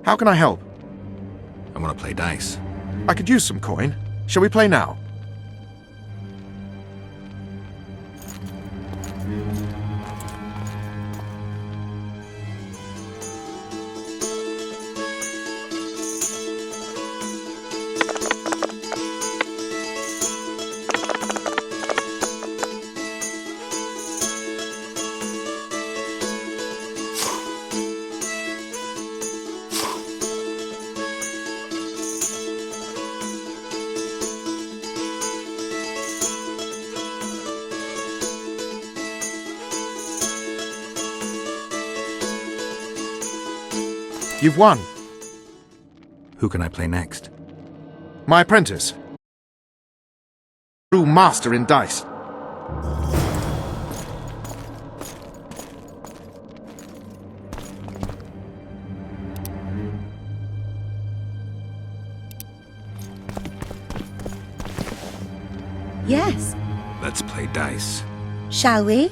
How can I help? I want to play dice. I could use some coin. Shall we play now? You've won. Who can I play next? My apprentice. True master in dice. Yes. Let's play dice. Shall we?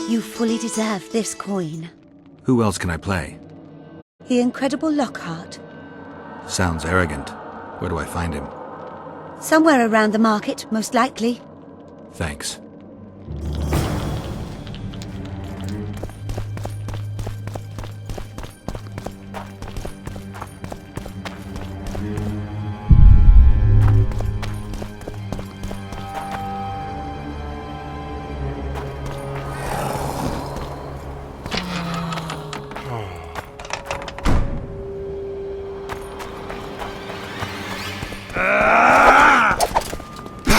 You fully deserve this coin. Who else can I play? The incredible Lockhart. Sounds arrogant. Where do I find him? Somewhere around the market, most likely. Thanks.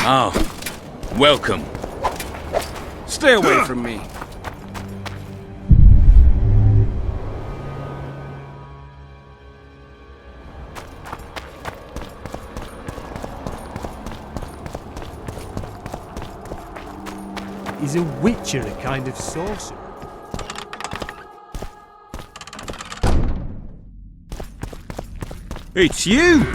Oh, welcome. Stay away from me. Is a witcher a kind of sorcerer? It's you!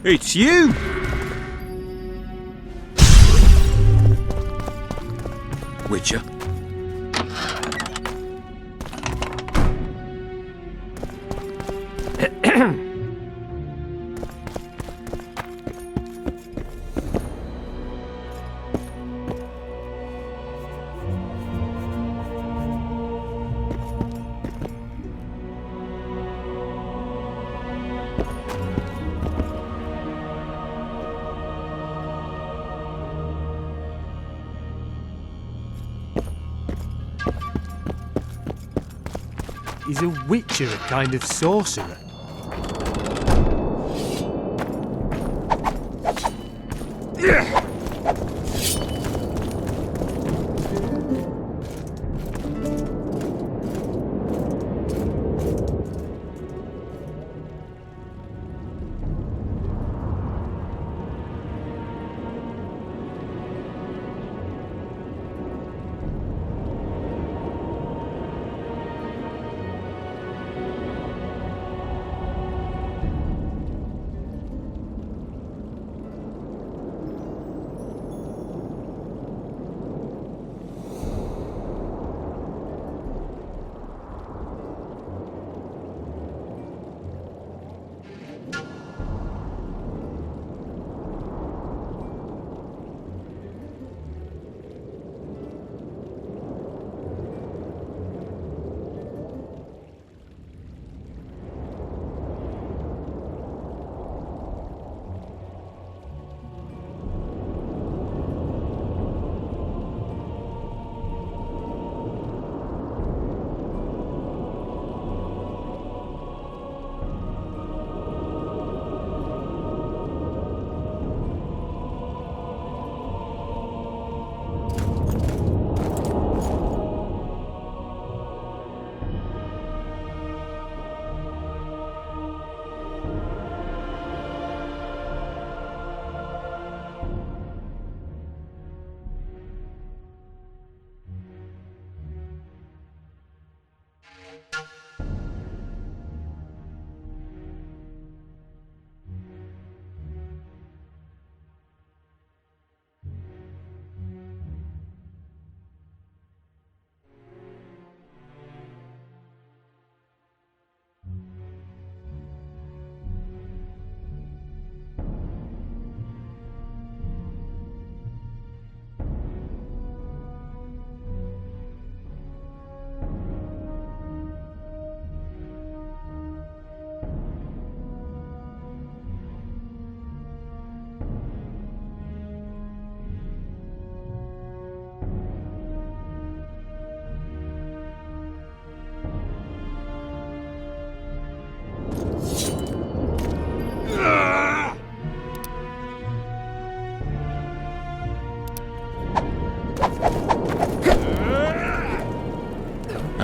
It's you! Witcher. Is a witcher a kind of sorcerer?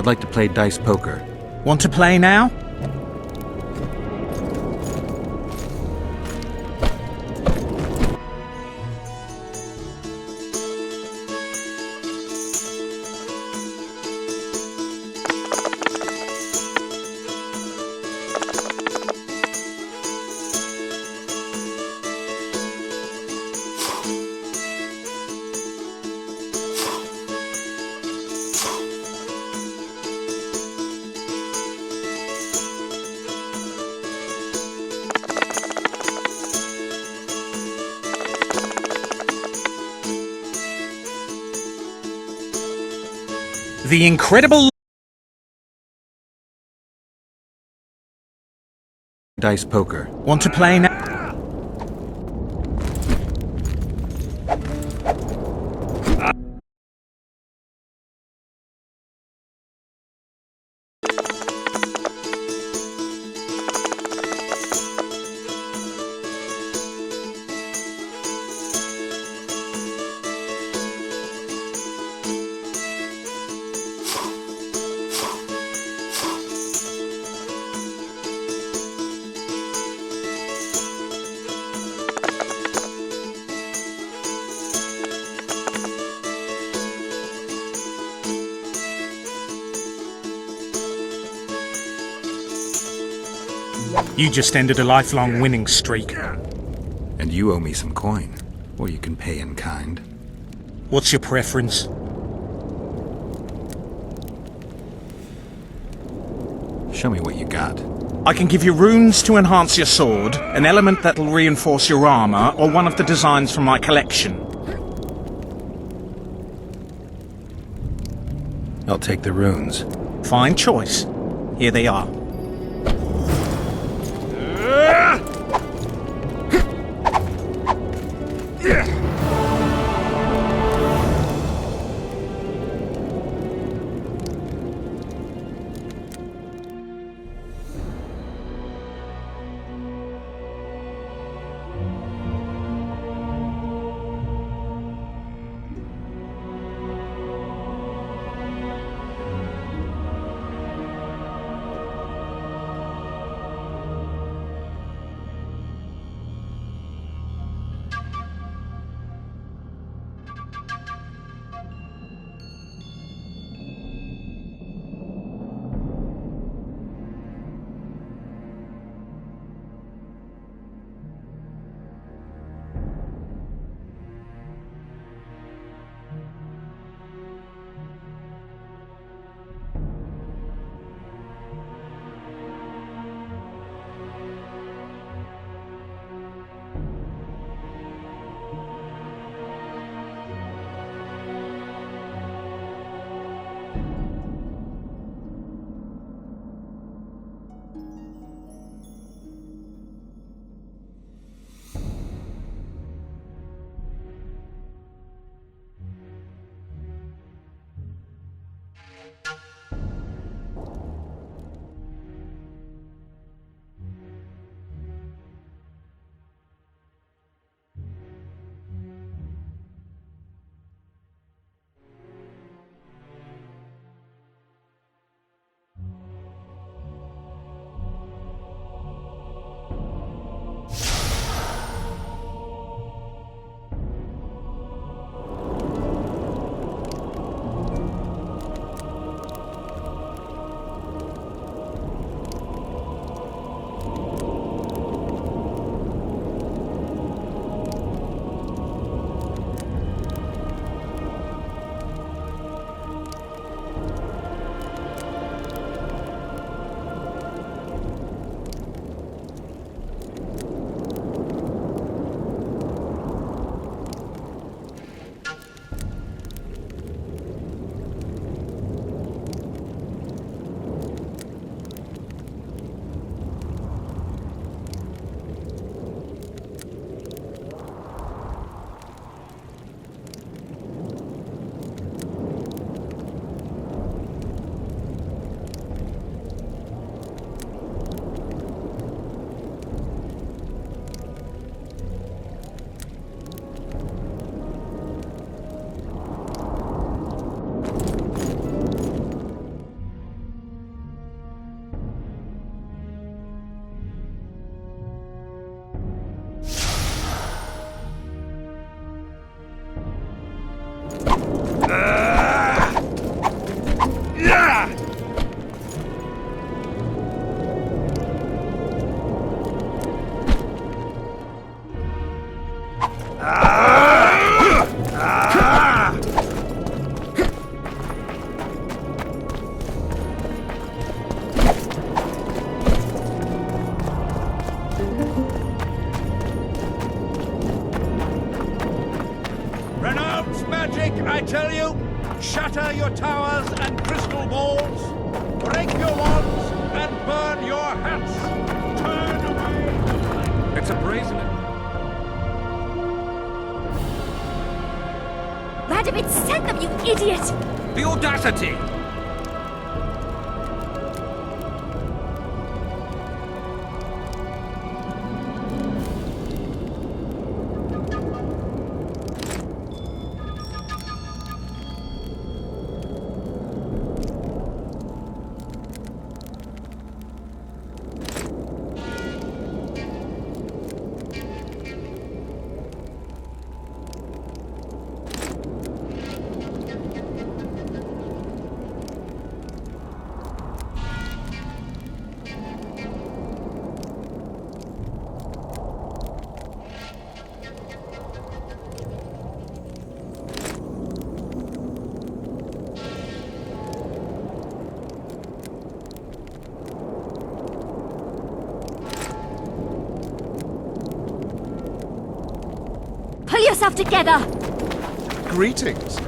I'd like to play dice poker. Want to play now? The incredible Dice poker. Want to play now? You just ended a lifelong winning streak. And you owe me some coin. Or you can pay in kind. What's your preference? Show me what you got. I can give you runes to enhance your sword, an element that'll reinforce your armor, or one of the designs from my collection. I'll take the runes. Fine choice. Here they are. you! Shatter your towers and crystal balls! Break your wands and burn your hats! Turn away! It's a brazen. Radovid sent them, you idiot! The audacity! Pull yourself together! Greetings.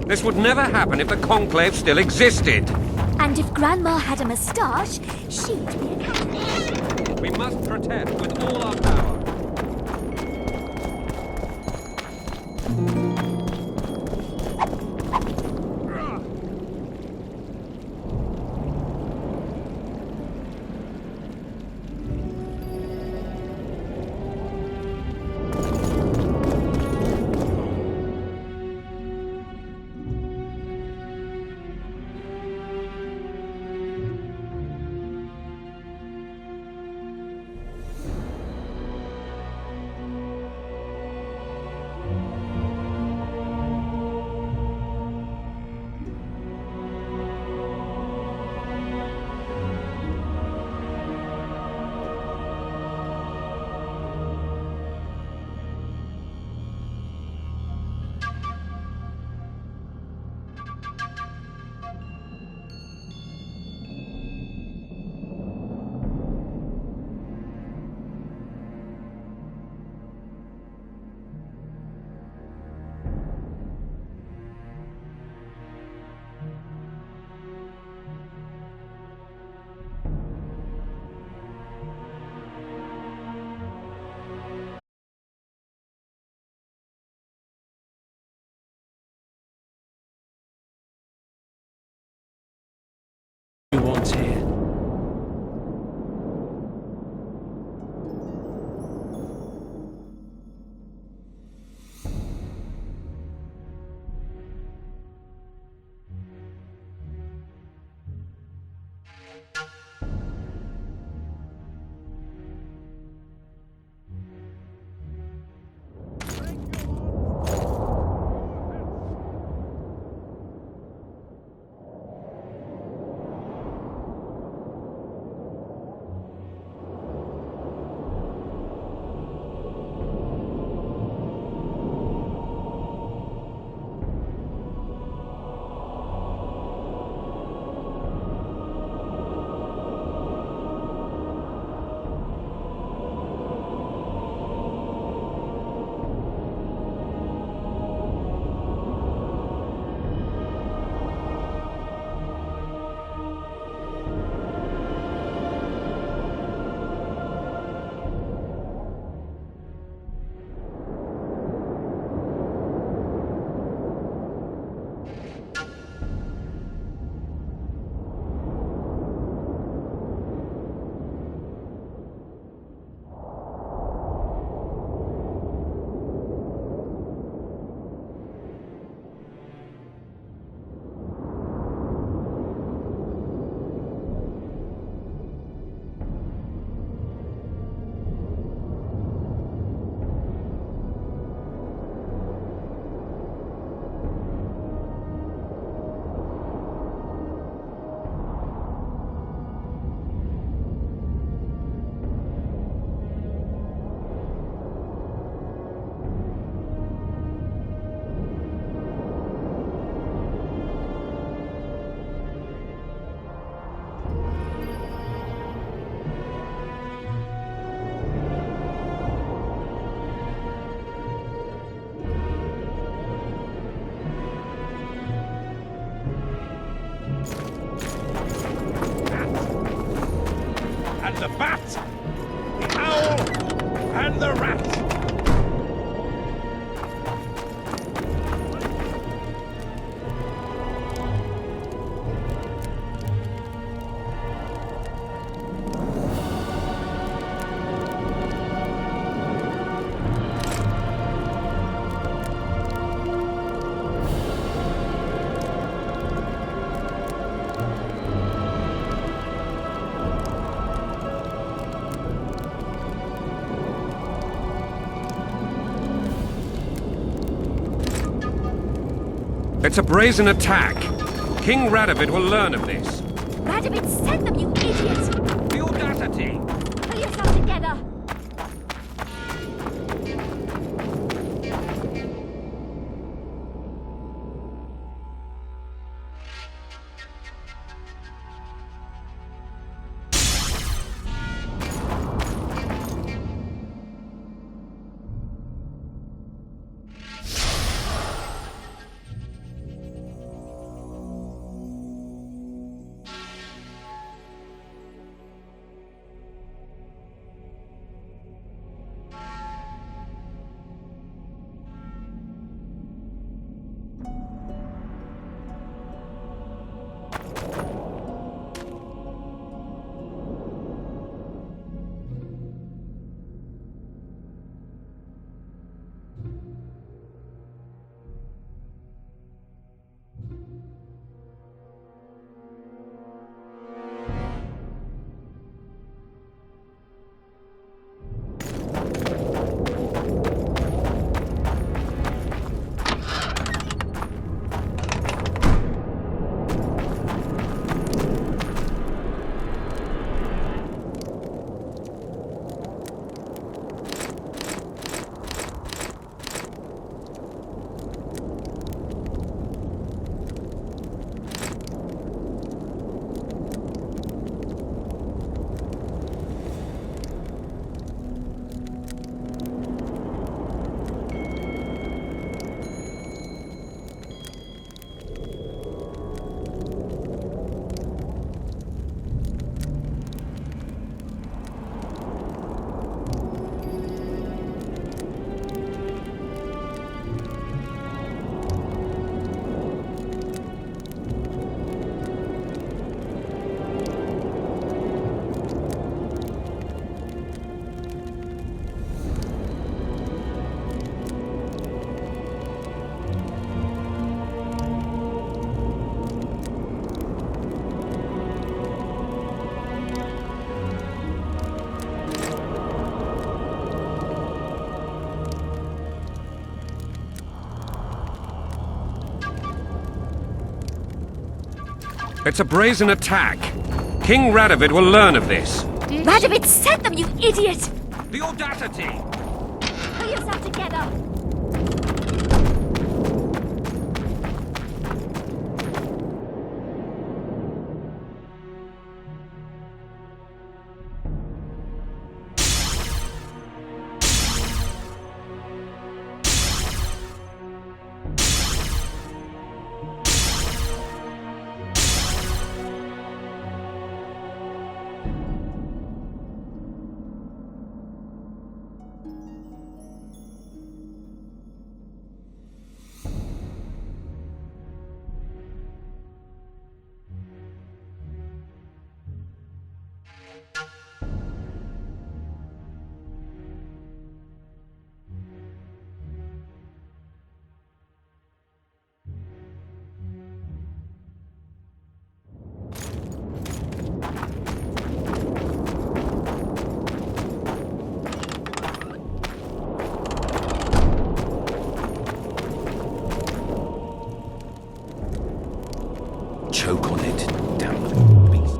This would never happen if the Conclave still existed. And if Grandma had a moustache, she'd be an actress. We must protest with all our power. the bat, the owl, and the rat. It's a brazen attack. King Radovid will learn of this. Radovid sent them, you idiot! The audacity! Pull yourself together! It's a brazen attack. King Radovid will learn of this. Radovid sent them, you idiot! The audacity! Pull yourself together! Choke on it, damn little beast.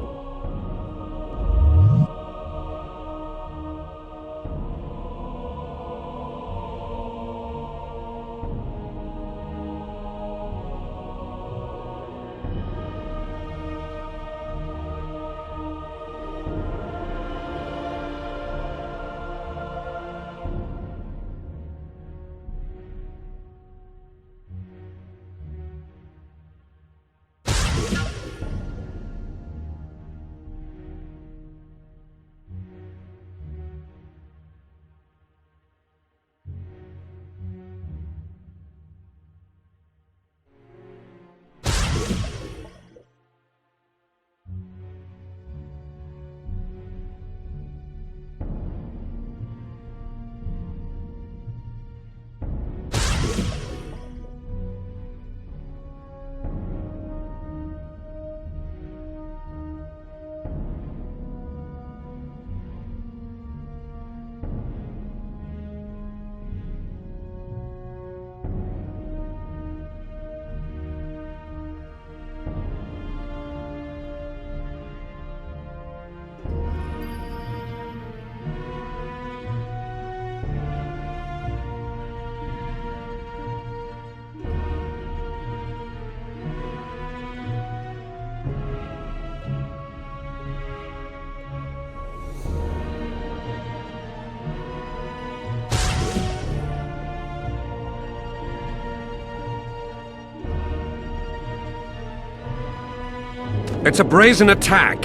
It's a brazen attack.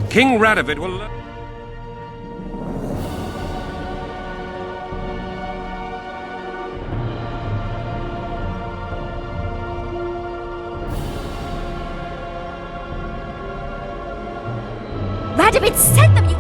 King Radovid will... Radovid sent them, you...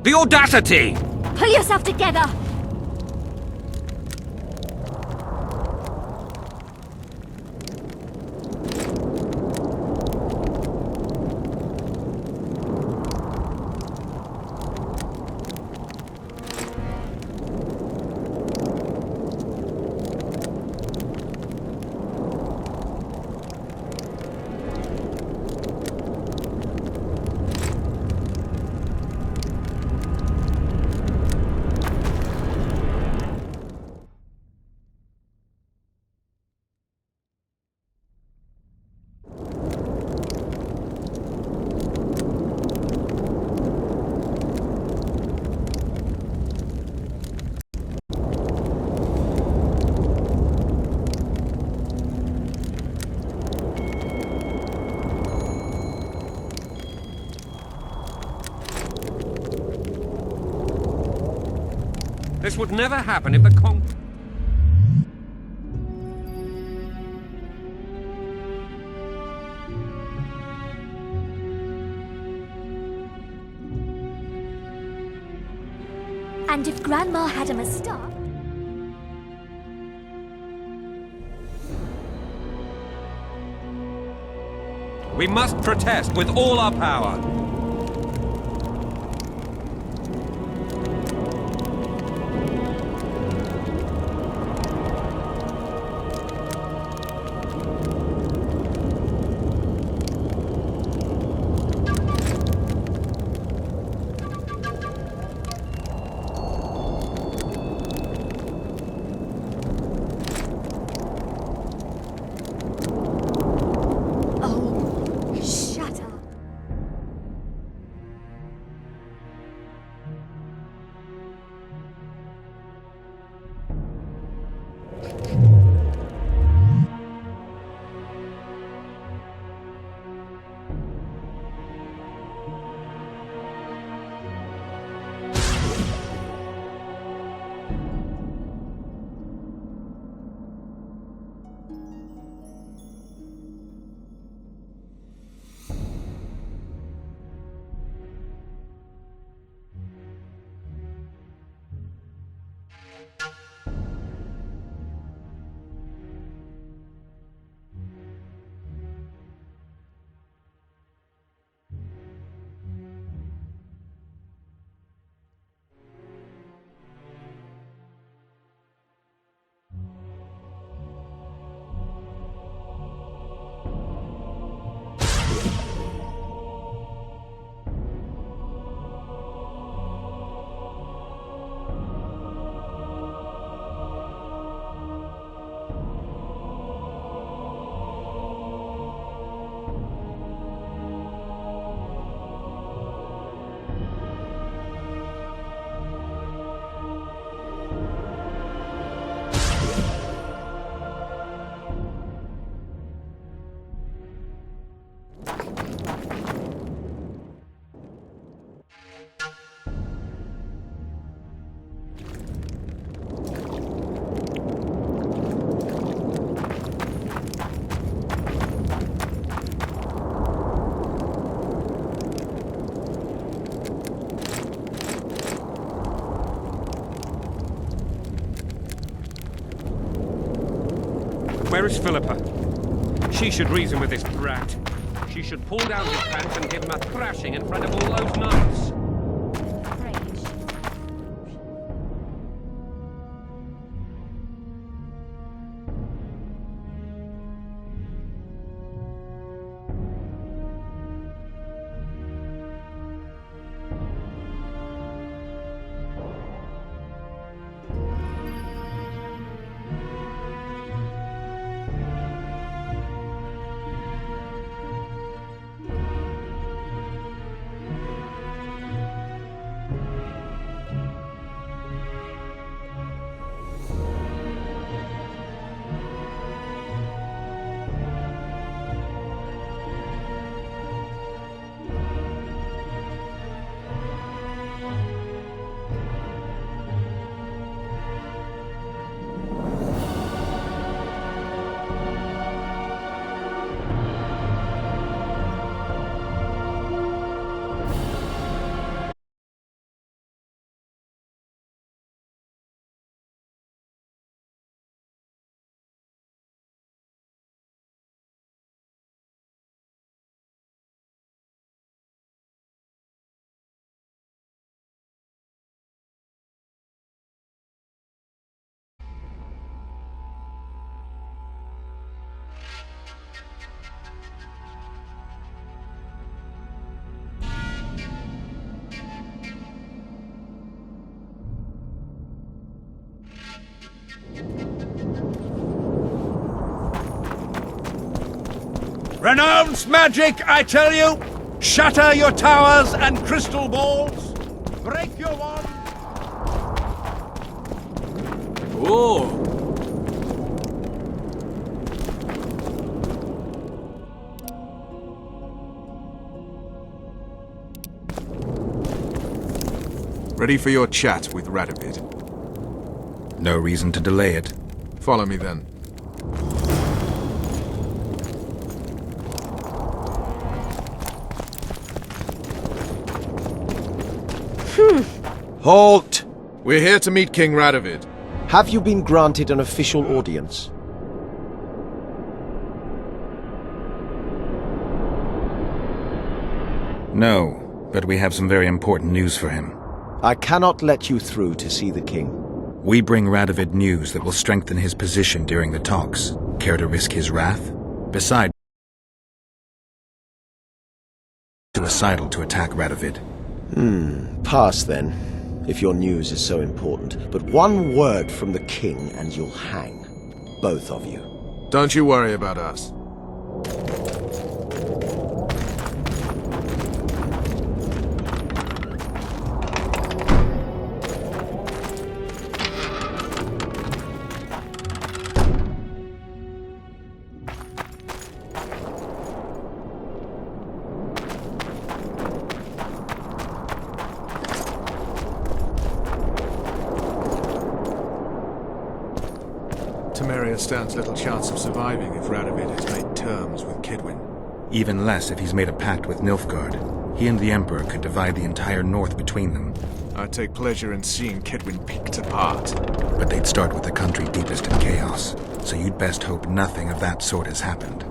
The audacity! Pull yourself together! This would never happen if the Con... And if Grandma had a moustache... We must protest with all our power. Oh, shut up. Where is Philippa? She should reason with this brat. She should pull down his pants and give him a thrashing in front of all those knights. Renounce magic, I tell you! Shatter your towers and crystal balls! Break your wands! Oh! Ready for your chat with Radovid. No reason to delay it. Follow me then. Halt! We're here to meet King Radovid. Have you been granted an official audience? No, but we have some very important news for him. I cannot let you through to see the king. We bring Radovid news that will strengthen his position during the talks. Care to risk his wrath? Besides, suicidal to attack Radovid. Pass then, if your news is so important. But one word from the king and you'll hang. Both of you. Don't you worry about us. Temeria stands little chance of surviving if Radovid has made terms with Kidwin. Even less if he's made a pact with Nilfgaard. He and the Emperor could divide the entire north between them. I take pleasure in seeing Kidwin picked apart. But they'd start with the country deepest in chaos, so you'd best hope nothing of that sort has happened.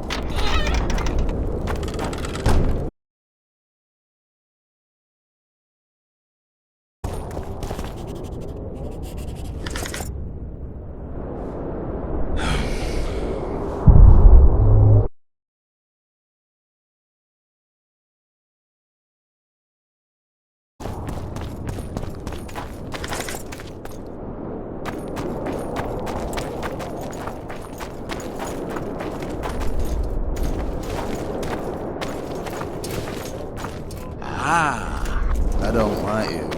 I don't like you.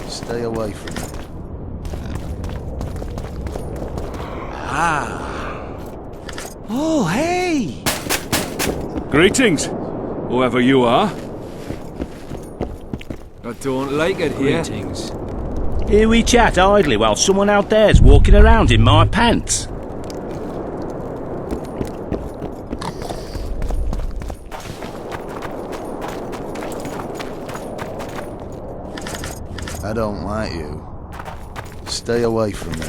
Stay away from me. Oh, hey! Greetings, whoever you are. I don't like it here. Greetings. Here we chat idly while someone out there's walking around in my pants. I don't like you. Stay away from me.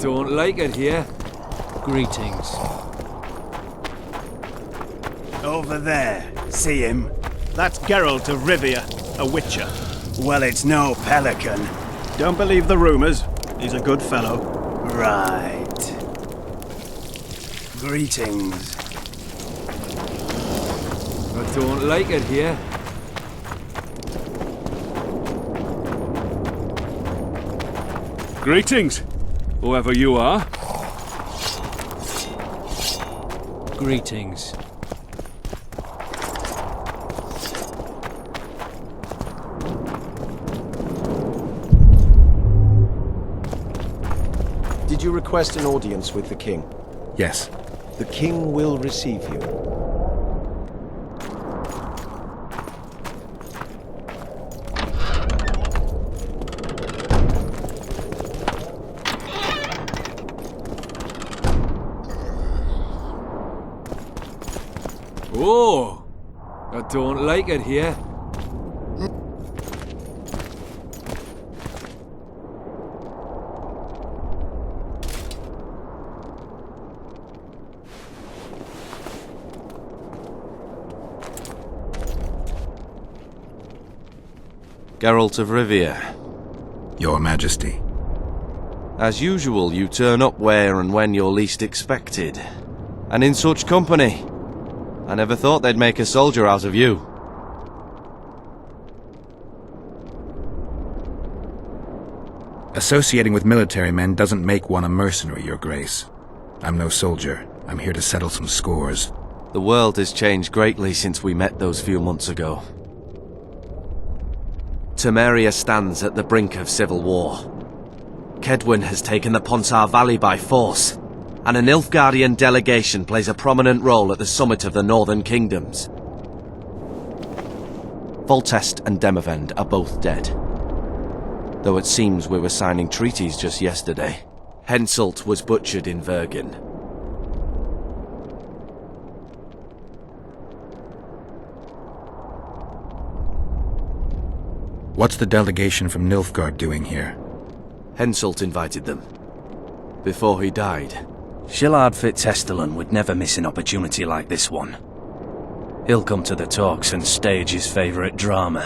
don't like it here. Greetings. Over there. See him? That's Geralt of Rivia, a witcher. Well, it's no pelican. Don't believe the rumors. He's a good fellow. Right. Greetings. I don't like it here. Greetings, whoever you are. Greetings. Did you request an audience with the king? Yes. The king will receive you. Oh, I don't like it here. Geralt of Rivia. Your Majesty. As usual, you turn up where and when you're least expected. And in such company. I never thought they'd make a soldier out of you. Associating with military men doesn't make one a mercenary, Your Grace. I'm no soldier. I'm here to settle some scores. The world has changed greatly since we met those few months ago. Temeria stands at the brink of civil war. Kedwin has taken the Ponsar Valley by force, and a Nilfgaardian delegation plays a prominent role at the summit of the Northern Kingdoms. Foltest and Demavend are both dead. Though it seems we were signing treaties just yesterday. Henselt was butchered in Vergen. What's the delegation from Nilfgaard doing here? Henselt invited them. Before he died. Shillard Fitzhestelon would never miss an opportunity like this one. He'll come to the talks and stage his favourite drama.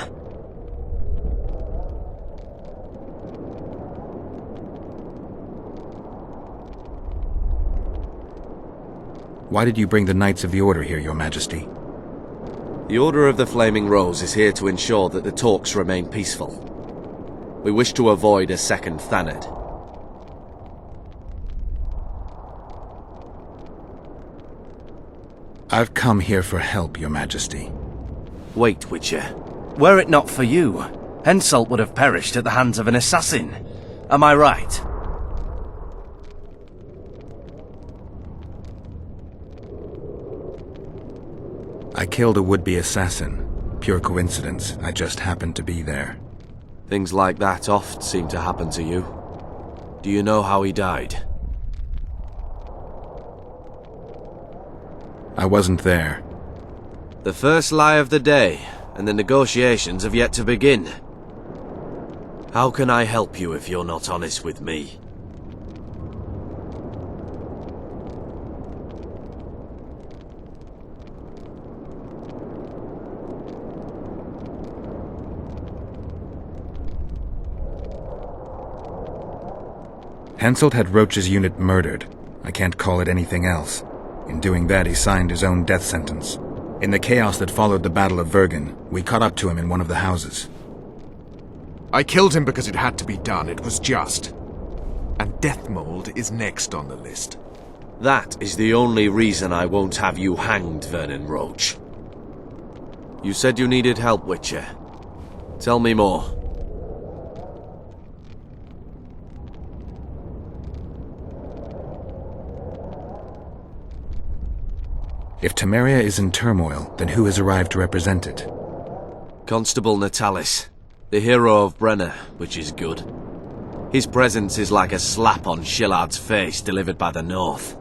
Why did you bring the Knights of the Order here, Your Majesty? The Order of the Flaming Rose is here to ensure that the talks remain peaceful. We wish to avoid a second Thanedd. I've come here for help, Your Majesty. Wait, Witcher. Were it not for you, Henselt would have perished at the hands of an assassin. Am I right? I killed a would-be assassin. Pure coincidence. I just happened to be there. Things like that oft seem to happen to you. Do you know how he died? I wasn't there. The first lie of the day, and the negotiations have yet to begin. How can I help you if you're not honest with me? Henselt had Roach's unit murdered. I can't call it anything else. In doing that, he signed his own death sentence. In the chaos that followed the Battle of Vergen, we caught up to him in one of the houses. I killed him because it had to be done. It was just. And Deathmold is next on the list. That is the only reason I won't have you hanged, Vernon Roach. You said you needed help, Witcher. Tell me more. If Temeria is in turmoil, then who has arrived to represent it? Constable Natalis, the hero of Brenna, which is good. His presence is like a slap on Shillard's face delivered by the North.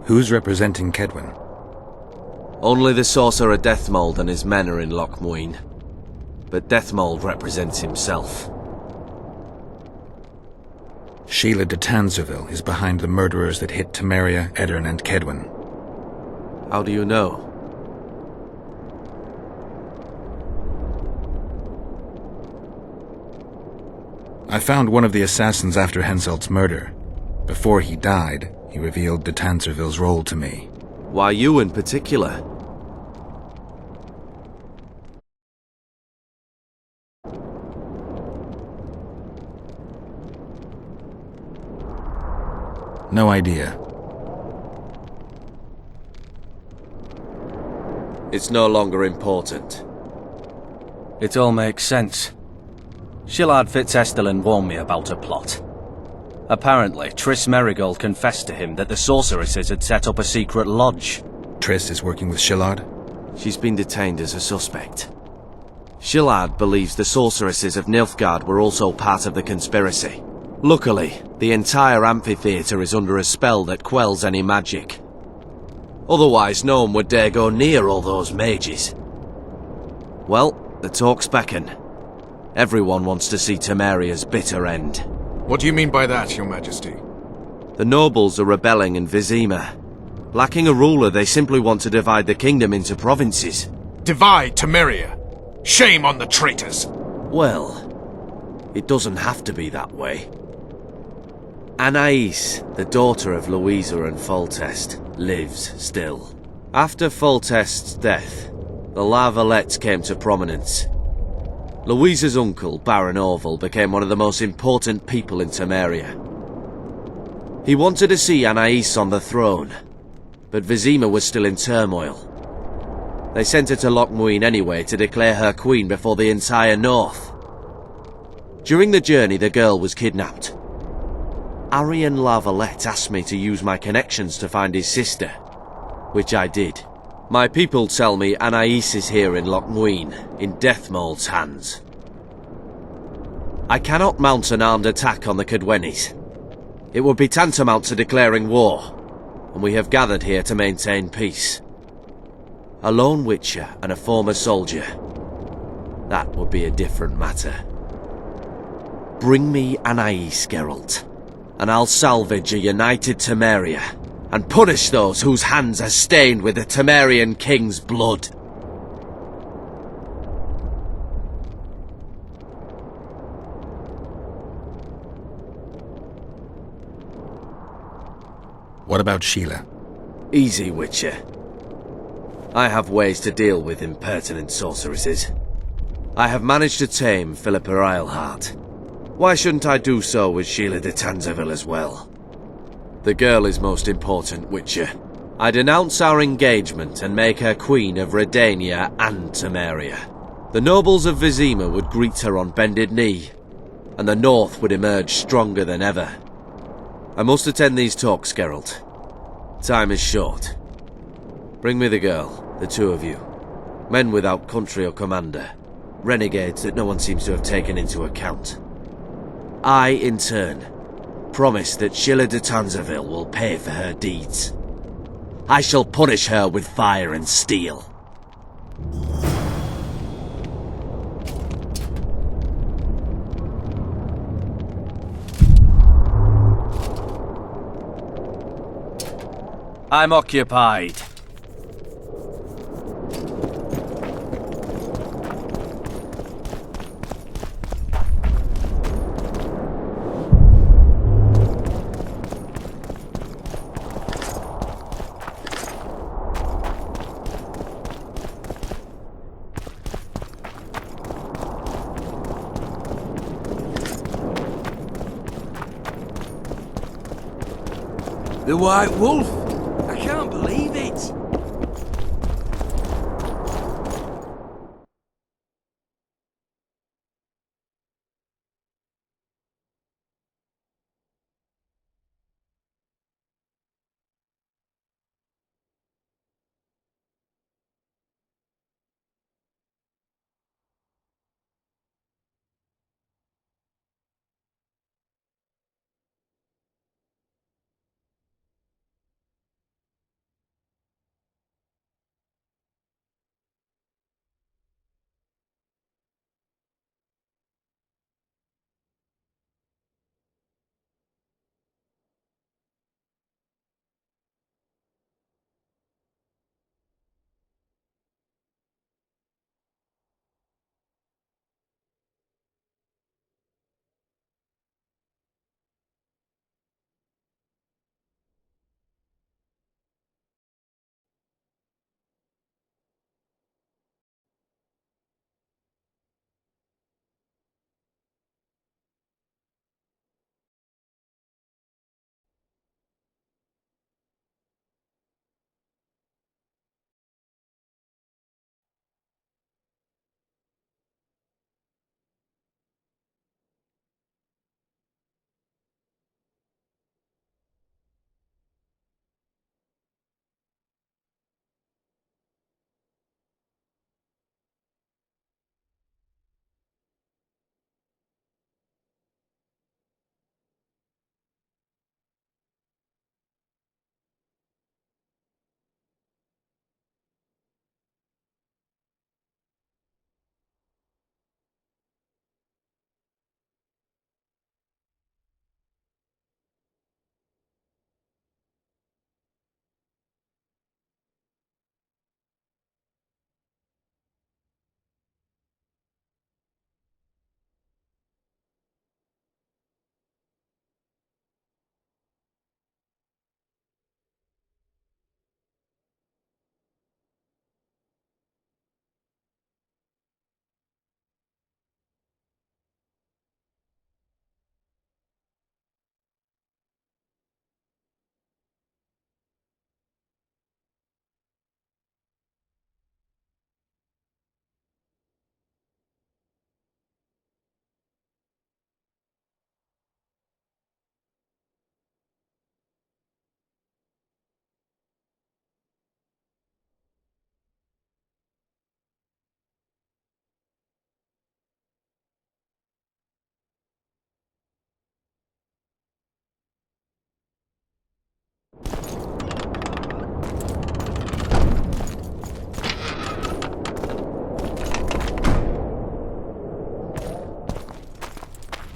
Who's representing Kedwen? Only the sorcerer Deathmold and his men are in Loch Muin. But Deathmold represents himself. Sheila de Tanzerville is behind the murderers that hit Temeria, Edirn, and Kedwen. How do you know? I found one of the assassins after Henselt's murder. Before he died, he revealed de Tanzerville's role to me. Why you in particular? No idea. It's no longer important. It all makes sense. Shillard Fitzestellen warned me about a plot. Apparently, Triss Merigold confessed to him that the sorceresses had set up a secret lodge. Triss is working with Shillard? She's been detained as a suspect. Shillard believes the sorceresses of Nilfgaard were also part of the conspiracy. Luckily, the entire amphitheatre is under a spell that quells any magic. Otherwise, no one would dare go near all those mages. Well, the talk's beckon. Everyone wants to see Temeria's bitter end. What do you mean by that, Your Majesty? The nobles are rebelling in Vizima. Lacking a ruler, they simply want to divide the kingdom into provinces. Divide Temeria! Shame on the traitors! Well, it doesn't have to be that way. Anais, the daughter of Louisa and Foltest, lives still. After Foltest's death, the La Valettes came to prominence. Louisa's uncle, Baron Orville, became one of the most important people in Temeria. He wanted to see Anais on the throne, but Vizima was still in turmoil. They sent her to Loch Muin anyway to declare her queen before the entire north. During the journey, the girl was kidnapped. Arian La Valette asked me to use my connections to find his sister, which I did. My people tell me Anais is here in Loch Muin, in Deathmold's hands. I cannot mount an armed attack on the Kedwenis. It would be tantamount to declaring war, and we have gathered here to maintain peace. A lone witcher and a former soldier. That would be a different matter. Bring me Anais, Geralt, and I'll salvage a united Temeria, and punish those whose hands are stained with the Temerian king's blood. What about Sheila? Easy, Witcher. I have ways to deal with impertinent sorceresses. I have managed to tame Philippa Eilhart. Why shouldn't I do so with Sheila de Tanzerville as well? The girl is most important, Witcher. I denounce our engagement and make her queen of Redania and Temeria. The nobles of Vizima would greet her on bended knee, and the north would emerge stronger than ever. I must attend these talks, Geralt. Time is short. Bring me the girl, the two of you. Men without country or commander. Renegades that no one seems to have taken into account. I, in turn, promise that Sheila de Tanzerville will pay for her deeds. I shall punish her with fire and steel. I'm occupied. The White Wolf? I can't believe it!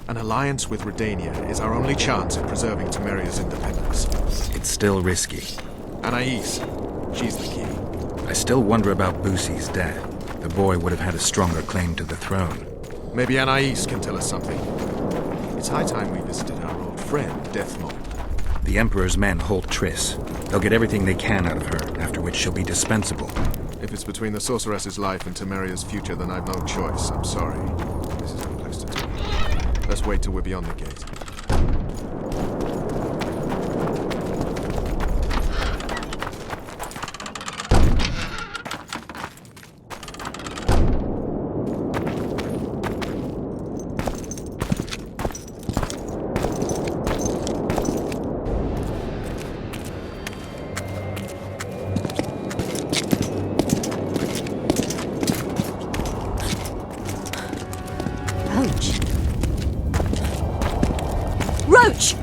An alliance with Redania is our only chance at preserving Temeria's independence. It's still risky. Anais, she's the key. I still wonder about Busi's death. The boy would have had a stronger claim to the throne. Maybe Anais can tell us something. It's high time we visited our old friend, Deathmold. The Emperor's men hold Triss. They'll get everything they can out of her, after which she'll be dispensable. If it's between the sorceress's life and Temeria's future, then I've no choice. I'm sorry. This is no place to talk. Let's wait till we're beyond the gate. Roach!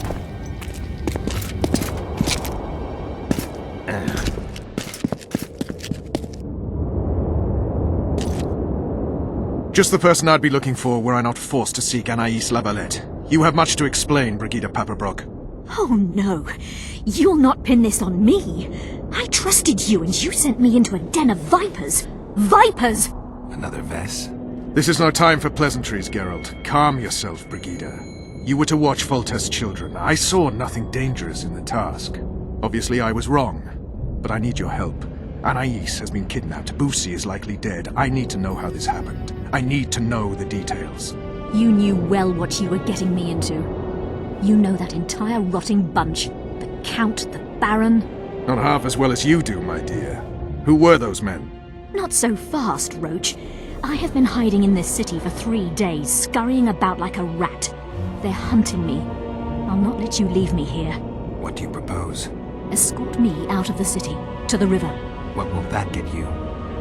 Just the person I'd be looking for were I not forced to seek Anais Lavalette. You have much to explain, Brigida Paperbrook. Oh no, you'll not pin this on me. I trusted you and you sent me into a den of vipers. Vipers! Another Vess? This is no time for pleasantries, Geralt. Calm yourself, Brigida. You were to watch Foltest's children. I saw nothing dangerous in the task. Obviously I was wrong, but I need your help. Anais has been kidnapped. Busi is likely dead. I need to know how this happened. I need to know the details. You knew well what you were getting me into. You know that entire rotting bunch. The Count, the Baron. Not half as well as you do, my dear. Who were those men? Not so fast, Roach. I have been hiding in this city for 3 days, scurrying about like a rat. They're hunting me. I'll not let you leave me here. What do you propose? Escort me out of the city, to the river. What will that get you?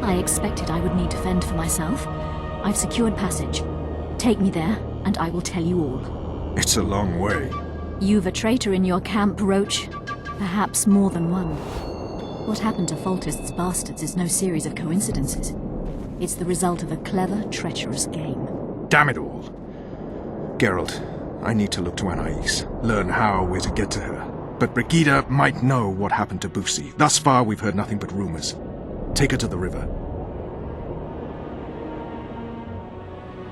I expected I would need to fend for myself. I've secured passage. Take me there, and I will tell you all. It's a long way. You've a traitor in your camp, Roach. Perhaps more than one. What happened to Foltest's bastards is no series of coincidences. It's the result of a clever, treacherous game. Damn it all. Geralt, I need to look to Anais, learn how we're to get to her. But Brigida might know what happened to Busi. Thus far, we've heard nothing but rumors. Take her to the river.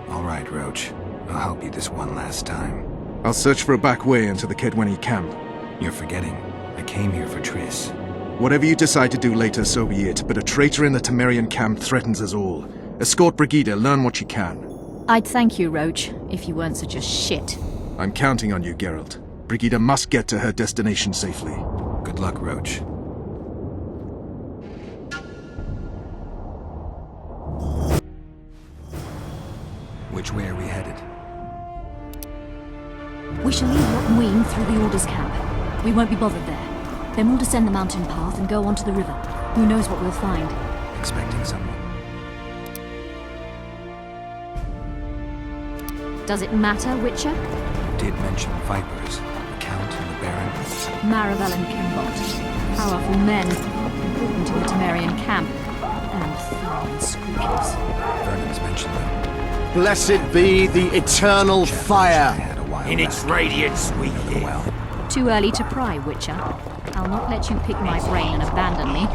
All right, Roach. I'll help you this one last time. I'll search for a back way into the Kedweni camp. You're forgetting. I came here for Triss. Whatever you decide to do later, so be it. But a traitor in the Temerian camp threatens us all. Escort Brigida, learn what you can. I'd thank you, Roach, if you weren't such a shit. I'm counting on you, Geralt. Brigida must get to her destination safely. Good luck, Roach. Which way are we headed? We shall leave Lochmuin through the Orders camp. We won't be bothered there. Then we'll descend the mountain path and go onto the river. Who knows what we'll find. Expecting someone. Does it matter, Witcher? You did mention vipers. The Count and the Baron. Maravel and Kimbot. Powerful men. Important in the Temerian camp. And firm and scrupulous. Vernon's mentioned them. Blessed be the eternal fire. In its radiance we live. Too early to pry, Witcher. I'll not let you pick my brain and abandon me.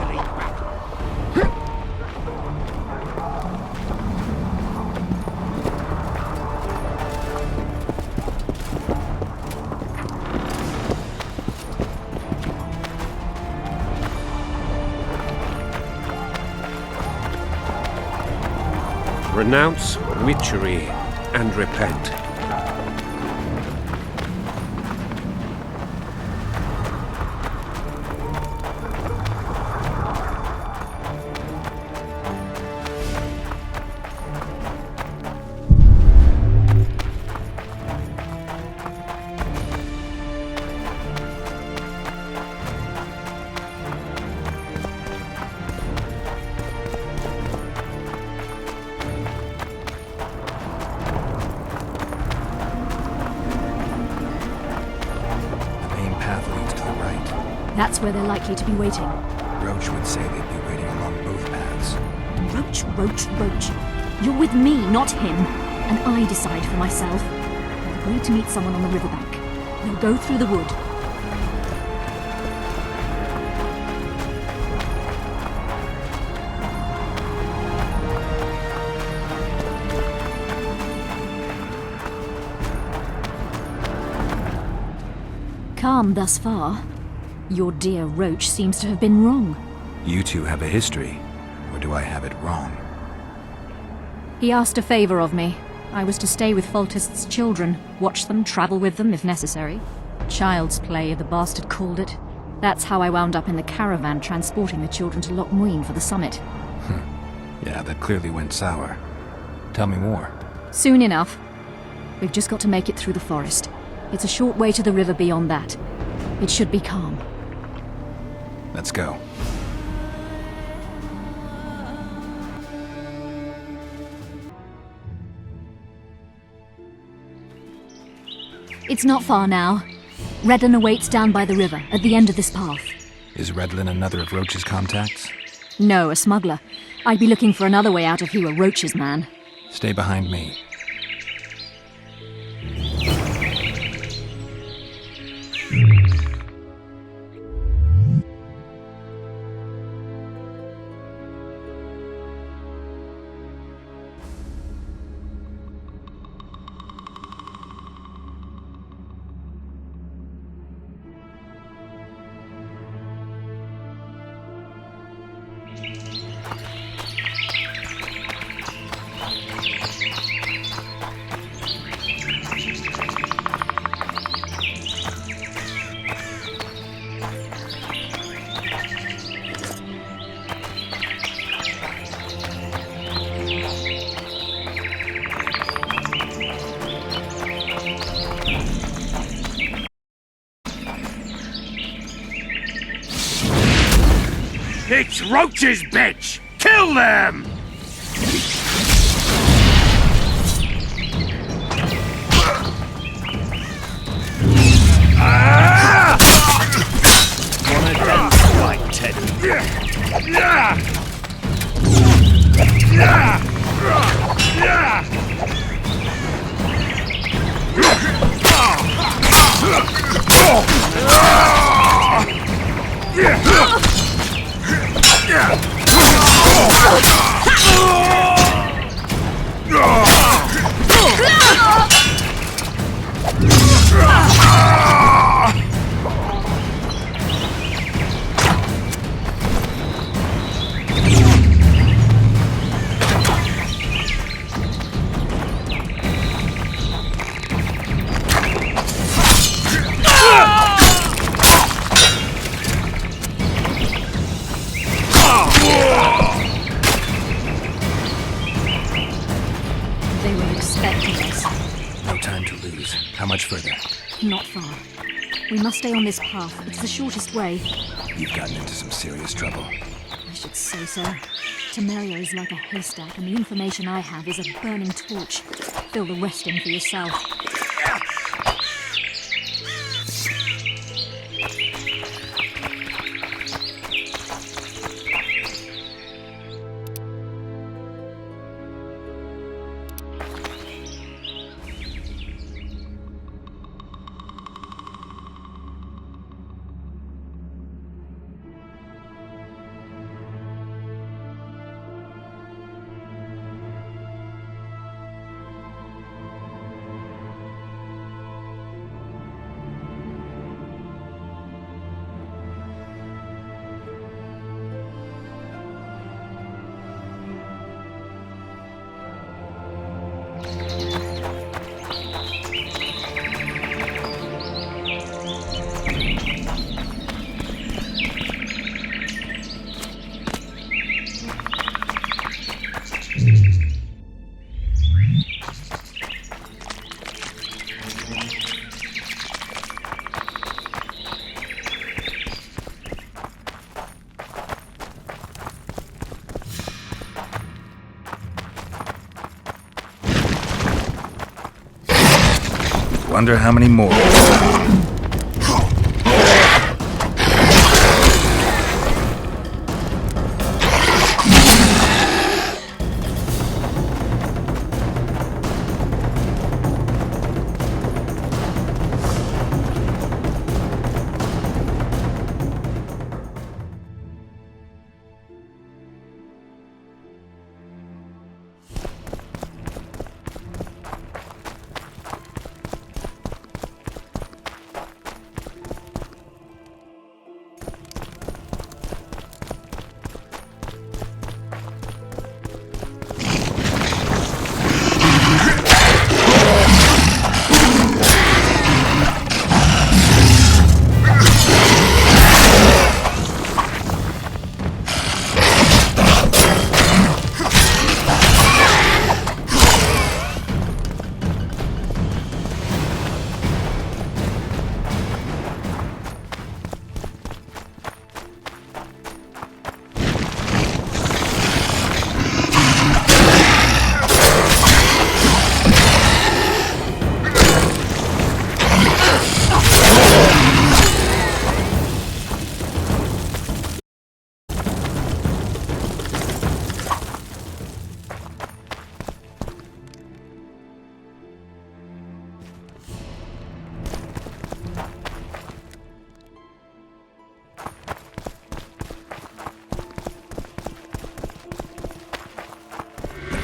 Renounce witchery and repent. That's where they're likely to be waiting. Roach would say they'd be waiting along both paths. Roach, Roach, Roach. You're with me, not him. And I decide for myself. agreed to meet someone on the riverbank. We'll go through the wood. Calm thus far. Your dear Roach seems to have been wrong. You two have a history, or do I have it wrong? He asked a favor of me. I was to stay with Foltest's children, watch them, travel with them if necessary. Child's play, the bastard called it. That's how I wound up in the caravan transporting the children to Loch Muin for the summit. Yeah, that clearly went sour. Tell me more. Soon enough. We've just got to make it through the forest. It's a short way to the river beyond that. It should be calm. Let's go. It's not far now. Redlin awaits down by the river, at the end of this path. Is Redlin another of Roach's contacts? No, a smuggler. I'd be looking for another way out if he were Roach's man. Stay behind me. It's Roach's bitch! Kill them! Wanna dance right, Teddy? They were expecting us. No time to lose. How much further? Not far. We must stay on this path. It's the shortest way. You've gotten into some serious trouble. I should say so. Temeria is like a haystack, and the information I have is a burning torch. Fill the rest in for yourself. Wonder how many more.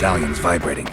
medallion's vibrating.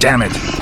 Damn it!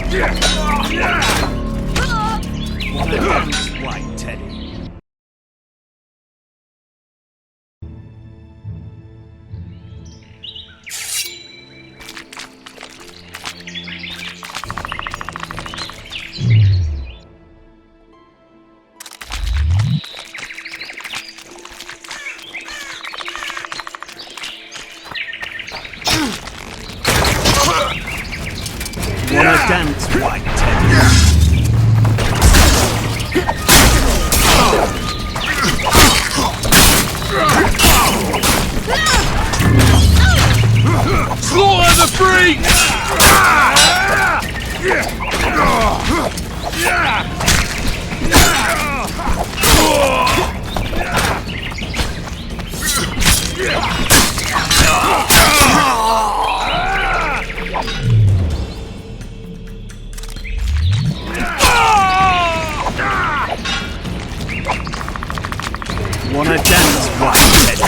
What a dance, White Teddy. Wanna dance, White Teddy? Slaughter the freak! Wanna dance, White Teddy?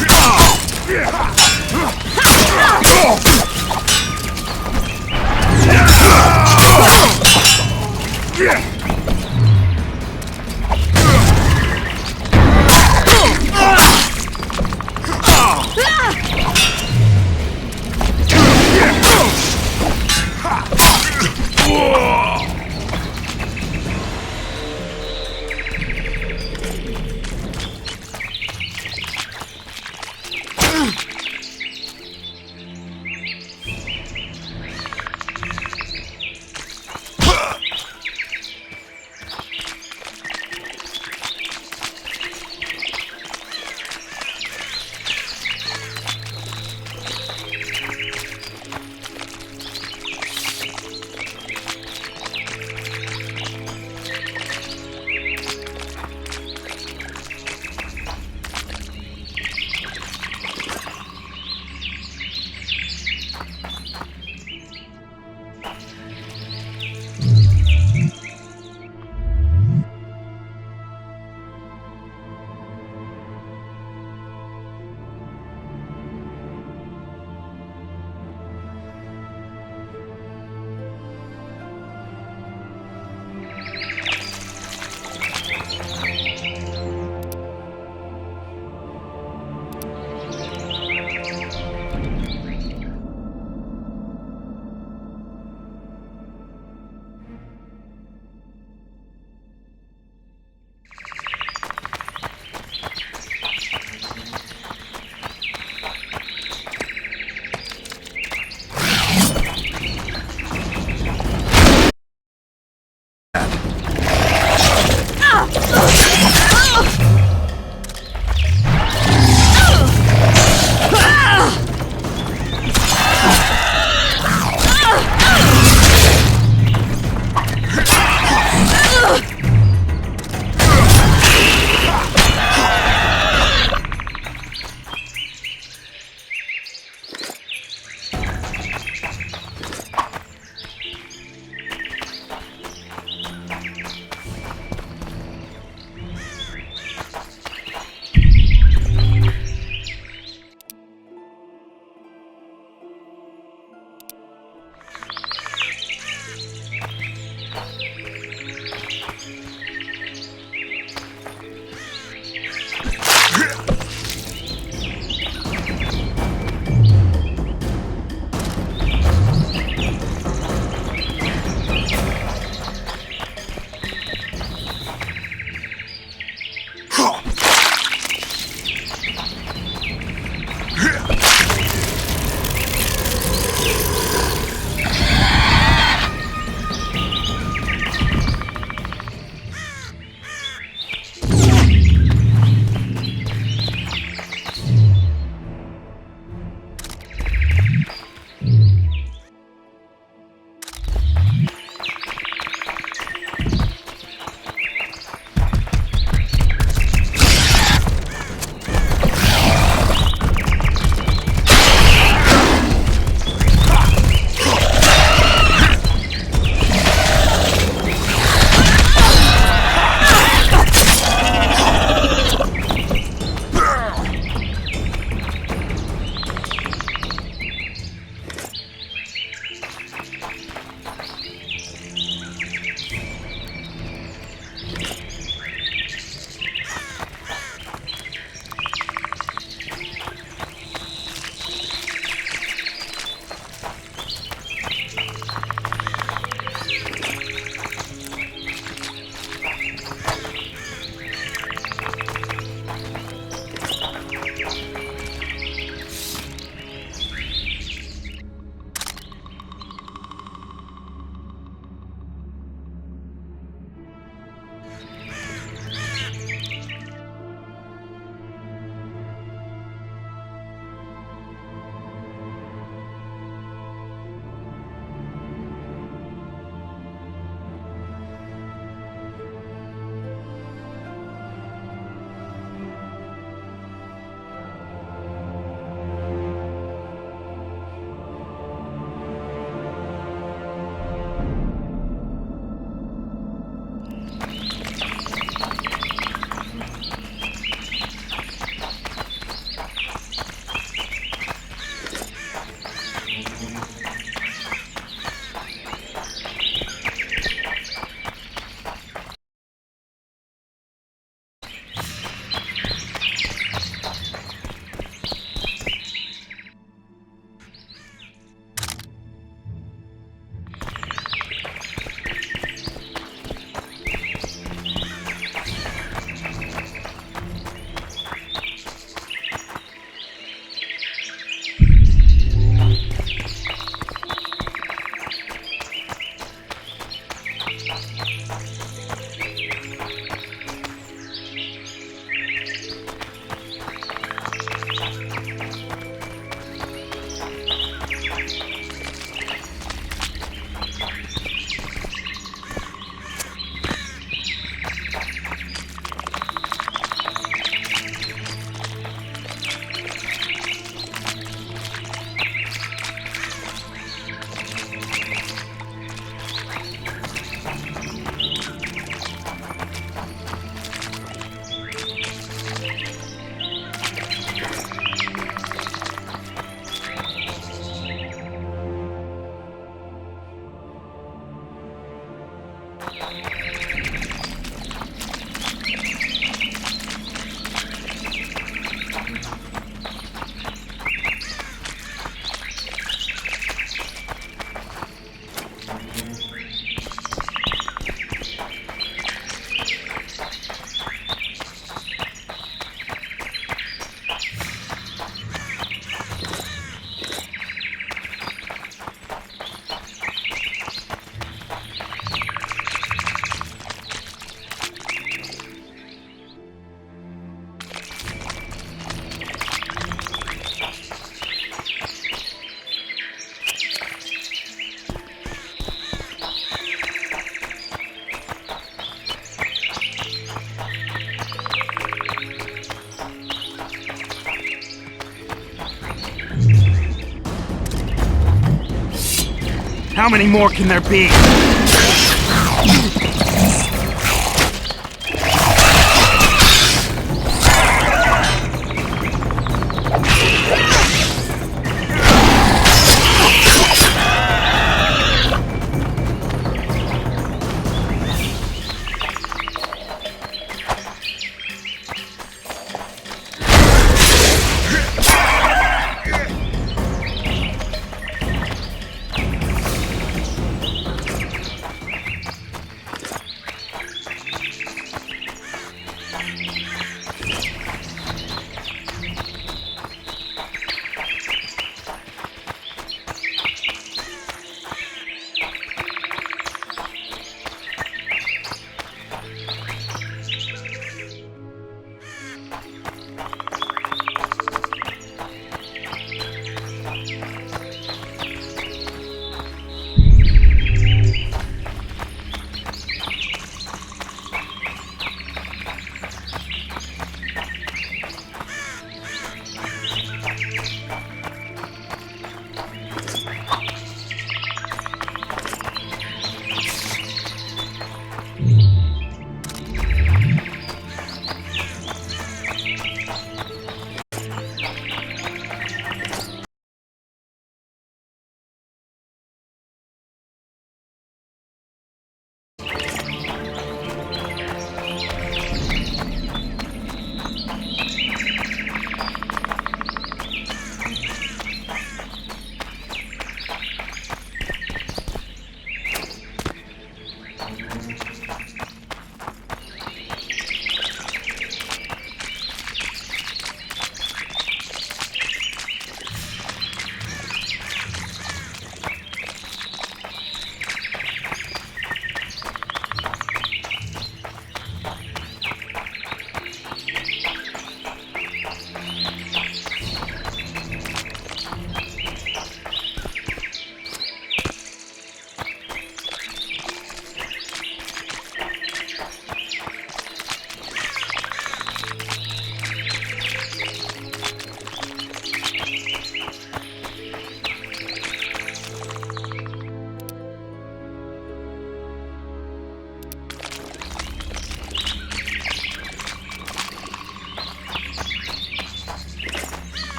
How many more can there be?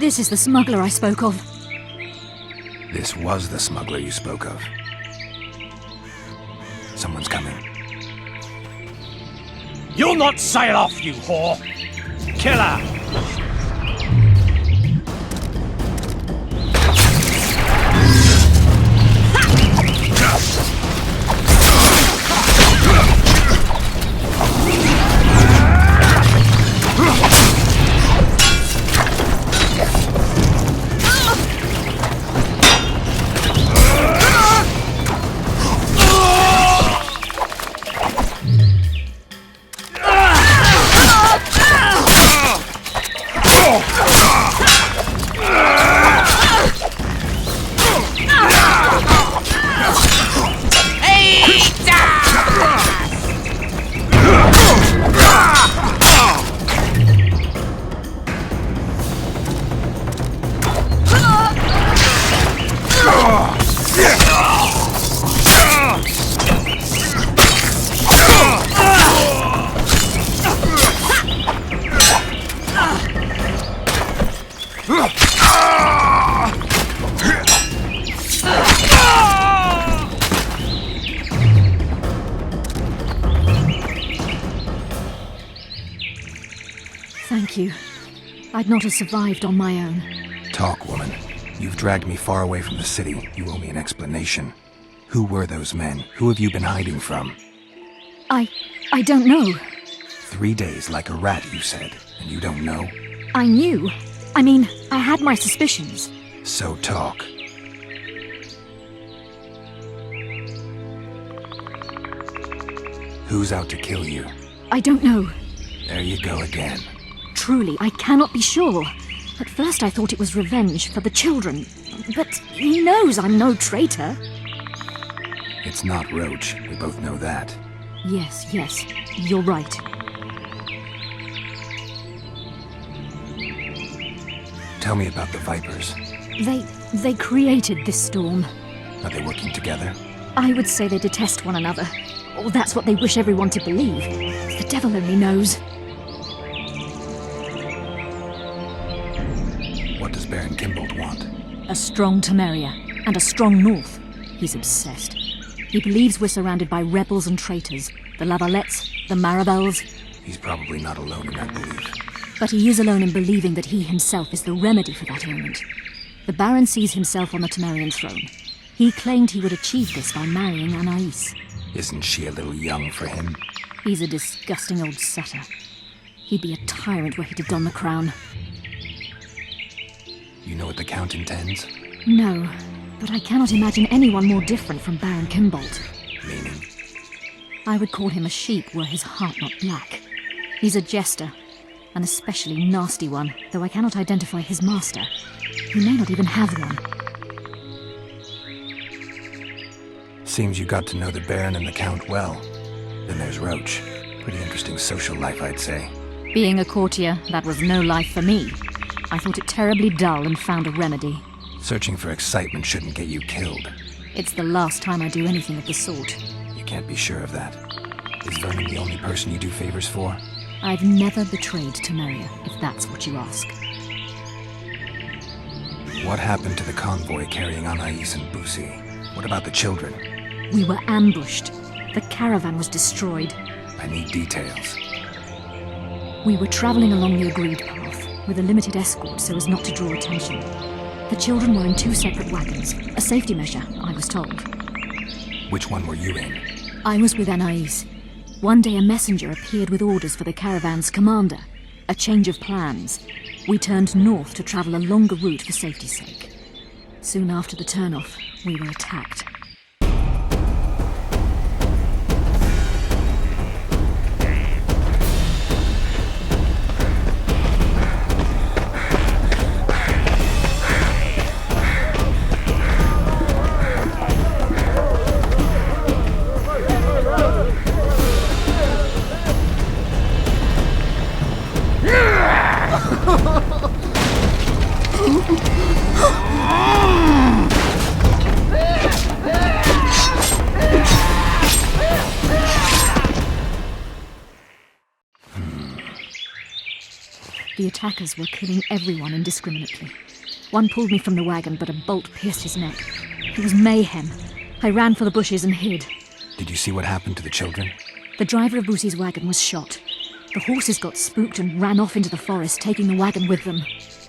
This is the smuggler I spoke of. This was the smuggler you spoke of. Someone's coming. You'll not sail off, you whore! Kill her! Thank you. I'd not have survived on my own. Talk, woman. You've dragged me far away from the city. You owe me an explanation. Who were those men? Who have you been hiding from? I don't know. 3 days like a rat, you said, and you don't know? I knew. I mean, I had my suspicions. So talk. Who's out to kill you? I don't know. There you go again. Truly, I cannot be sure. At first I thought it was revenge for the children. But he knows I'm no traitor. It's not Roach. We both know that. Yes, you're right. Tell me about the Vipers. They created this storm. Are they working together? I would say they detest one another. Or that's what they wish everyone to believe. The devil only knows. What does Baron Kimbold want? A strong Temeria, and a strong North. He's obsessed. He believes we're surrounded by rebels and traitors. The Lavalettes, the Marabels. He's probably not alone in that belief. But he is alone in believing that he himself is the remedy for that ailment. The Baron sees himself on the Temerian throne. He claimed he would achieve this by marrying Anais. Isn't she a little young for him? He's a disgusting old setter. He'd be a tyrant were he to don the crown. You know what the Count intends? No, but I cannot imagine anyone more different from Baron Kimbold. Meaning? I would call him a sheep were his heart not black. He's a jester, an especially nasty one, though I cannot identify his master. He may not even have one. Seems you got to know the Baron and the Count well. Then there's Roach. Pretty interesting social life, I'd say. Being a courtier, that was no life for me. I thought it terribly dull and found a remedy. Searching for excitement shouldn't get you killed. It's the last time I do anything of the sort. You can't be sure of that. Is Vernon the only person you do favors for? I've never betrayed Temeria, if that's what you ask. What happened to the convoy carrying Anais and Busi? What about the children? We were ambushed. The caravan was destroyed. I need details. We were traveling along the agreed path, with a limited escort so as not to draw attention. The children were in 2 separate wagons, a safety measure, I was told. Which one were you in? I was with Anais. One day a messenger appeared with orders for the caravan's commander. A change of plans. We turned north to travel a longer route for safety's sake. Soon after the turnoff, we were attacked. The attackers were killing everyone indiscriminately. One pulled me from the wagon, but a bolt pierced his neck. It was mayhem. I ran for the bushes and hid. Did you see what happened to the children? The driver of Busi's wagon was shot. The horses got spooked and ran off into the forest, taking the wagon with them.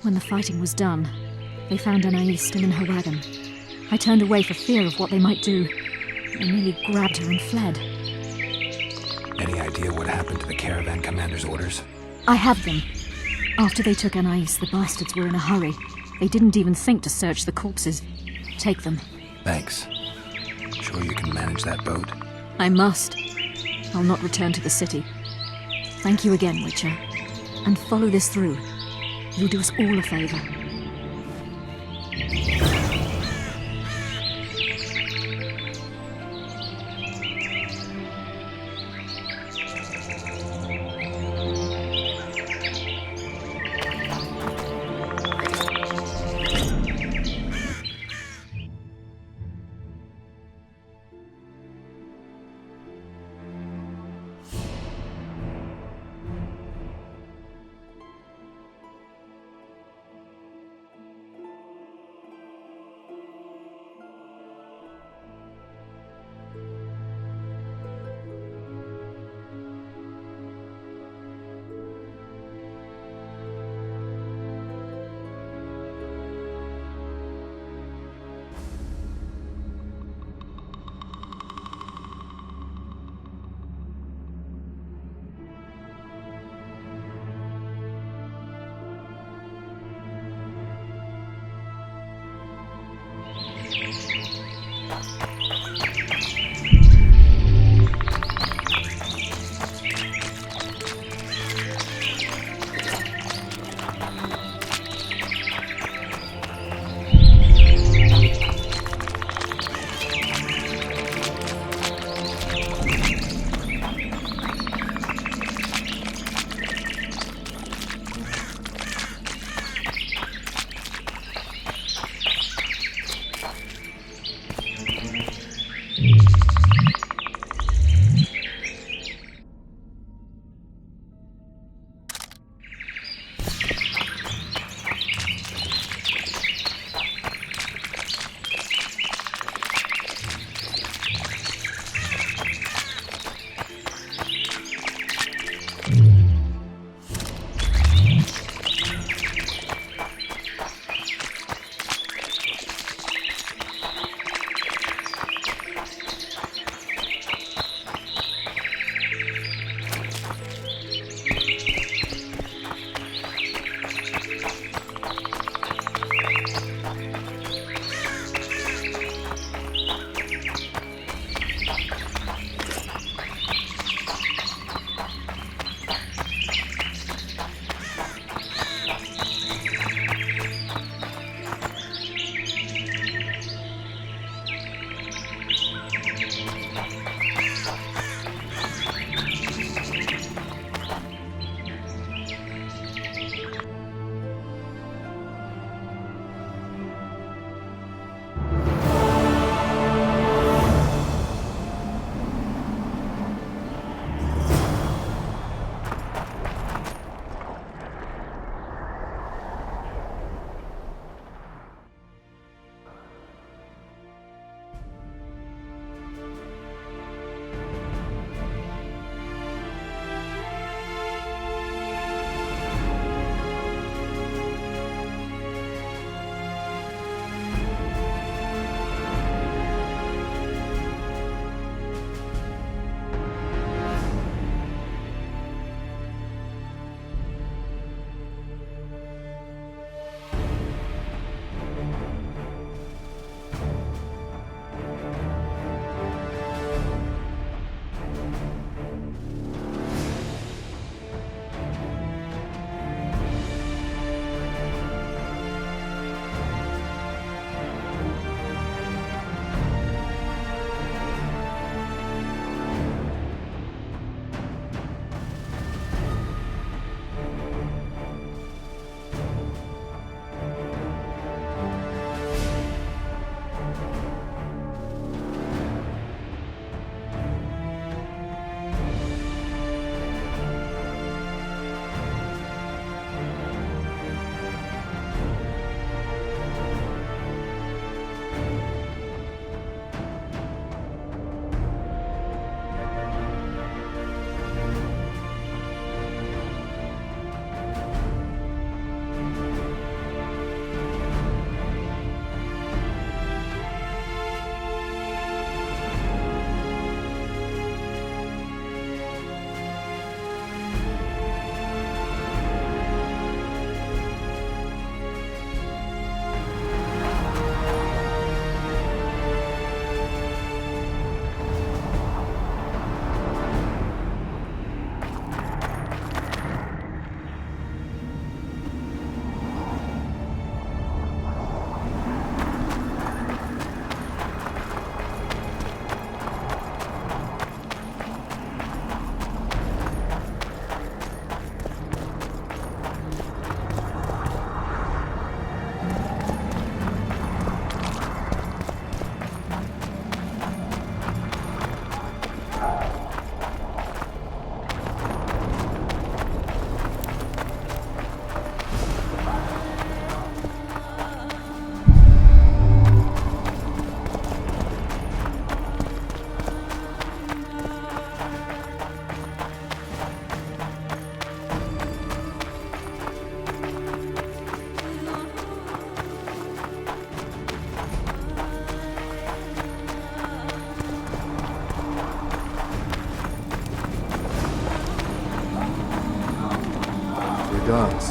When the fighting was done, they found Anais still in her wagon. I turned away for fear of what they might do. They nearly grabbed her and fled. Any idea what happened to the caravan commander's orders? I have them. After they took Anais, the bastards were in a hurry. They didn't even think to search the corpses. Take them. Thanks. Sure you can manage that boat? I must. I'll not return to the city. Thank you again, Witcher. And follow this through. You'll do us all a favor. Regards.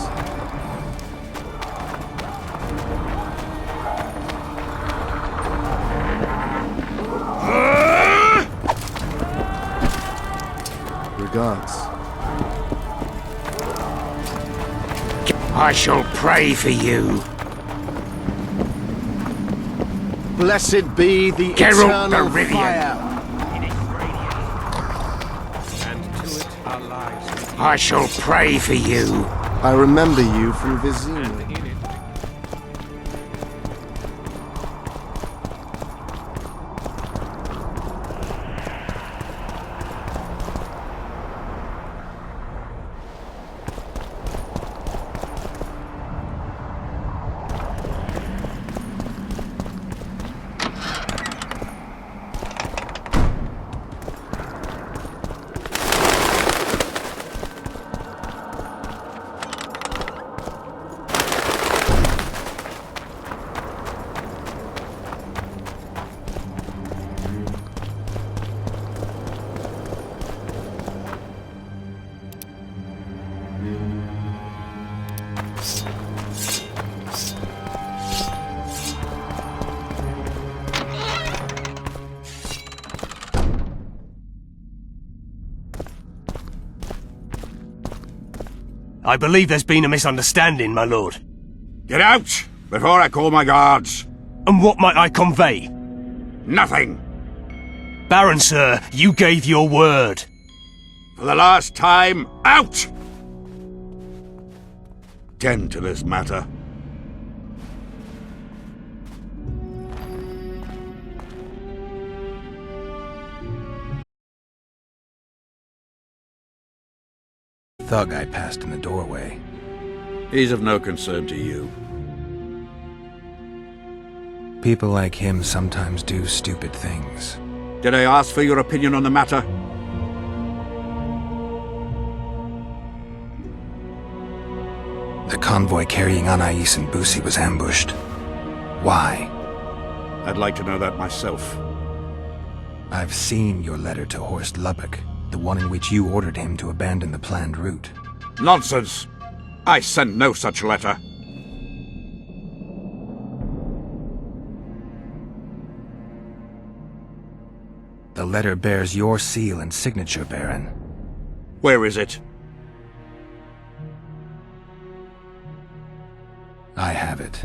Regards. I shall pray for you. Blessed be the Geralt eternal the Rivian. fire. And to it our lives. I shall pray for you. I remember you from Vizima. And in it, I believe there's been a misunderstanding, my lord. Get out before I call my guards. And what might I convey? Nothing. Baron, sir, you gave your word. For the last time, out! Tend to this matter. Thug I passed in the doorway. He's of no concern to you. People like him sometimes do stupid things. Did I ask for your opinion on the matter? The convoy carrying Anais and Busi was ambushed. Why? I'd like to know that myself. I've seen your letter to Horst Lubbock, the one in which you ordered him to abandon the planned route. Nonsense! I sent no such letter. The letter bears your seal and signature, Baron. Where is it? I have it.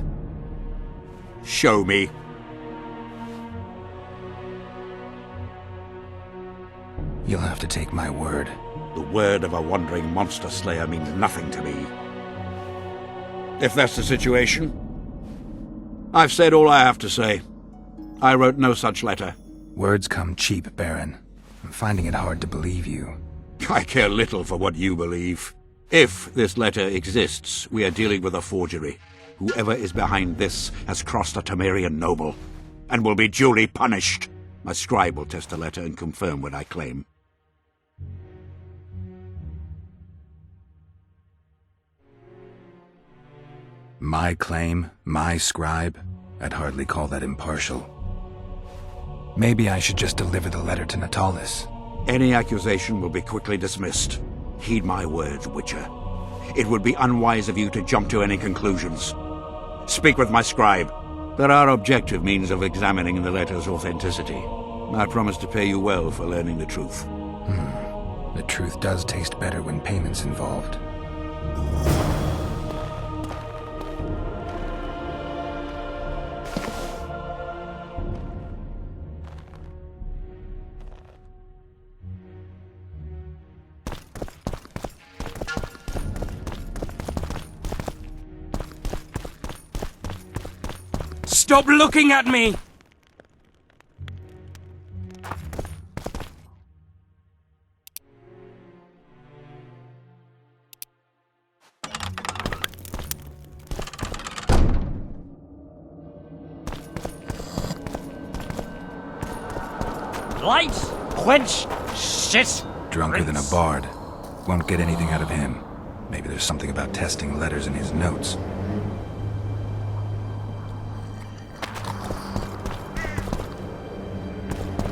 Show me. You'll have to take my word. The word of a wandering monster slayer means nothing to me. If that's the situation, I've said all I have to say. I wrote no such letter. Words come cheap, Baron. I'm finding it hard to believe you. I care little for what you believe. If this letter exists, we are dealing with a forgery. Whoever is behind this has crossed a Temerian noble, and will be duly punished. My scribe will test the letter and confirm what I claim. My claim, my scribe? I'd hardly call that impartial. Maybe I should just deliver the letter to Natalis. Any accusation will be quickly dismissed. Heed my words, Witcher. It would be unwise of you to jump to any conclusions. Speak with my scribe. There are objective means of examining the letter's authenticity. I promise to pay you well for learning the truth. The truth does taste better when payment's involved. Stop looking at me! Lights, quench, shit. Drunker than a bard. Won't get anything out of him. Maybe there's something about testing letters in his notes.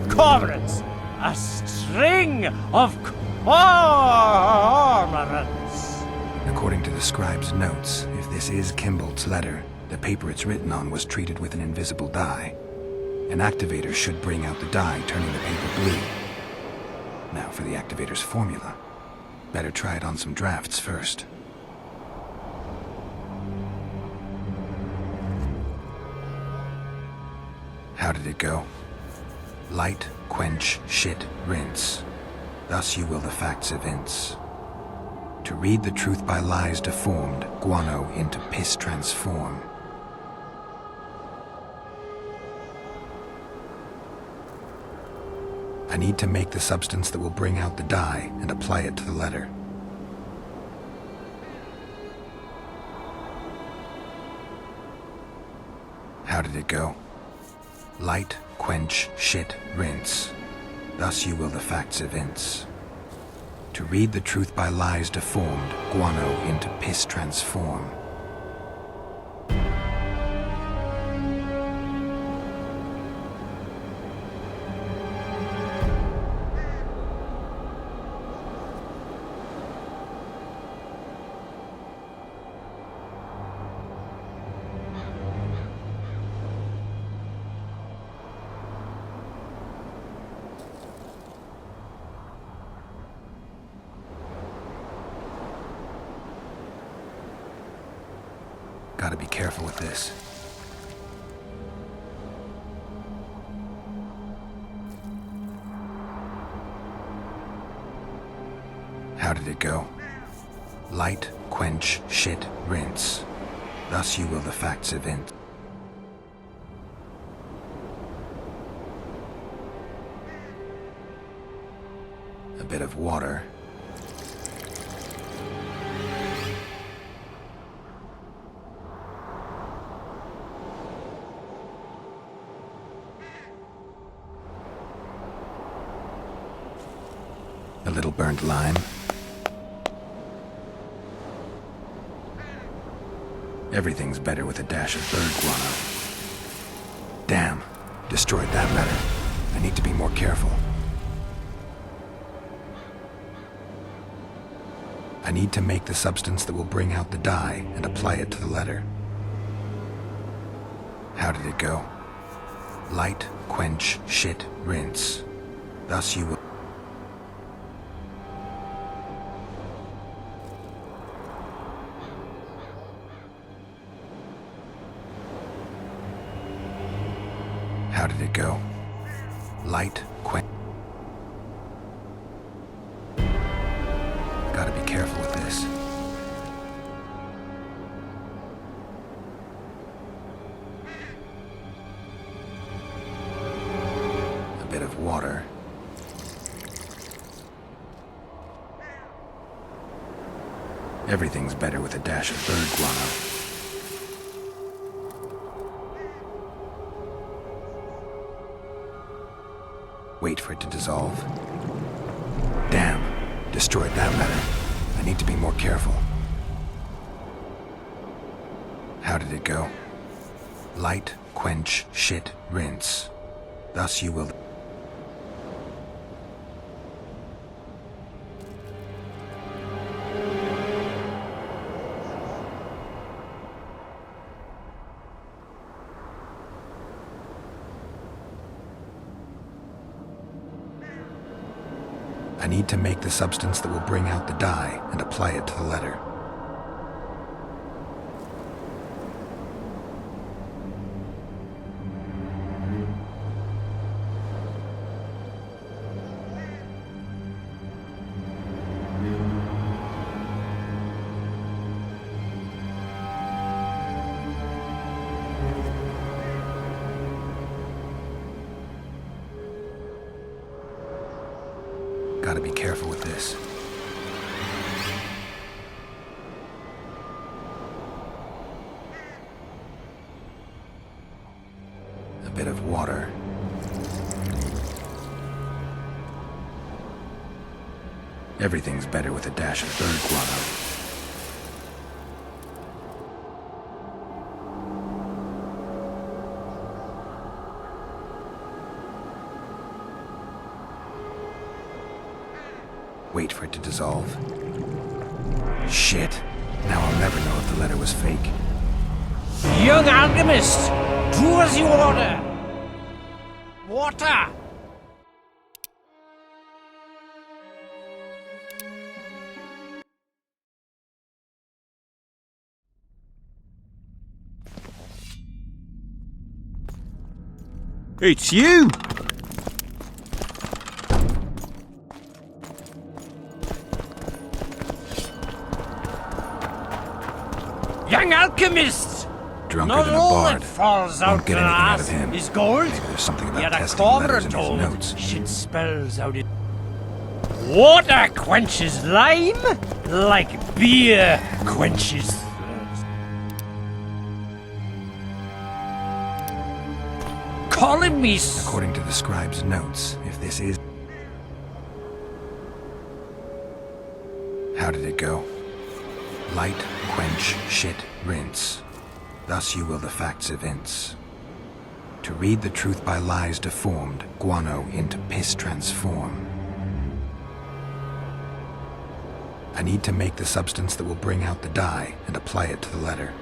Cormorants! A string of cormorants! According to the scribe's notes, if this is Kimbold's letter, the paper it's written on was treated with an invisible dye. An activator should bring out the dye, turning the paper blue. Now for the activator's formula. Better try it on some drafts first. How did it go? Light, quench, shit, rinse. Thus you will the facts evince. To read the truth by lies deformed, guano into piss transform. I need to make the substance that will bring out the dye and apply it to the letter. How did it go? Light, quench, shit, rinse. Thus you will the facts evince. To read the truth by lies deformed, guano into piss transform. Gotta be careful with this. How did it go? Light, quench, shit, rinse. Thus you will the facts evince. A bit of water. A little burnt lime. Everything's better with a dash of bird guano. Damn, destroyed that letter. I need to be more careful. I need to make the substance that will bring out the dye and apply it to the letter. How did it go? Light, quench, shit, rinse. Thus you will... How did it go? Light, quench... Gotta be careful with this. A bit of water. Everything's better with a dash of bird guano. Wait for it to dissolve. Damn, destroyed that letter. I need to be more careful. How did it go? Light, quench, shit, rinse. Thus you will... I need to make the substance that will bring out the dye and apply it to the letter. Gotta be careful with this. A bit of water. Everything's better with a dash of bird guano. Wait for it to dissolve. Shit. Now I'll never know if the letter was fake. Young alchemist, do as you order. Water! It's you! Young alchemist! Drunker Not than a all bard. that falls Won't out get the anything out ass of him. is gold. Maybe there's something about Yet a testing letters cobra in his told notes. shit spells out it. Water quenches lime like beer quenches thirst. Calling me According to the scribe's notes, if this is... How did it go? Light, quench, shit, rinse. Thus you will the facts evince. To read the truth by lies deformed, guano into piss transform. I need to make the substance that will bring out the dye and apply it to the letter.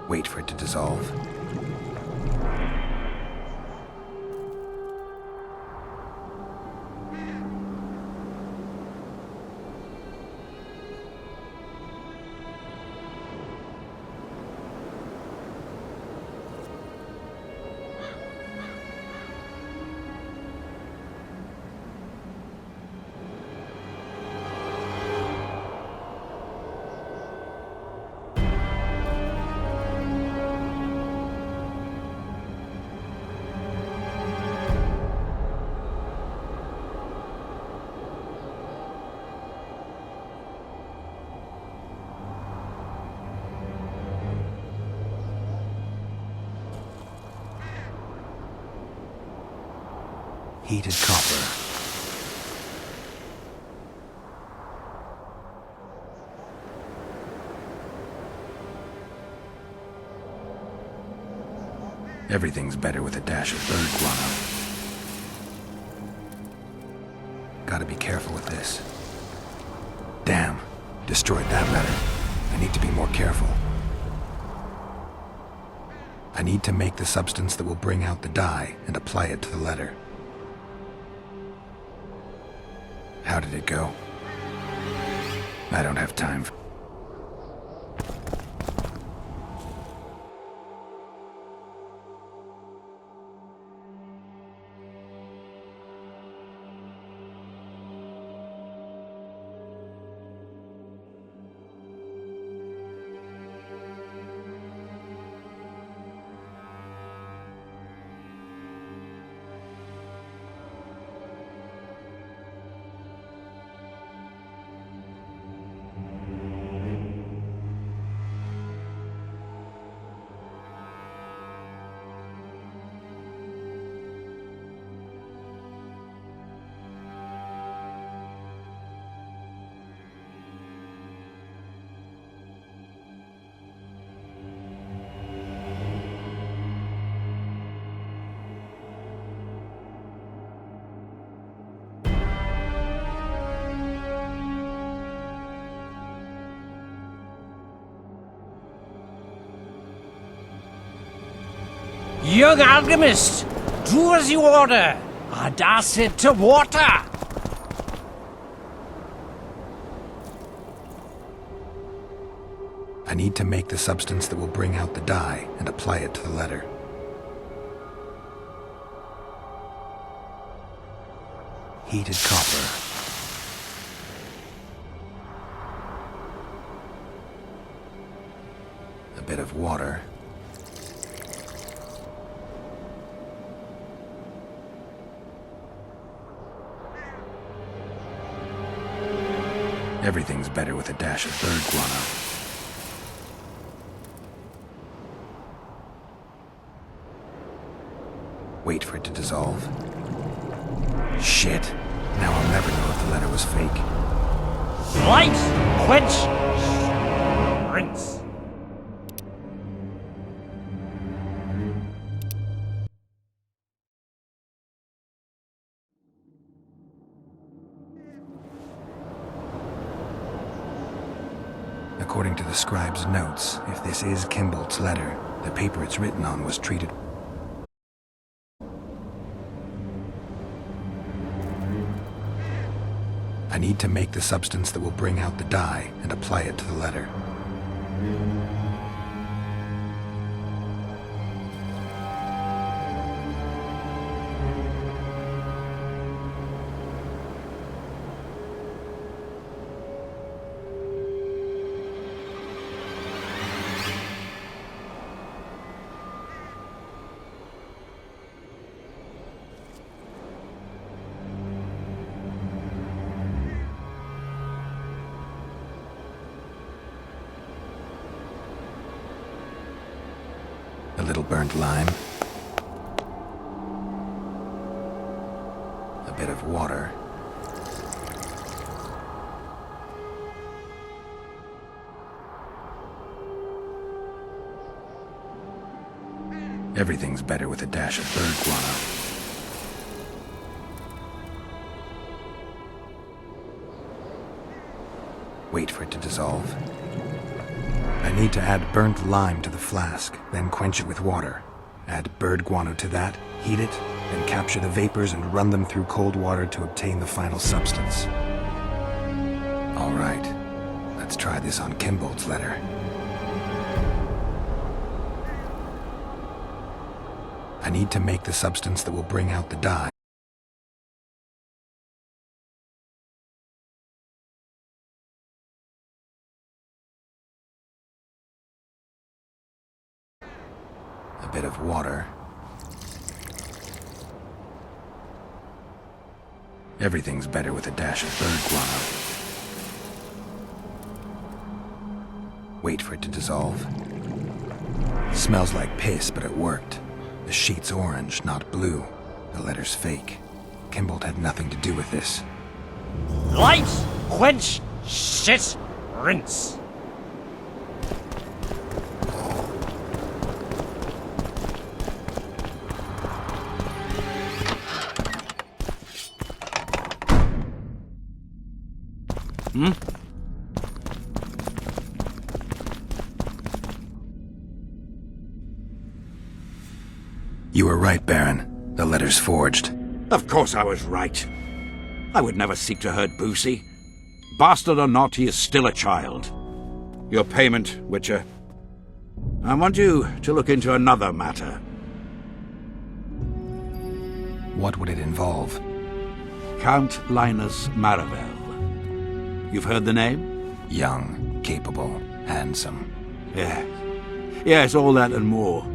Wait for it to dissolve. Heated copper. Everything's better with a dash of bird guano. Gotta be careful with this. Damn, destroyed that letter. I need to be more careful. I need to make the substance that will bring out the dye and apply it to the letter. How did it go? I don't have time for... Young alchemist, do as you order. I dash it to water. I need to make the substance that will bring out the dye and apply it to the letter. Heated copper. A bit of water. Everything's better with a dash of bird guano. Wait for it to dissolve. Shit. Now I'll never know if the letter was fake. Light, quench, rinse. According to the scribe's notes, if this is Kimbolt's letter, the paper it's written on was treated... I need to make the substance that will bring out the dye and apply it to the letter. A little burnt lime. A bit of water. Everything's better with a dash of bird guano. Wait for it to dissolve. I need to add burnt lime to the flask, then quench it with water. Add bird guano to that, heat it, then capture the vapors and run them through cold water to obtain the final substance. All right, let's try this on Kimbolt's letter. I need to make the substance that will bring out the dye. A bit of water. Everything's better with a dash of bird guano. Wait for it to dissolve. Smells like piss, but it worked. The sheet's orange, not blue. The letter's fake. Kimbolt had nothing to do with this. Light, quench, shit, rinse. You were right, Baron. The letter's forged. Of course I was right. I would never seek to hurt Boosie. Bastard or not, he is still a child. Your payment, Witcher. I want you to look into another matter. What would it involve? Count Linus Maravel. You've heard the name? Young, capable, handsome. Yes, all that and more.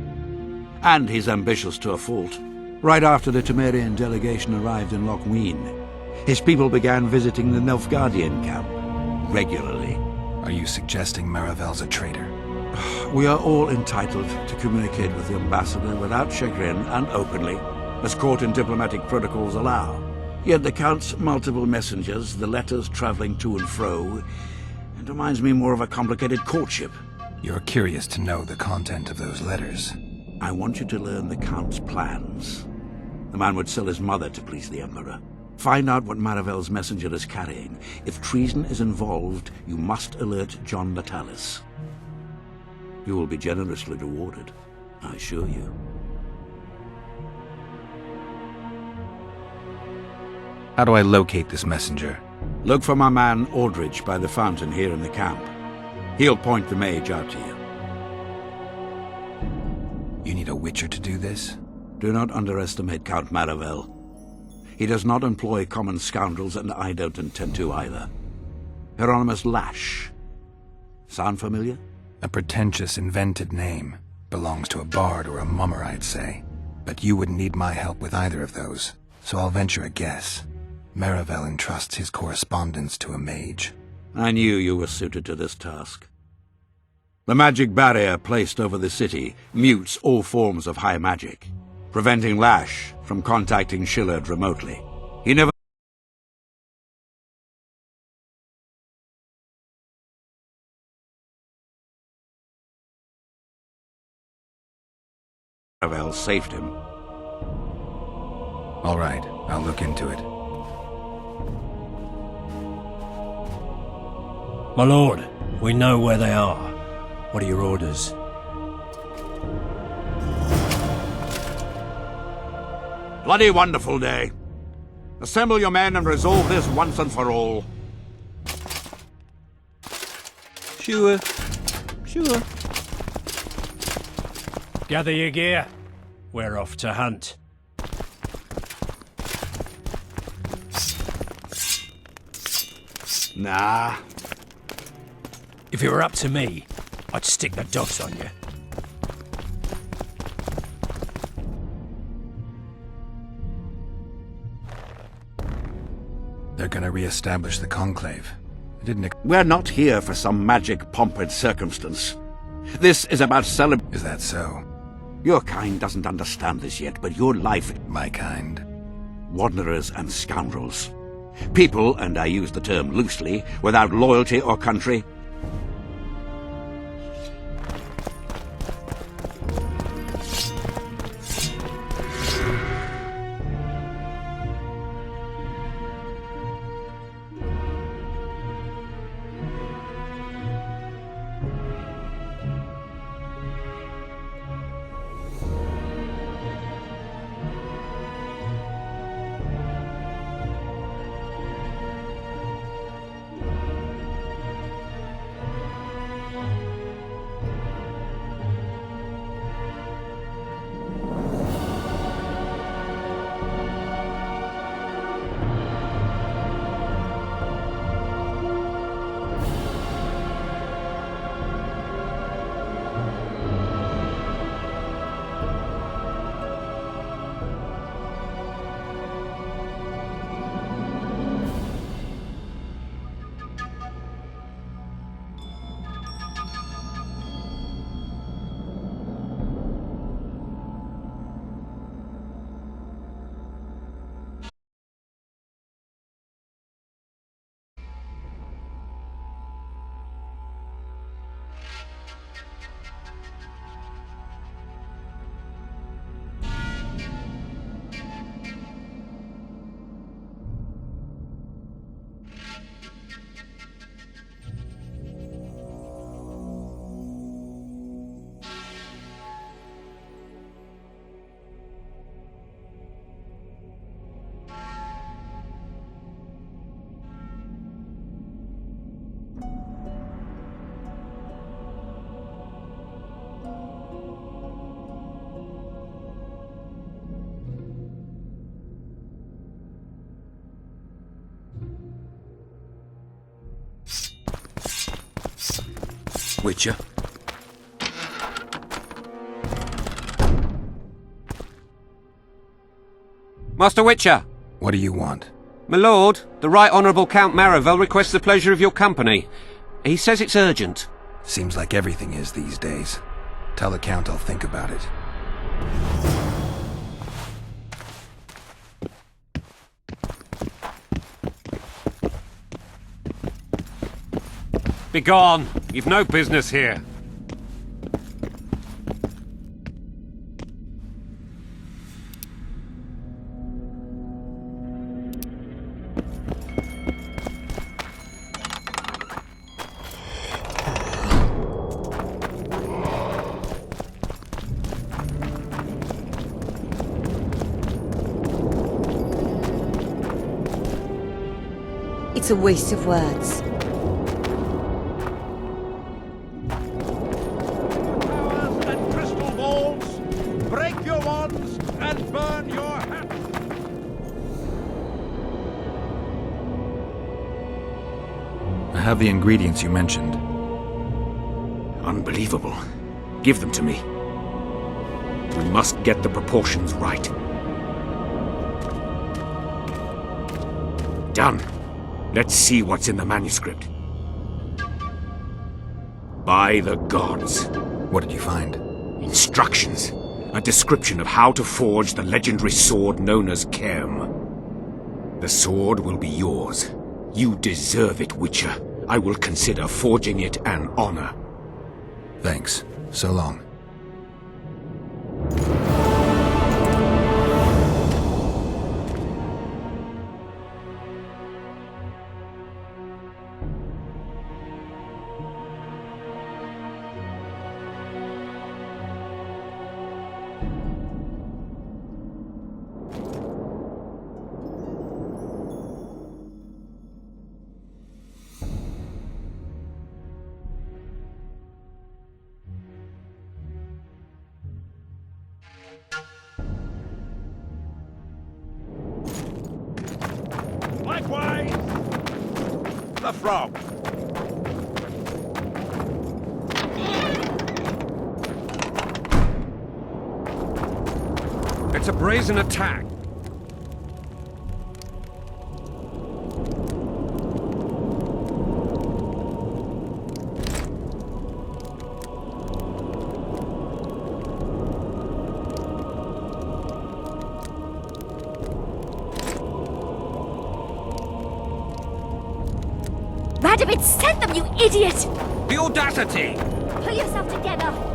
And he's ambitious to a fault. Right after the Temerian delegation arrived in Lochween, his people began visiting the Nilfgaardian camp regularly. Are you suggesting Maravel's a traitor? We are all entitled to communicate with the ambassador without chagrin and openly, as court and diplomatic protocols allow. Yet the Count's multiple messengers, the letters traveling to and fro, it reminds me more of a complicated courtship. You're curious to know the content of those letters. I want you to learn the Count's plans. The man would sell his mother to please the Emperor. Find out what Maravel's messenger is carrying. If treason is involved, you must alert John Natalis. You will be generously rewarded, I assure you. How do I locate this messenger? Look for my man Aldridge by the fountain here in the camp. He'll point the mage out to you. You need a Witcher to do this? Do not underestimate Count Maravel. He does not employ common scoundrels, and I don't intend to either. Hieronymus Lash. Sound familiar? A pretentious, invented name. Belongs to a bard or a mummer, I'd say. But you wouldn't need my help with either of those, so I'll venture a guess. Maravel entrusts his correspondence to a mage. I knew you were suited to this task. The magic barrier placed over the city mutes all forms of high magic, preventing Lash from contacting Shillard remotely. He never Maravel saved him. All right, I'll look into it. My lord, We know where they are. What are your orders? Bloody wonderful day. Assemble your men and resolve this once and for all. Sure. Sure. Gather your gear. We're off to hunt. Nah. If it were up to me, I'd stick the dogs on you. They're gonna re-establish the Conclave. I didn't... We're not here for some magic pomp and circumstance. This is about celebrating... Is that so? Your kind doesn't understand this yet, but your life... My kind? Wanderers and scoundrels. People, and I use the term loosely, without loyalty or country. Witcher? Master Witcher! What do you want? My lord, the Right Honourable Count Maravel requests the pleasure of your company. He says it's urgent. Seems like everything is these days. Tell the Count I'll think about it. Begone! You've no business here. It's a waste of words. I have the ingredients you mentioned. Unbelievable. Give them to me. We must get the proportions right. Done. Let's see what's in the manuscript. By the gods. What did you find? Instructions. A description of how to forge the legendary sword known as Cairn. The sword will be yours. You deserve it, Witcher. I will consider forging it an honor. Thanks. So long. The frog. It's a brazen attack. Radovid sent them, you idiot! The audacity! Pull yourself together!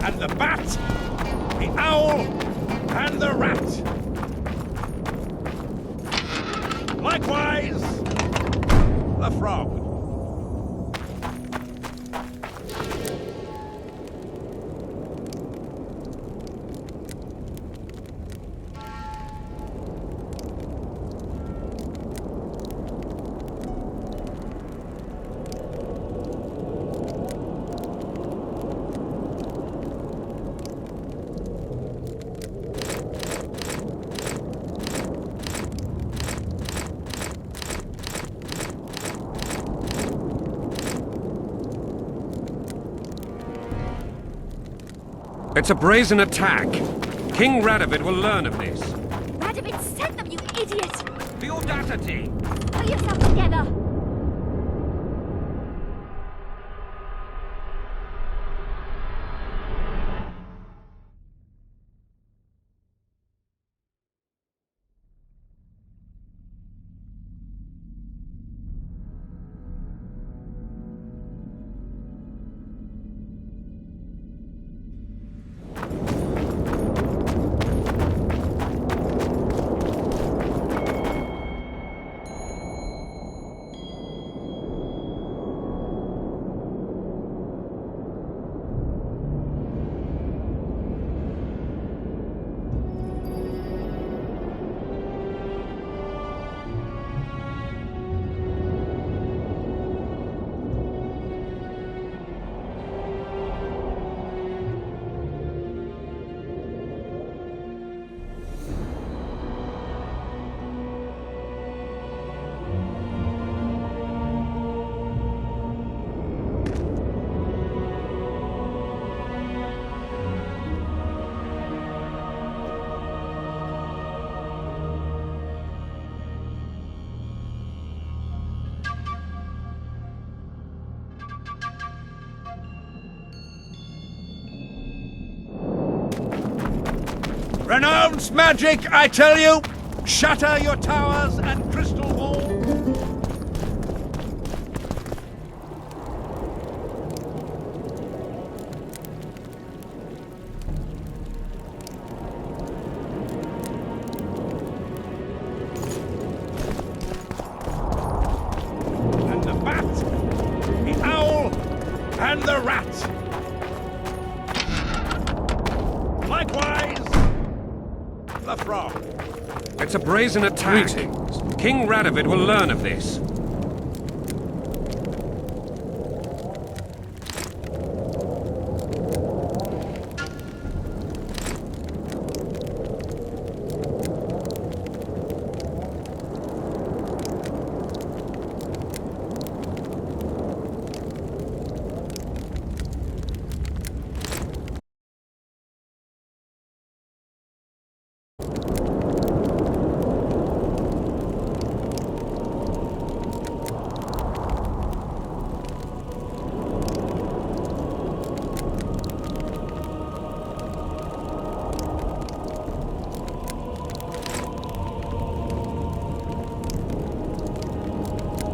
And the bat, the owl, and the rat. Likewise, the frog. It's a brazen attack. King Radovid will learn of this. Radovid sent them, you idiot! The audacity! Pull yourself together! Renounce magic, I tell you! Shatter your towers and crystal walls! And the bat, the owl, and the rat! Likewise, the frog. It's a brazen attack. King Radovid will learn of this.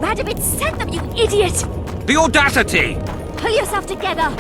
Radovid sent them, you idiot! The audacity! Pull yourself together!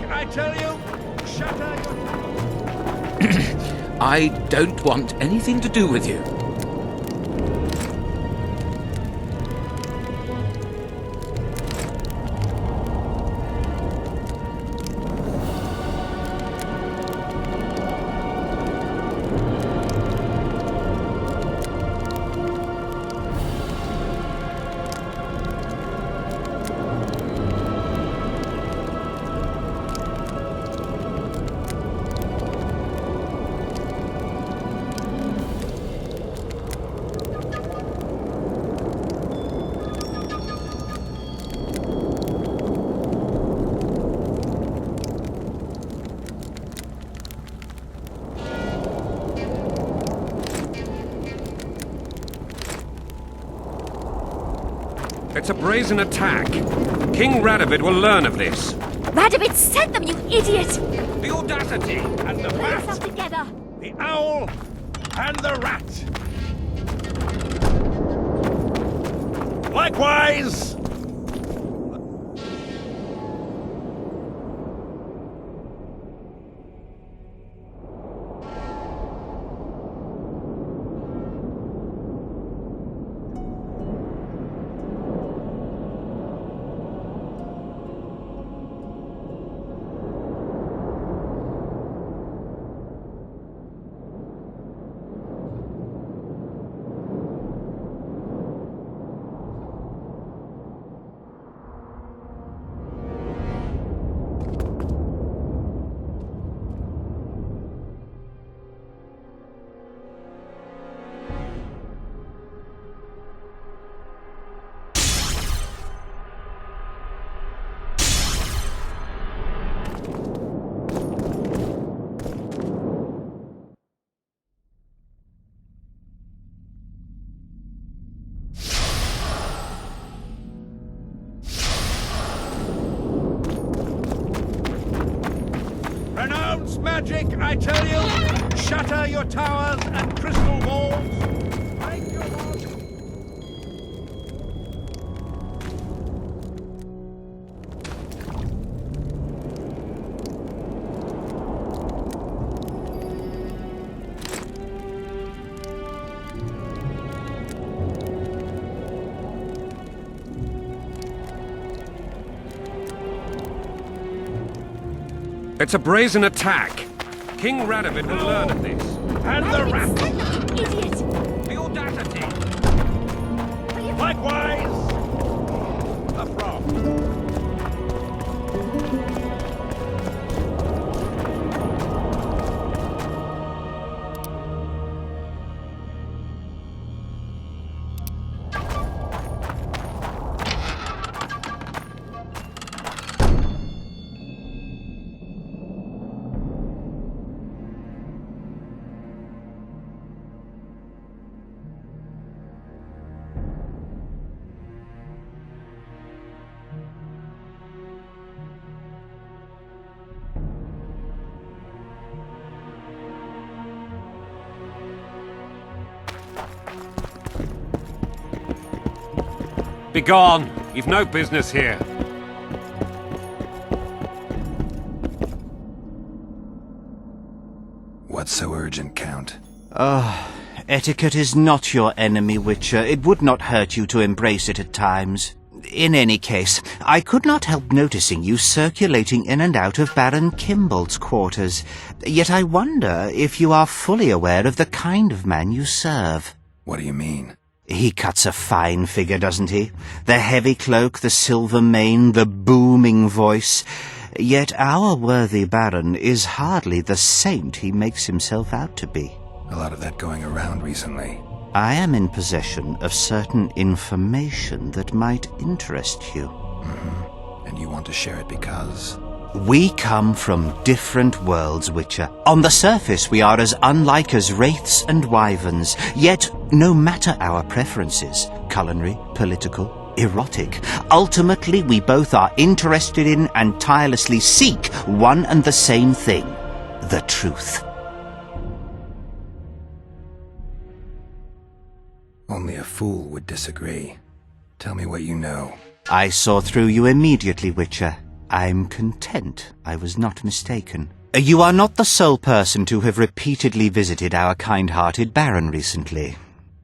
I tell you, shatter your... I don't want anything to do with you. It's a brazen attack. King Radovid will learn of this. Radovid sent them, you idiot! The audacity! And the Pull bat! yourself together! The owl! And the rat! Likewise! magic, I tell you! Shatter your towers and crystal walls! Break your walls! It's a brazen attack. King Radovid will learn of this. And the rat! Idiot! The audacity! Likewise! The frog! Begone! You've no business here. What's so urgent, Count? Etiquette is not your enemy, Witcher. It would not hurt you to embrace it at times. In any case, I could not help noticing you circulating in and out of Baron Kimbolt's quarters. Yet I wonder if you are fully aware of the kind of man you serve. What do you mean? He cuts a fine figure, doesn't he? The heavy cloak, the silver mane, the booming voice. Yet our worthy Baron is hardly the saint he makes himself out to be. A lot of that going around recently. I am in possession of certain information that might interest you. Mm-hmm. And you want to share it because? We come from different worlds, Witcher. On the surface, we are as unlike as wraiths and wyverns. Yet, no matter our preferences, culinary, political, erotic, ultimately we both are interested in and tirelessly seek one and the same thing: the truth. Only a fool would disagree. Tell me what you know. I saw through you immediately, Witcher. I'm content I was not mistaken. You are not the sole person to have repeatedly visited our kind-hearted Baron recently.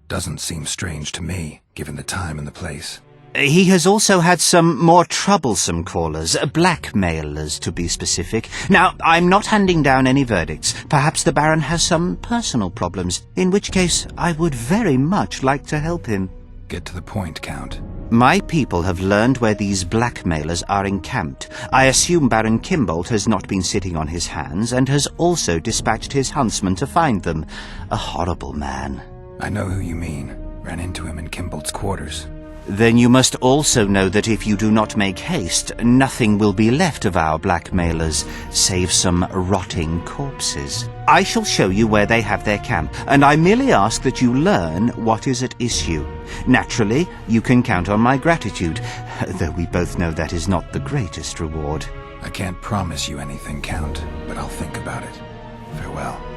Doesn't seem strange to me, given the time and the place. He has also had some more troublesome callers, blackmailers to be specific. Now, I'm not handing down any verdicts. Perhaps the Baron has some personal problems, in which case I would very much like to help him. Get to the point, Count. My people have learned where these blackmailers are encamped. I assume Baron Kimbolt has not been sitting on his hands and has also dispatched his huntsman to find them. A horrible man. I know who you mean. Ran into him in Kimbolt's quarters. Then you must also know that if you do not make haste, nothing will be left of our blackmailers, save some rotting corpses. I shall show you where they have their camp, and I merely ask that you learn what is at issue. Naturally, you can count on my gratitude, though we both know that is not the greatest reward. I can't promise you anything, Count, but I'll think about it. Farewell.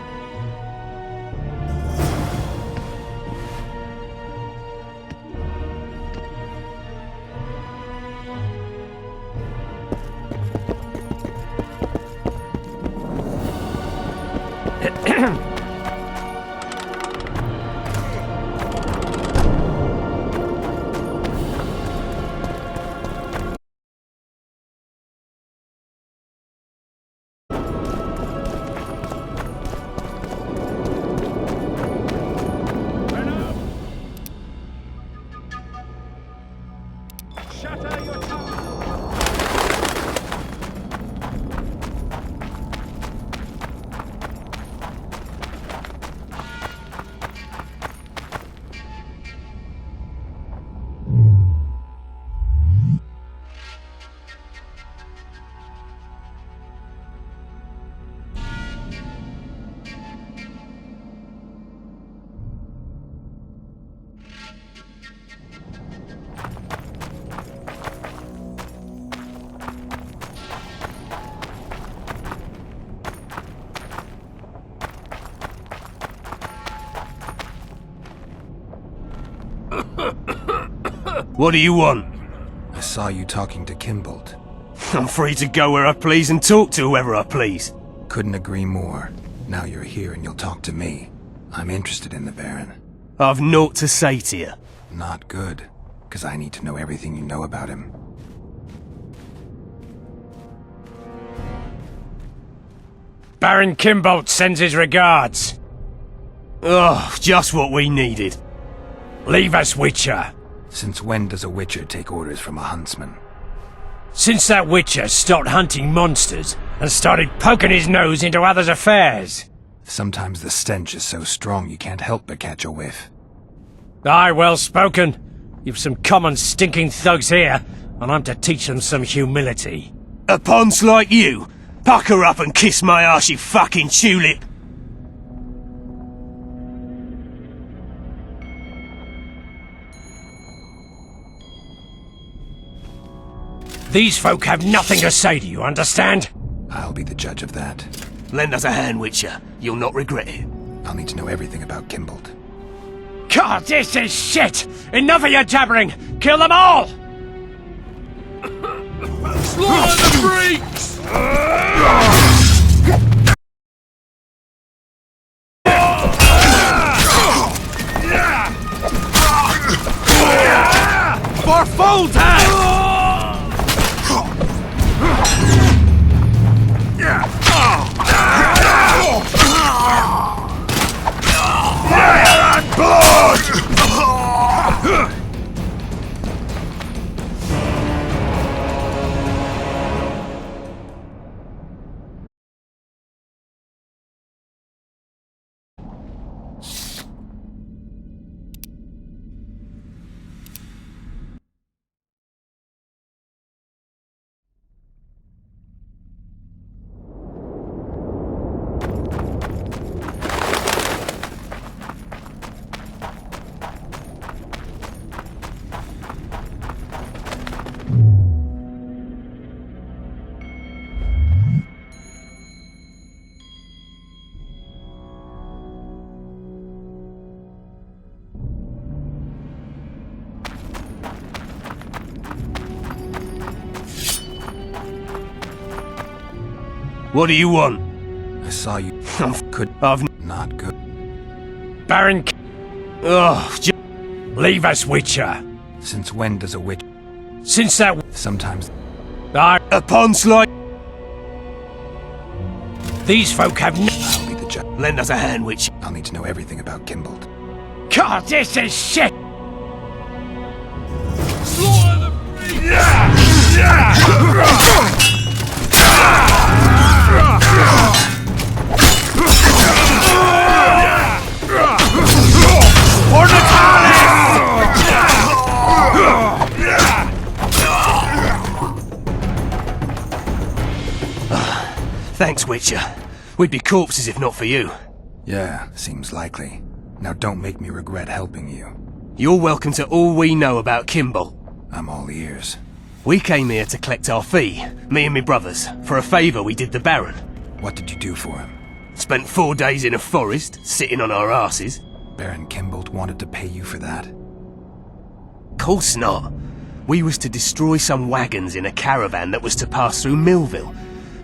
What do you want? I saw you talking to Kimbold. I'm free to go where I please and talk to whoever I please. Couldn't agree more. Now you're here and you'll talk to me. I'm interested in the Baron. I've naught to say to you. Not good, because I need to know everything you know about him. Baron Kimbold sends his regards. Oh, just what we needed. Leave us, Witcher. Since when does a Witcher take orders from a huntsman? Since that Witcher stopped hunting monsters and started poking his nose into others' affairs. Sometimes the stench is so strong you can't help but catch a whiff. Aye, well spoken. You've some common stinking thugs here, and I'm to teach them some humility. A ponce like you? Pucker up and kiss my arse, you fucking tulip! These folk have nothing to say to you, understand? I'll be the judge of that. Lend us a hand, Witcher. You'll not regret it. I'll need to know everything about Kimbold. God, this is shit! Enough of your jabbering! Kill them all! Slaughter the freaks! For full time! Fire and blood! What do you want? I saw you. Not good. Baron leave us, Witcher. Since when does a witch... Since that... Sometimes... A ponce like... These folk have I'll be the judge. Lend us a hand, Witcher. I'll need to know everything about Kimbold. God, this is shit! Slaughter the freaks! For Thanks, Witcher. We'd be corpses if not for you. Yeah, seems likely. Now don't make me regret helping you. You're welcome to all we know about Kimbold. I'm all ears. We came here to collect our fee, me and me brothers, for a favour we did the Baron. What did you do for him? Spent 4 days in a forest, sitting on our asses. Baron Kimbold wanted to pay you for that? Course not. We was to destroy some wagons in a caravan that was to pass through Millville.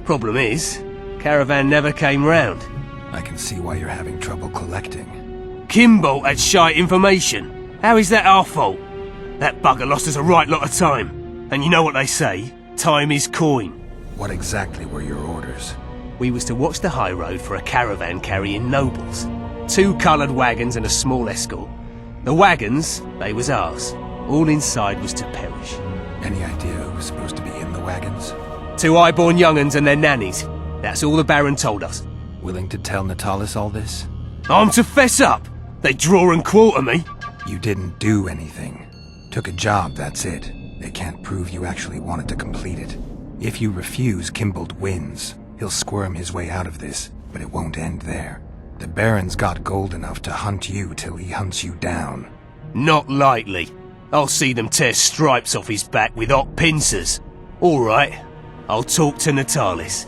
Problem is, caravan never came round. I can see why you're having trouble collecting. Kimbold had shite information. How is that our fault? That bugger lost us a right lot of time. And you know what they say, time is coin. What exactly were your orders? We was to watch the high road for a caravan carrying nobles. 2 coloured wagons and a small escort. The wagons, they was ours. All inside was to perish. Any idea who was supposed to be in the wagons? 2 high-born young'uns and their nannies. That's all the Baron told us. Willing to tell Natalis all this? I'm to fess up. They draw and quarter me. You didn't do anything. Took a job, that's it. They can't prove you actually wanted to complete it. If you refuse, Kimbold wins. He'll squirm his way out of this, but it won't end there. The Baron's got gold enough to hunt you till he hunts you down. Not likely. I'll see them tear stripes off his back with hot pincers. All right, I'll talk to Natalis.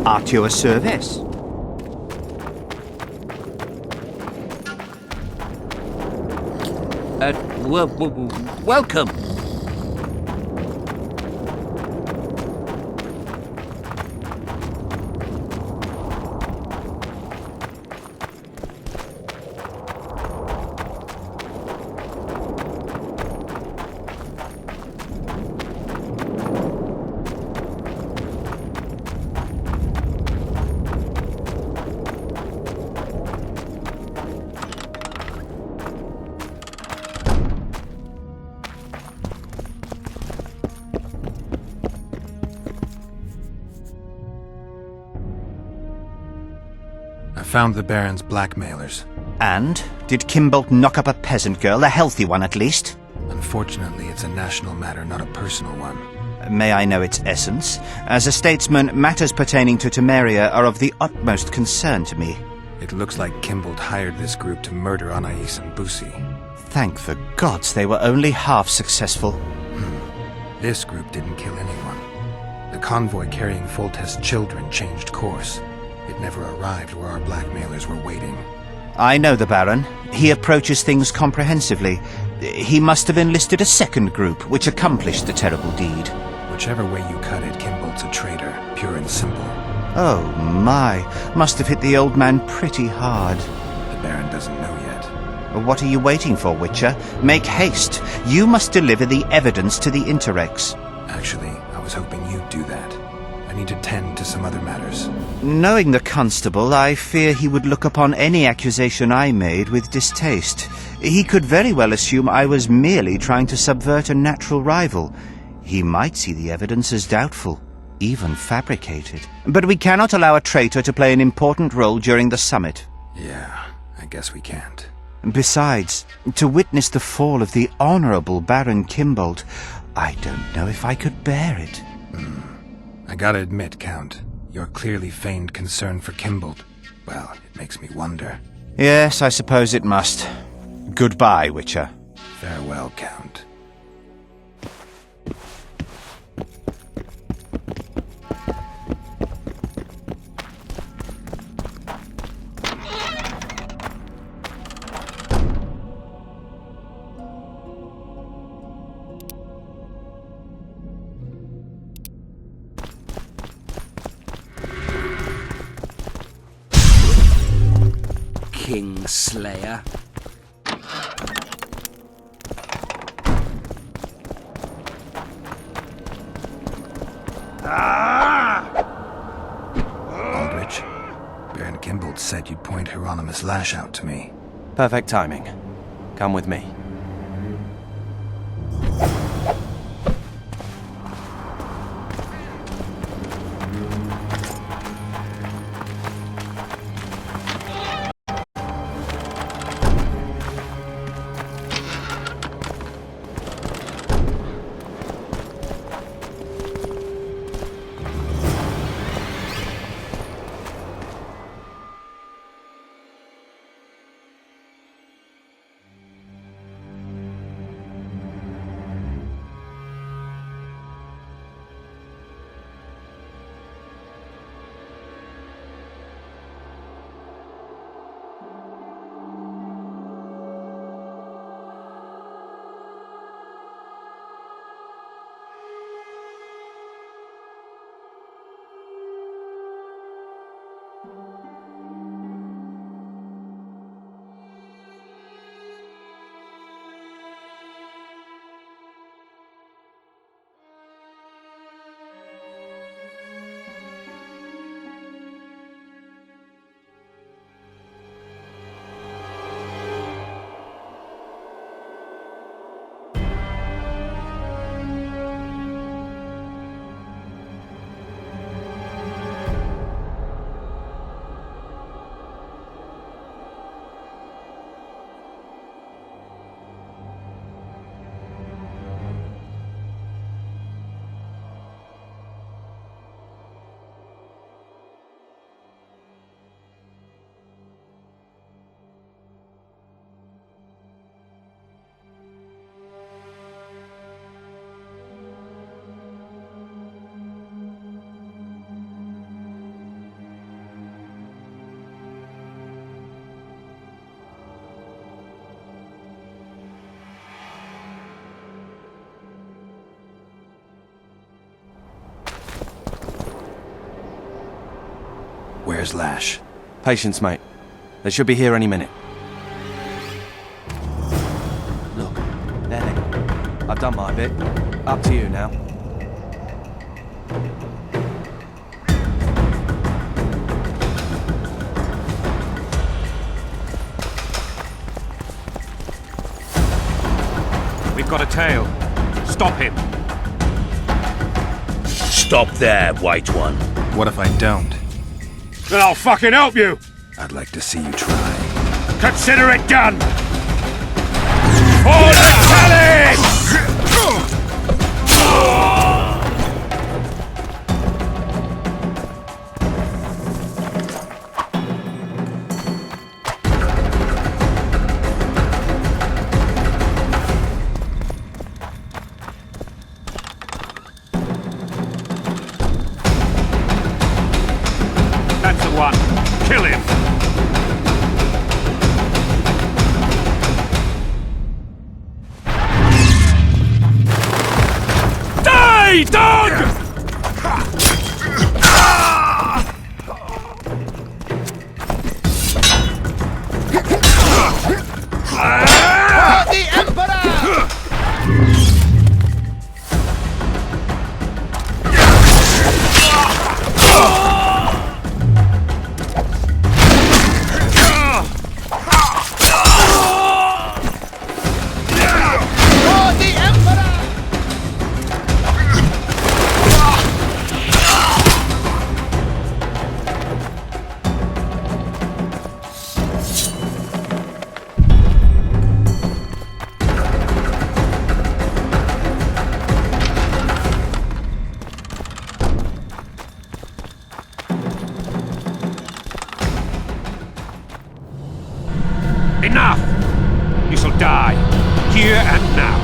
At your service. Welcome. I found the Baron's blackmailers. And? Did Kimbolt knock up a peasant girl, a healthy one at least? Unfortunately, it's a national matter, not a personal one. May I know its essence? As a statesman, matters pertaining to Temeria are of the utmost concern to me. It looks like Kimbolt hired this group to murder Anais and Busi. Thank the gods they were only half successful. This group didn't kill anyone. The convoy carrying Foltest's children changed course. It never arrived where our blackmailers were waiting. I know the Baron. He approaches things comprehensively. He must have enlisted a second group, which accomplished the terrible deed. Whichever way you cut it, Kimbolt's a traitor, pure and simple. Oh my, must have hit the old man pretty hard. The Baron doesn't know yet. What are you waiting for, Witcher? Make haste. You must deliver the evidence to the Interrex. Actually, I was hoping you'd do that. I need to tend to some other matters. Knowing the constable, I fear he would look upon any accusation I made with distaste. He could very well assume I was merely trying to subvert a natural rival. He might see the evidence as doubtful, even fabricated. But we cannot allow a traitor to play an important role during the summit. Yeah, I guess we can't. Besides, to witness the fall of the honorable Baron Kimbolt, I don't know if I could bear it. I gotta admit, Count, your clearly feigned concern for Kimbolt, well, it makes me wonder. Yes, I suppose it must. Goodbye, Witcher. Farewell, Count. Kingslayer. Aldrich, Baron Kimbolt said you'd point Hieronymus Lash out to me. Perfect timing. Come with me. Where's Lash? Patience, mate. They should be here any minute. Look, there they. I've done my bit. Up to you now. We've got a tail. Stop him. Stop there, White One. What if I don't? Then I'll fucking help you! I'd like to see you try. Consider it done! For the challenge! That's the one. Kill him. Die, dog! The Emperor! Enough! You shall die, here and now.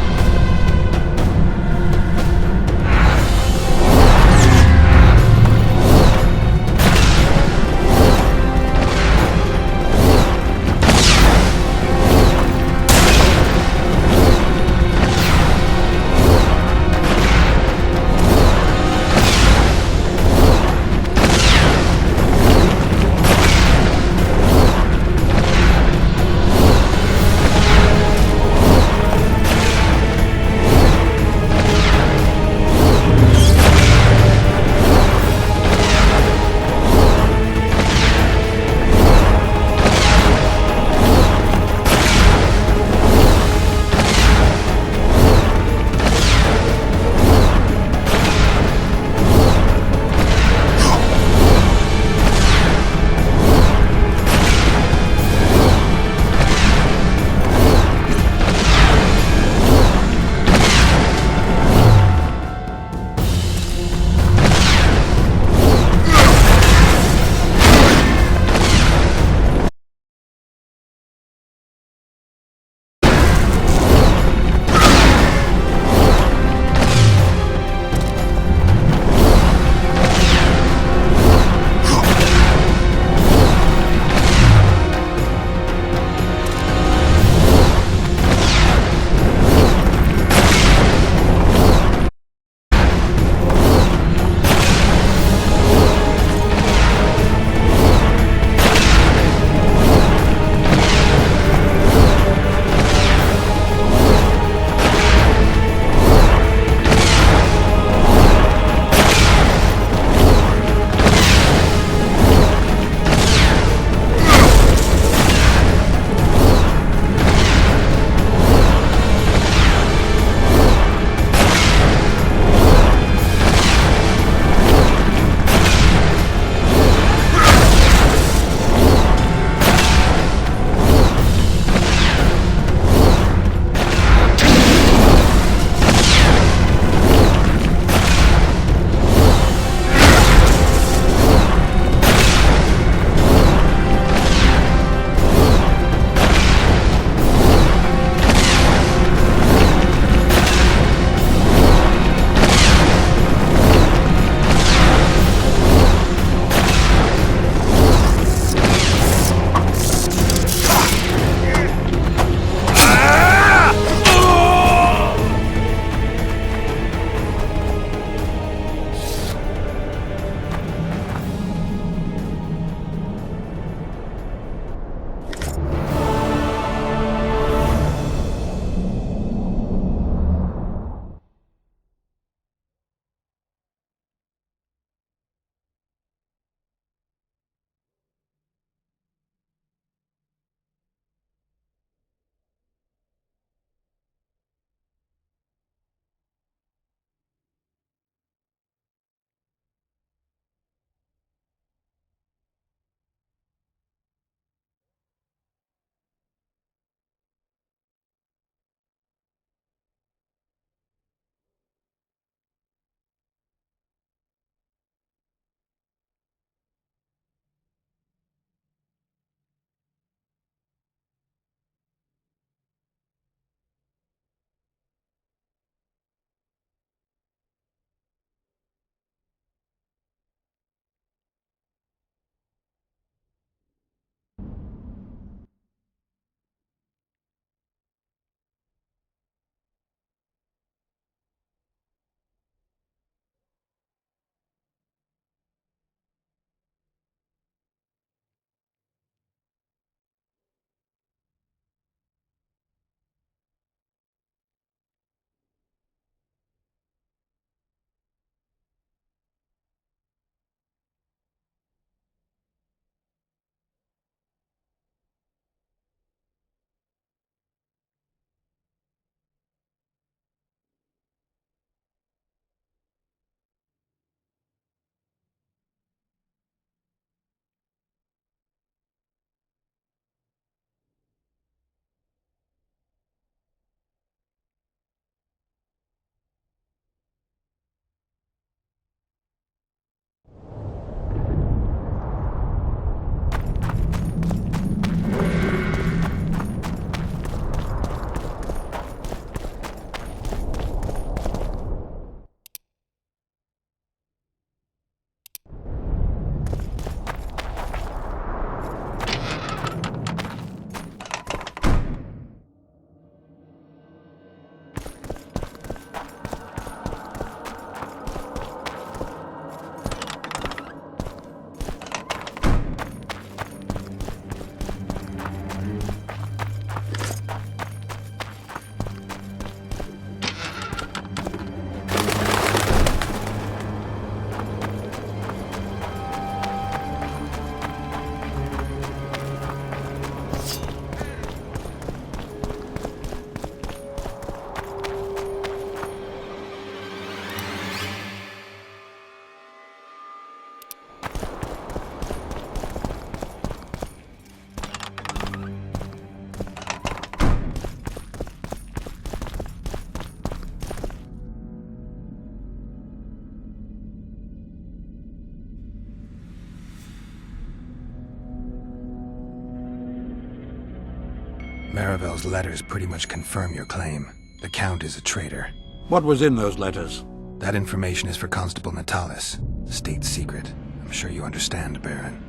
Varavel's letters pretty much confirm your claim. The Count is a traitor. What was in those letters? That information is for Constable Natalis. State secret. I'm sure you understand, Baron.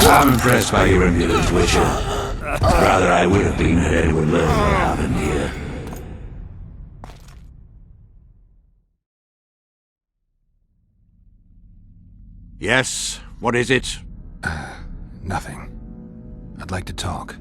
I'm impressed by your endurance, Witcher. Rather, I would have been had Edward learned what happened here. Yes, what is it? Nothing. I'd like to talk.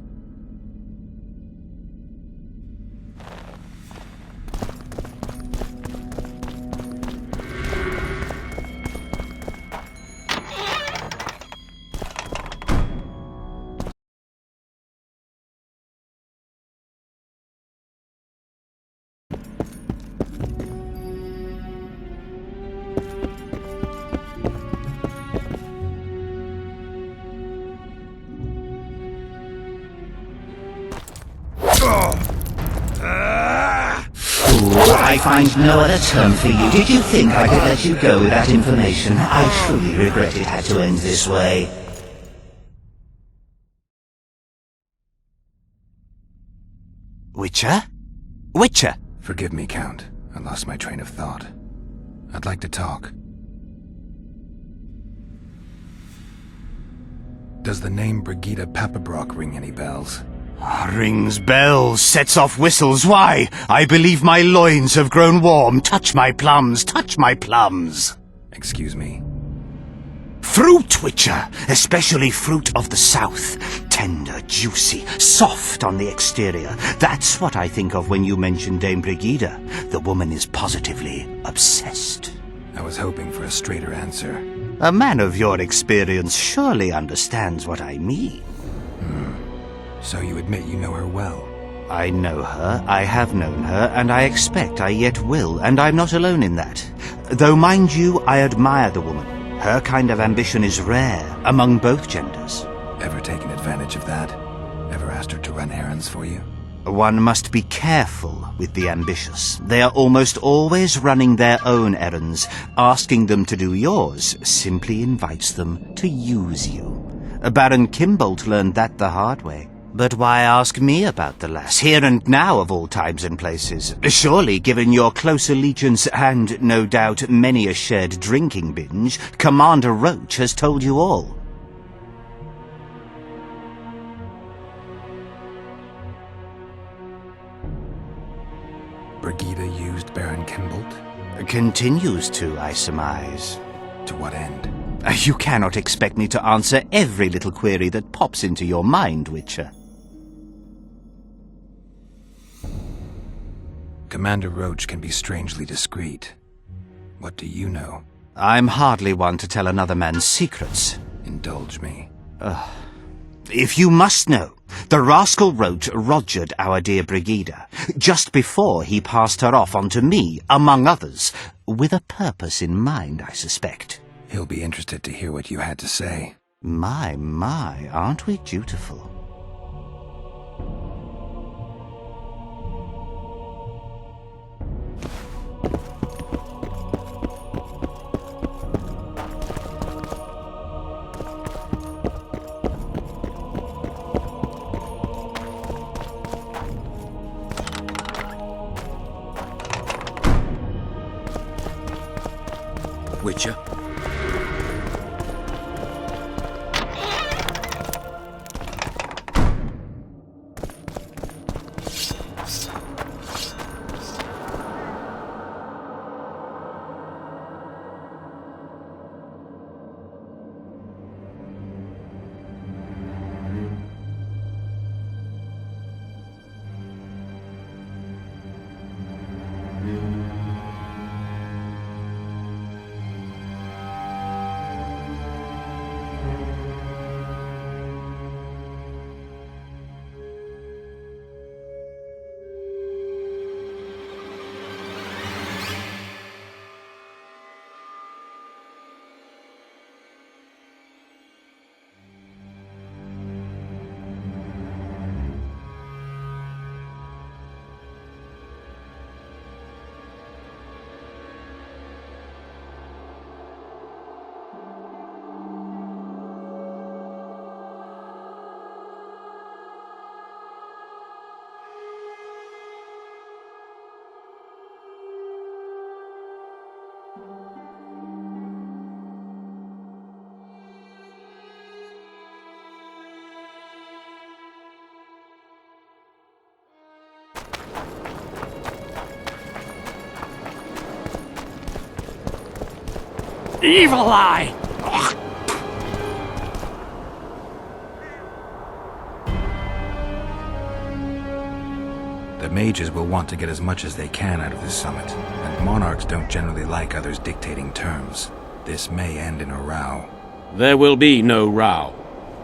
I find no other term for you. Did you think I could let you go with that information? I truly regret it had to end this way. Witcher? Witcher! Forgive me, Count. I lost my train of thought. I'd like to talk. Does the name Brigida Papabrock ring any bells? Rings bells, sets off whistles. Why? I believe my loins have grown warm. Touch my plums, touch my plums. Excuse me? Fruit, Witcher, especially fruit of the south. Tender, juicy, soft on the exterior. That's what I think of when you mention Dame Brigida. The woman is positively obsessed. I was hoping for a straighter answer. A man of your experience surely understands what I mean. So you admit you know her well? I know her, I have known her, and I expect I yet will, and I'm not alone in that. Though, mind you, I admire the woman. Her kind of ambition is rare among both genders. Ever taken advantage of that? Ever asked her to run errands for you? One must be careful with the ambitious. They are almost always running their own errands. Asking them to do yours simply invites them to use you. Baron Kimbolt learned that the hard way. But why ask me about the lass, here and now of all times and places? Surely, given your close allegiance and, no doubt, many a shared drinking binge, Commander Roach has told you all. Brigida used Baron Kimbolt? Continues to, I surmise. To what end? You cannot expect me to answer every little query that pops into your mind, Witcher. Commander Roach can be strangely discreet. What do you know? I'm hardly one to tell another man's secrets. Indulge me. If you must know, the rascal Roach rogered our dear Brigida, just before he passed her off onto me, among others, with a purpose in mind, I suspect. He'll be interested to hear what you had to say. My, aren't we dutiful? Witcher? Evil eye! The mages will want to get as much as they can out of this summit, and monarchs don't generally like others dictating terms. This may end in a row. There will be no row.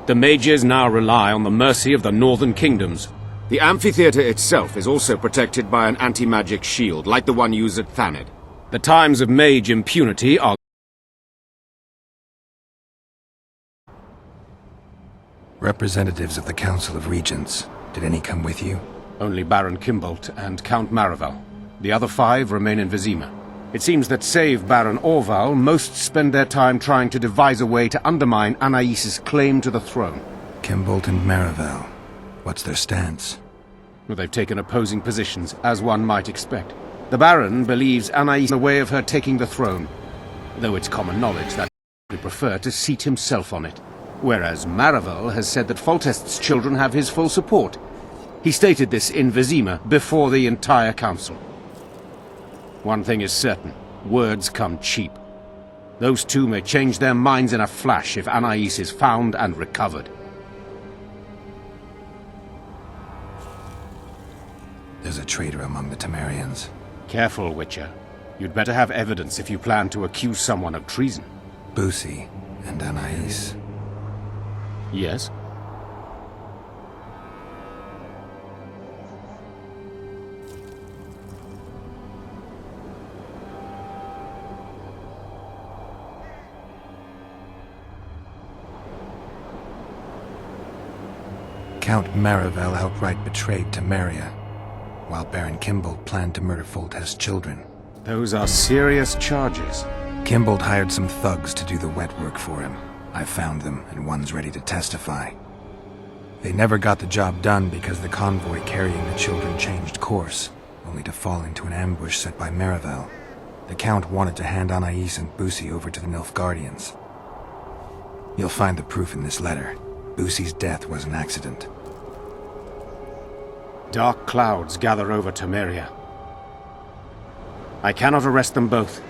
The mages now rely on the mercy of the northern kingdoms. The amphitheater itself is also protected by an anti-magic shield, like the one used at Thanedd. The times of mage impunity are... Representatives of the Council of Regents, did any come with you? Only Baron Kimbolt and Count Maravel. The other 5 remain in Vizima. It seems that save Baron Orval, most spend their time trying to devise a way to undermine Anais' claim to the throne. Kimbolt and Maravel. What's their stance? Well, they've taken opposing positions, as one might expect. The Baron believes Anais in the way of her taking the throne, though it's common knowledge that he would prefer to seat himself on it. Whereas Maravel has said that Foltest's children have his full support. He stated this in Vizima before the entire council. One thing is certain, words come cheap. Those two may change their minds in a flash if Anais is found and recovered. There's a traitor among the Temerians. Careful, Witcher. You'd better have evidence if you plan to accuse someone of treason. Busi and Anais. Yes? Count Maravel outright betrayed Temeria, while Baron Kimbolt planned to murder Foltest's children. Those are serious charges. Kimbolt hired some thugs to do the wet work for him. I found them, and one's ready to testify. They never got the job done because the convoy carrying the children changed course, only to fall into an ambush set by Maravel. The Count wanted to hand Anais and Busi over to the Nilfgaardians. You'll find the proof in this letter. Busi's death was an accident. Dark clouds gather over Temeria. I cannot arrest them both.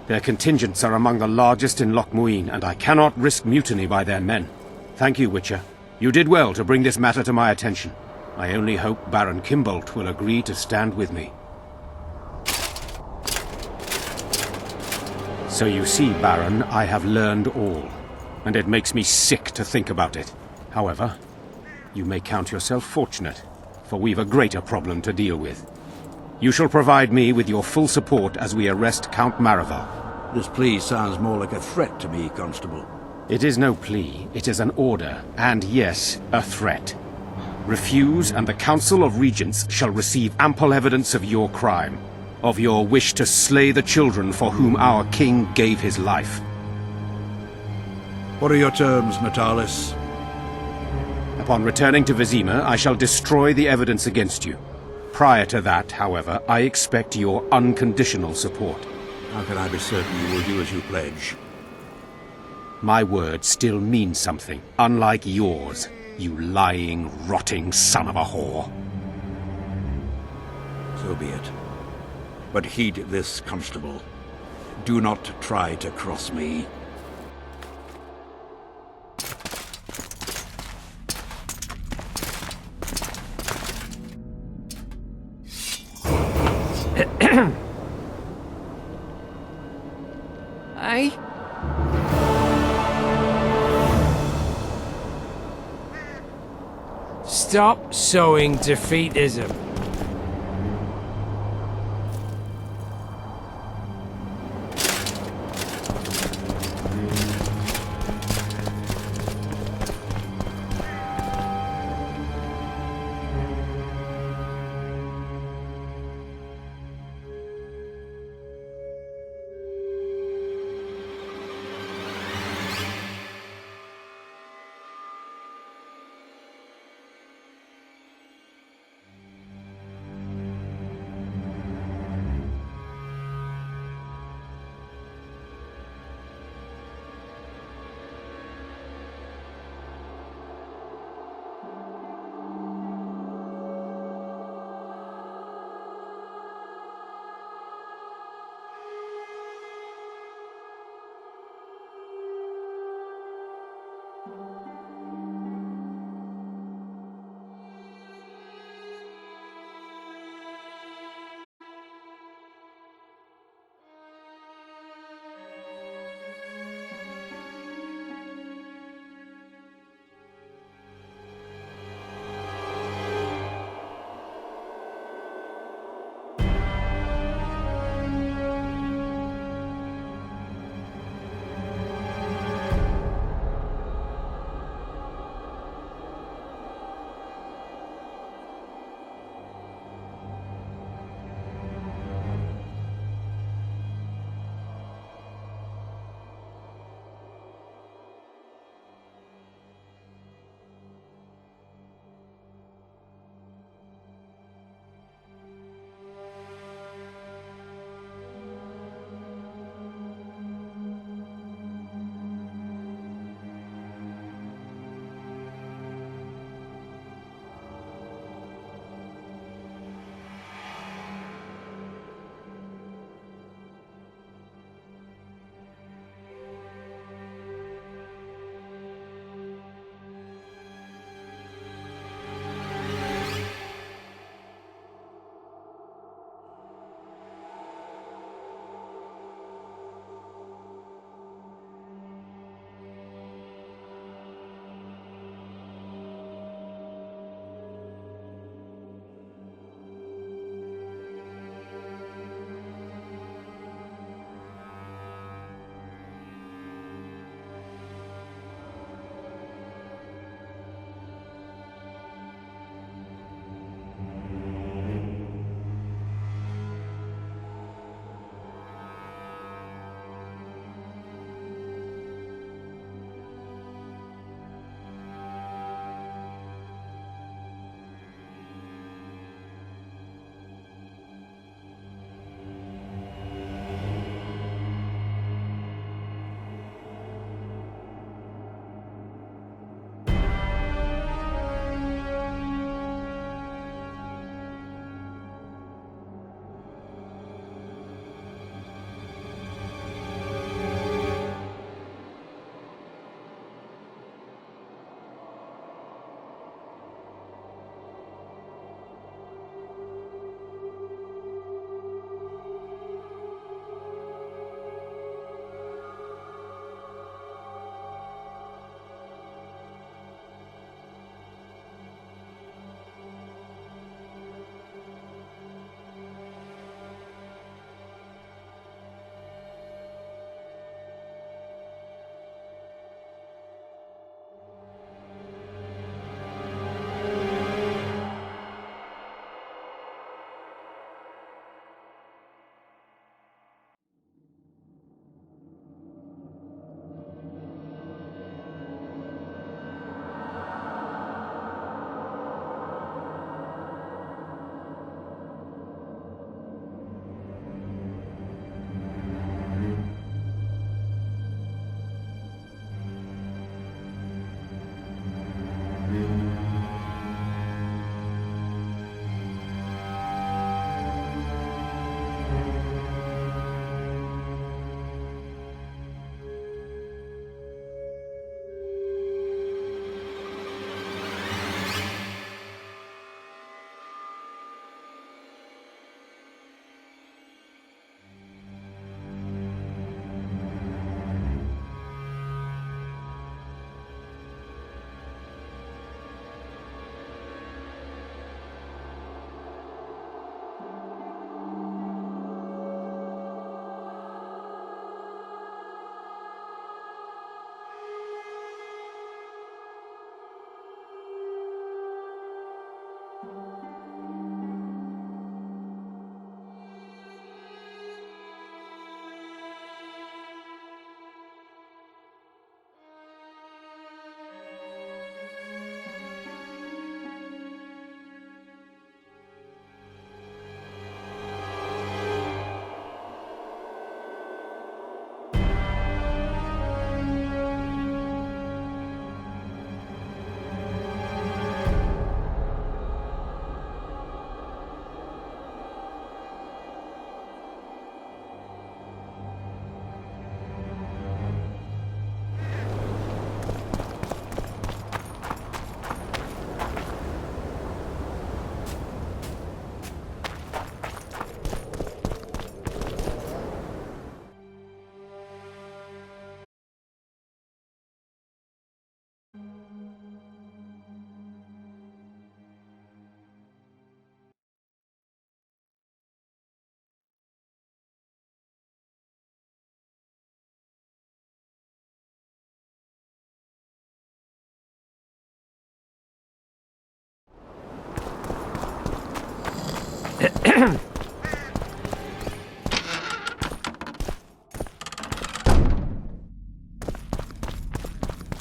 Their contingents are among the largest in Loch Muin, and I cannot risk mutiny by their men. Thank you, Witcher. You did well to bring this matter to my attention. I only hope Baron Kimbolt will agree to stand with me. So you see, Baron, I have learned all, and it makes me sick to think about it. However, you may count yourself fortunate, for we've a greater problem to deal with. You shall provide me with your full support as we arrest Count Maravel. This plea sounds more like a threat to me, Constable. It is no plea, it is an order, and yes, a threat. Refuse, and the Council of Regents shall receive ample evidence of your crime, of your wish to slay the children for whom our king gave his life. What are your terms, Natalis? Upon returning to Vizima, I shall destroy the evidence against you. Prior to that, however, I expect your unconditional support. How can I be certain you will do as you pledge? My word still means something, unlike yours, you lying, rotting son of a whore. So be it. But heed this, Constable. Do not try to cross me. Aye? Stop sowing defeatism.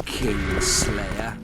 Kingslayer.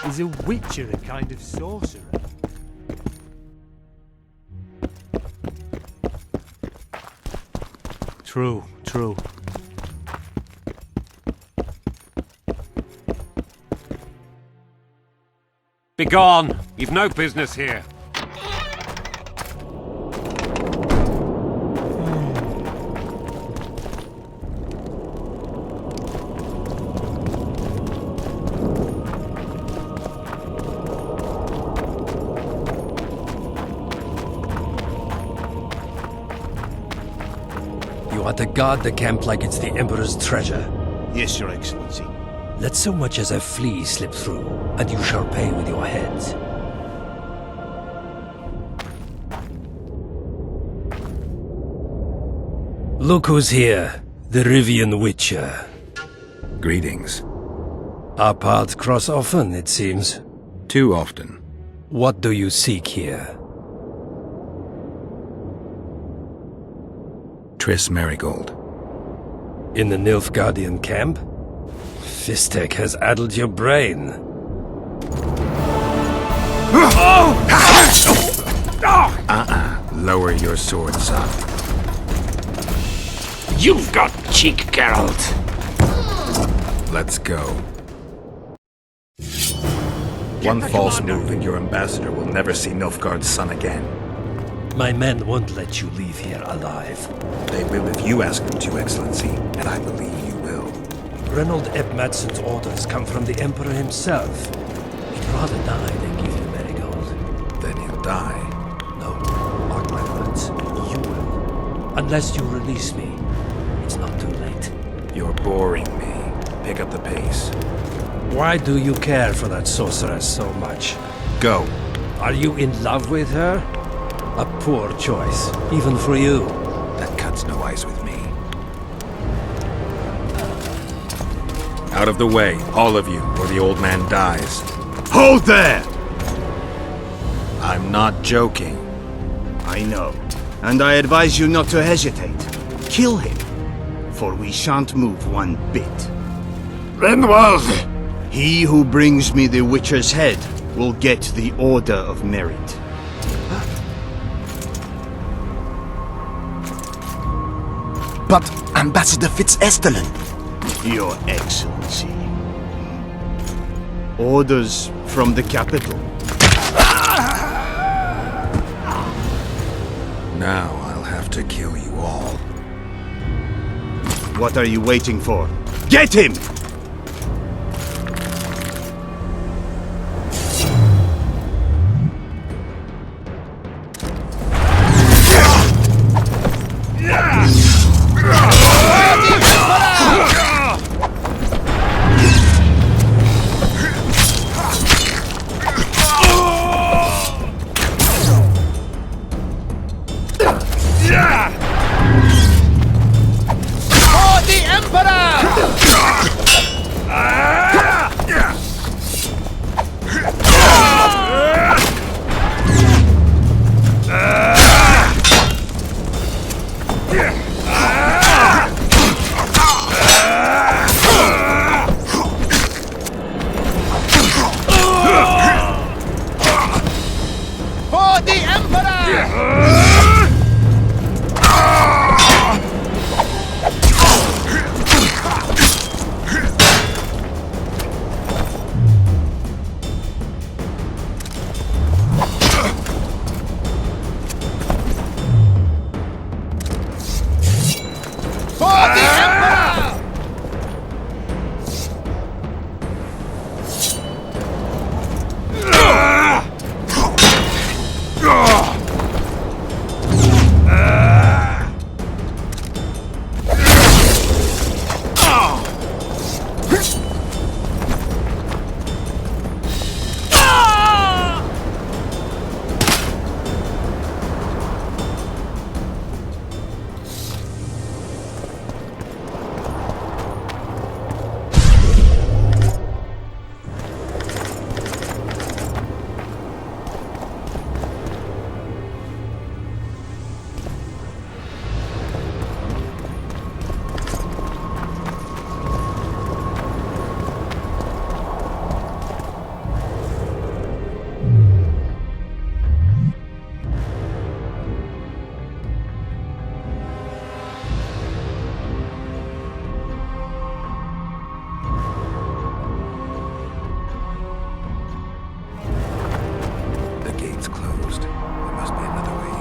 Is a witcher a kind of sorcerer? True, true. Begone! You've no business here. You are to guard the camp like it's the Emperor's treasure. Yes, Your Excellency. Let so much as a flea slip through, and you shall pay with your heads. Look who's here, the Rivian Witcher. Greetings. Our paths cross often, it seems. Too often. What do you seek here? Triss Merigold. In the Nilfgaardian camp? Fistek has addled your brain. Lower your sword, son. You've got cheek, Geralt. Let's go. One false move and your ambassador will never see Nilfgaard's son again. My men won't let you leave here alive. They will if you ask them to, Excellency, and I believe you will. Reynold Ep Madsen's orders come from the Emperor himself. He'd rather die than give you Merigold. Then he'll die. No, mark my words. You will. Unless you release me, it's not too late. You're boring me. Pick up the pace. Why do you care for that sorceress so much? Go. Are you in love with her? A poor choice, even for you. That cuts no ice with me. Out of the way, all of you, or the old man dies. Hold there! I'm not joking. I know. And I advise you not to hesitate. Kill him. For we shan't move one bit. Renwald! He who brings me the Witcher's head will get the Order of Merit. But Ambassador Fitz-Estellen... Your Excellency. Orders from the capital. Now I'll have to kill you all. What are you waiting for? Get him! For the Emperor! For the Emperor! For the Emperor! The gate's closed. There must be another way in.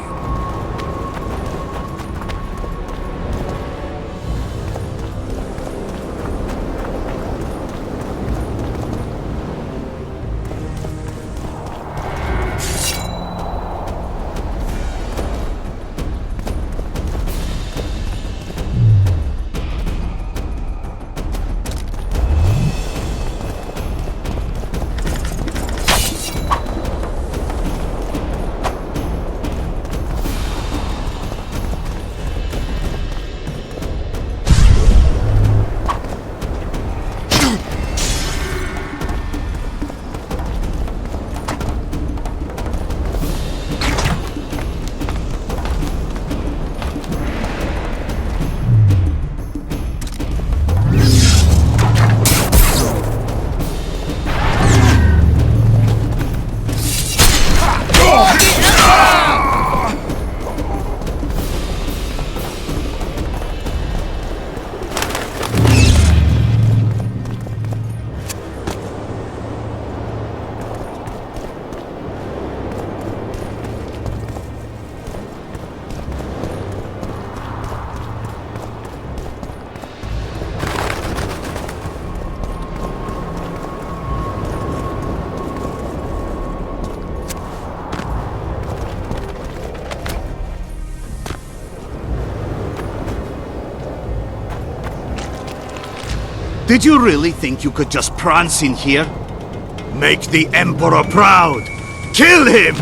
Did you really think you could just prance in here? Make the Emperor proud! Kill him!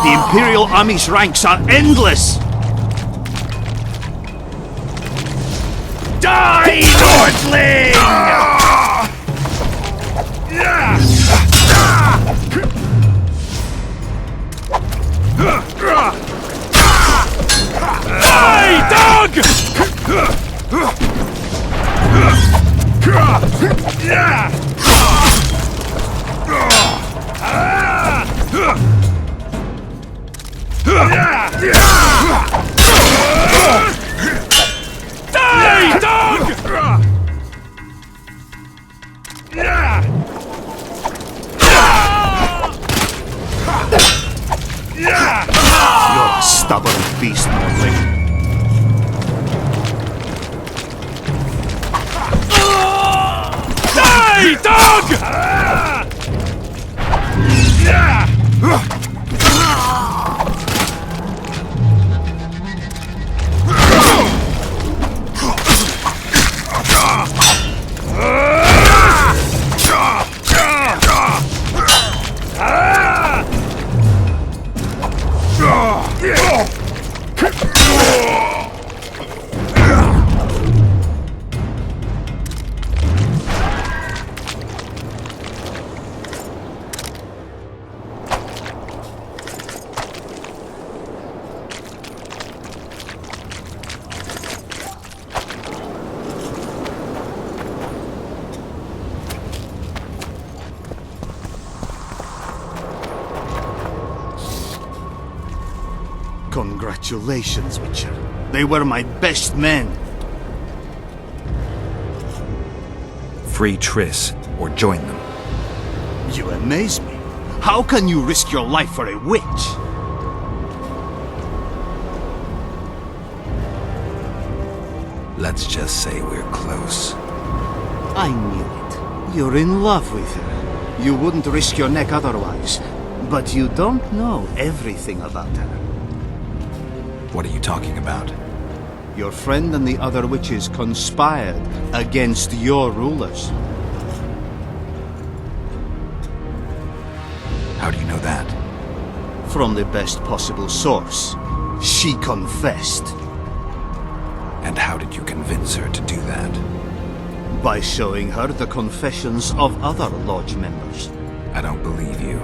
The Imperial Army's ranks are endless! Die, Nordling! Hey, dog! Die, dog! You're a stubborn beast, Nordling. Die, dog! Congratulations, Witcher. They were my best men. Free Triss, or join them. You amaze me. How can you risk your life for a witch? Let's just say we're close. I knew it. You're in love with her. You wouldn't risk your neck otherwise. But you don't know everything about her. What are you talking about? Your friend and the other witches conspired against your rulers. How do you know that? From the best possible source. She confessed. And how did you convince her to do that? By showing her the confessions of other lodge members. I don't believe you.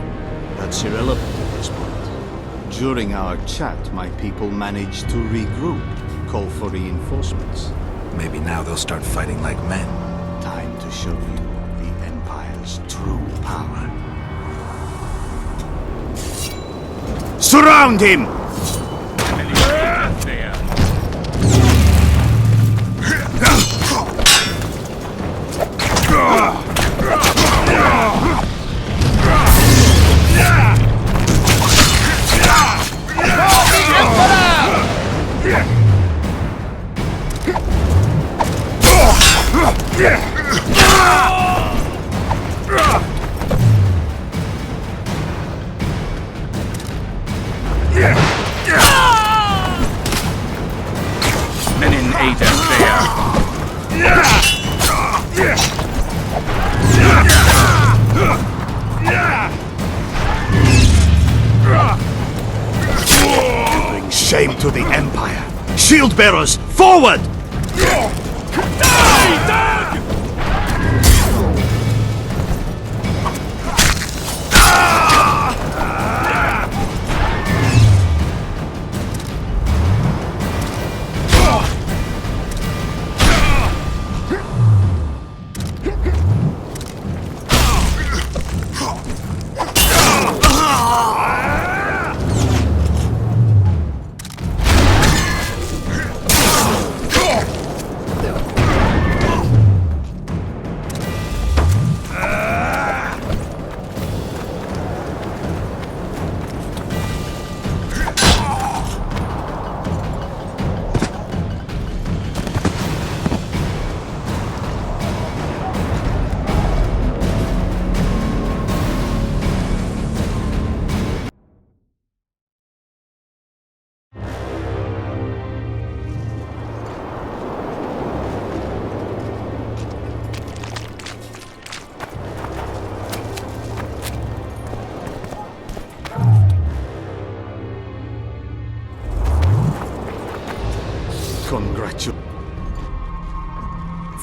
That's irrelevant at this point. During our chat, my people managed to regroup, call for reinforcements. Maybe now they'll start fighting like men. Time to show you the Empire's true power. Surround him! Menin Ada Bring shame to the Empire. Shield bearers, forward!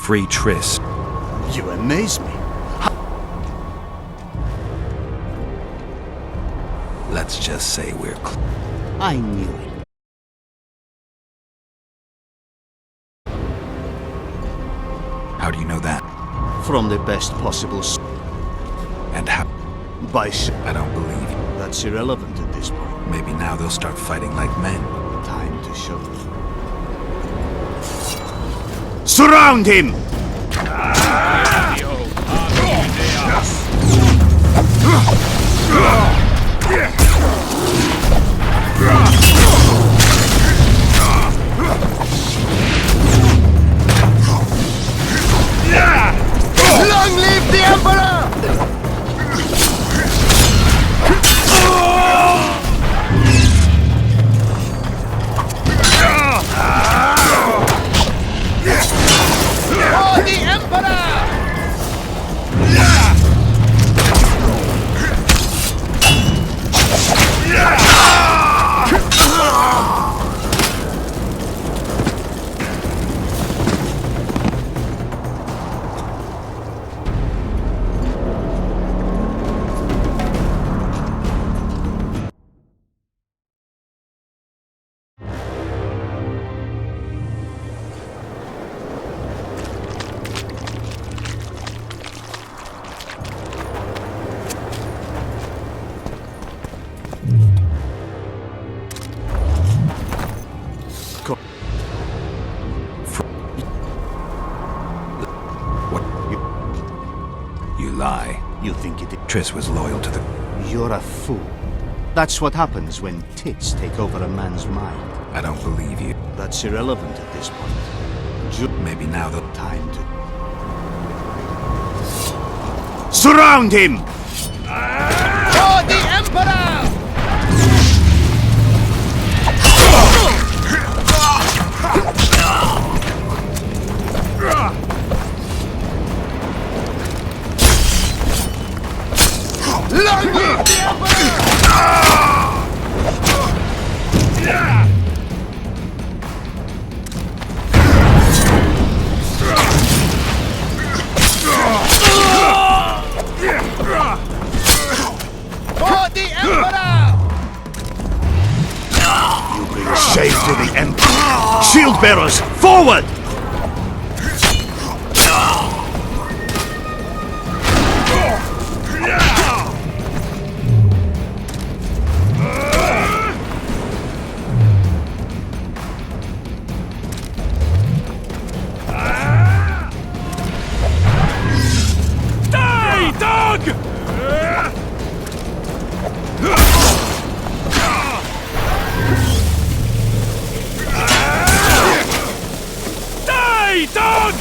Free Triss. You amaze me. Let's just say we're I knew it. How do you know that? From the best possible And how? By I don't believe you. That's irrelevant at this point. Maybe now they'll start fighting like men. Time to show them. Surround him! Long live the Emperor! For the Emperor! lie. You think it... Triss was loyal to the... You're a fool. That's what happens when tits take over a man's mind. I don't believe you. That's irrelevant at this point. Maybe now the time to... Surround him! For the Emperor! Long live the For the Emperor! You bring shame to the Empire. Shield bearers, forward! Die, dog! Die, dog!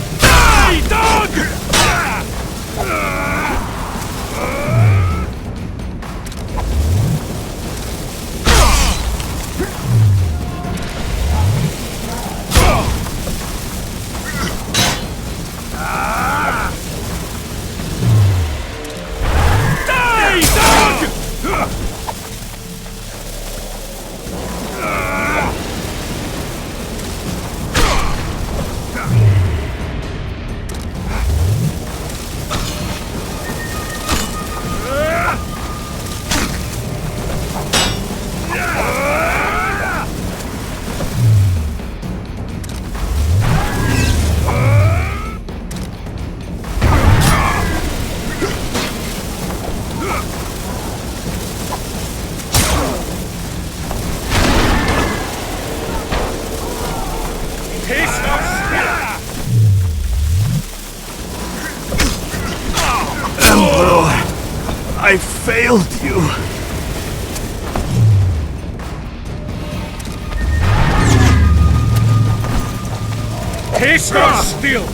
Die, dog! Die, dog! Emperor, I failed you. Taste us still!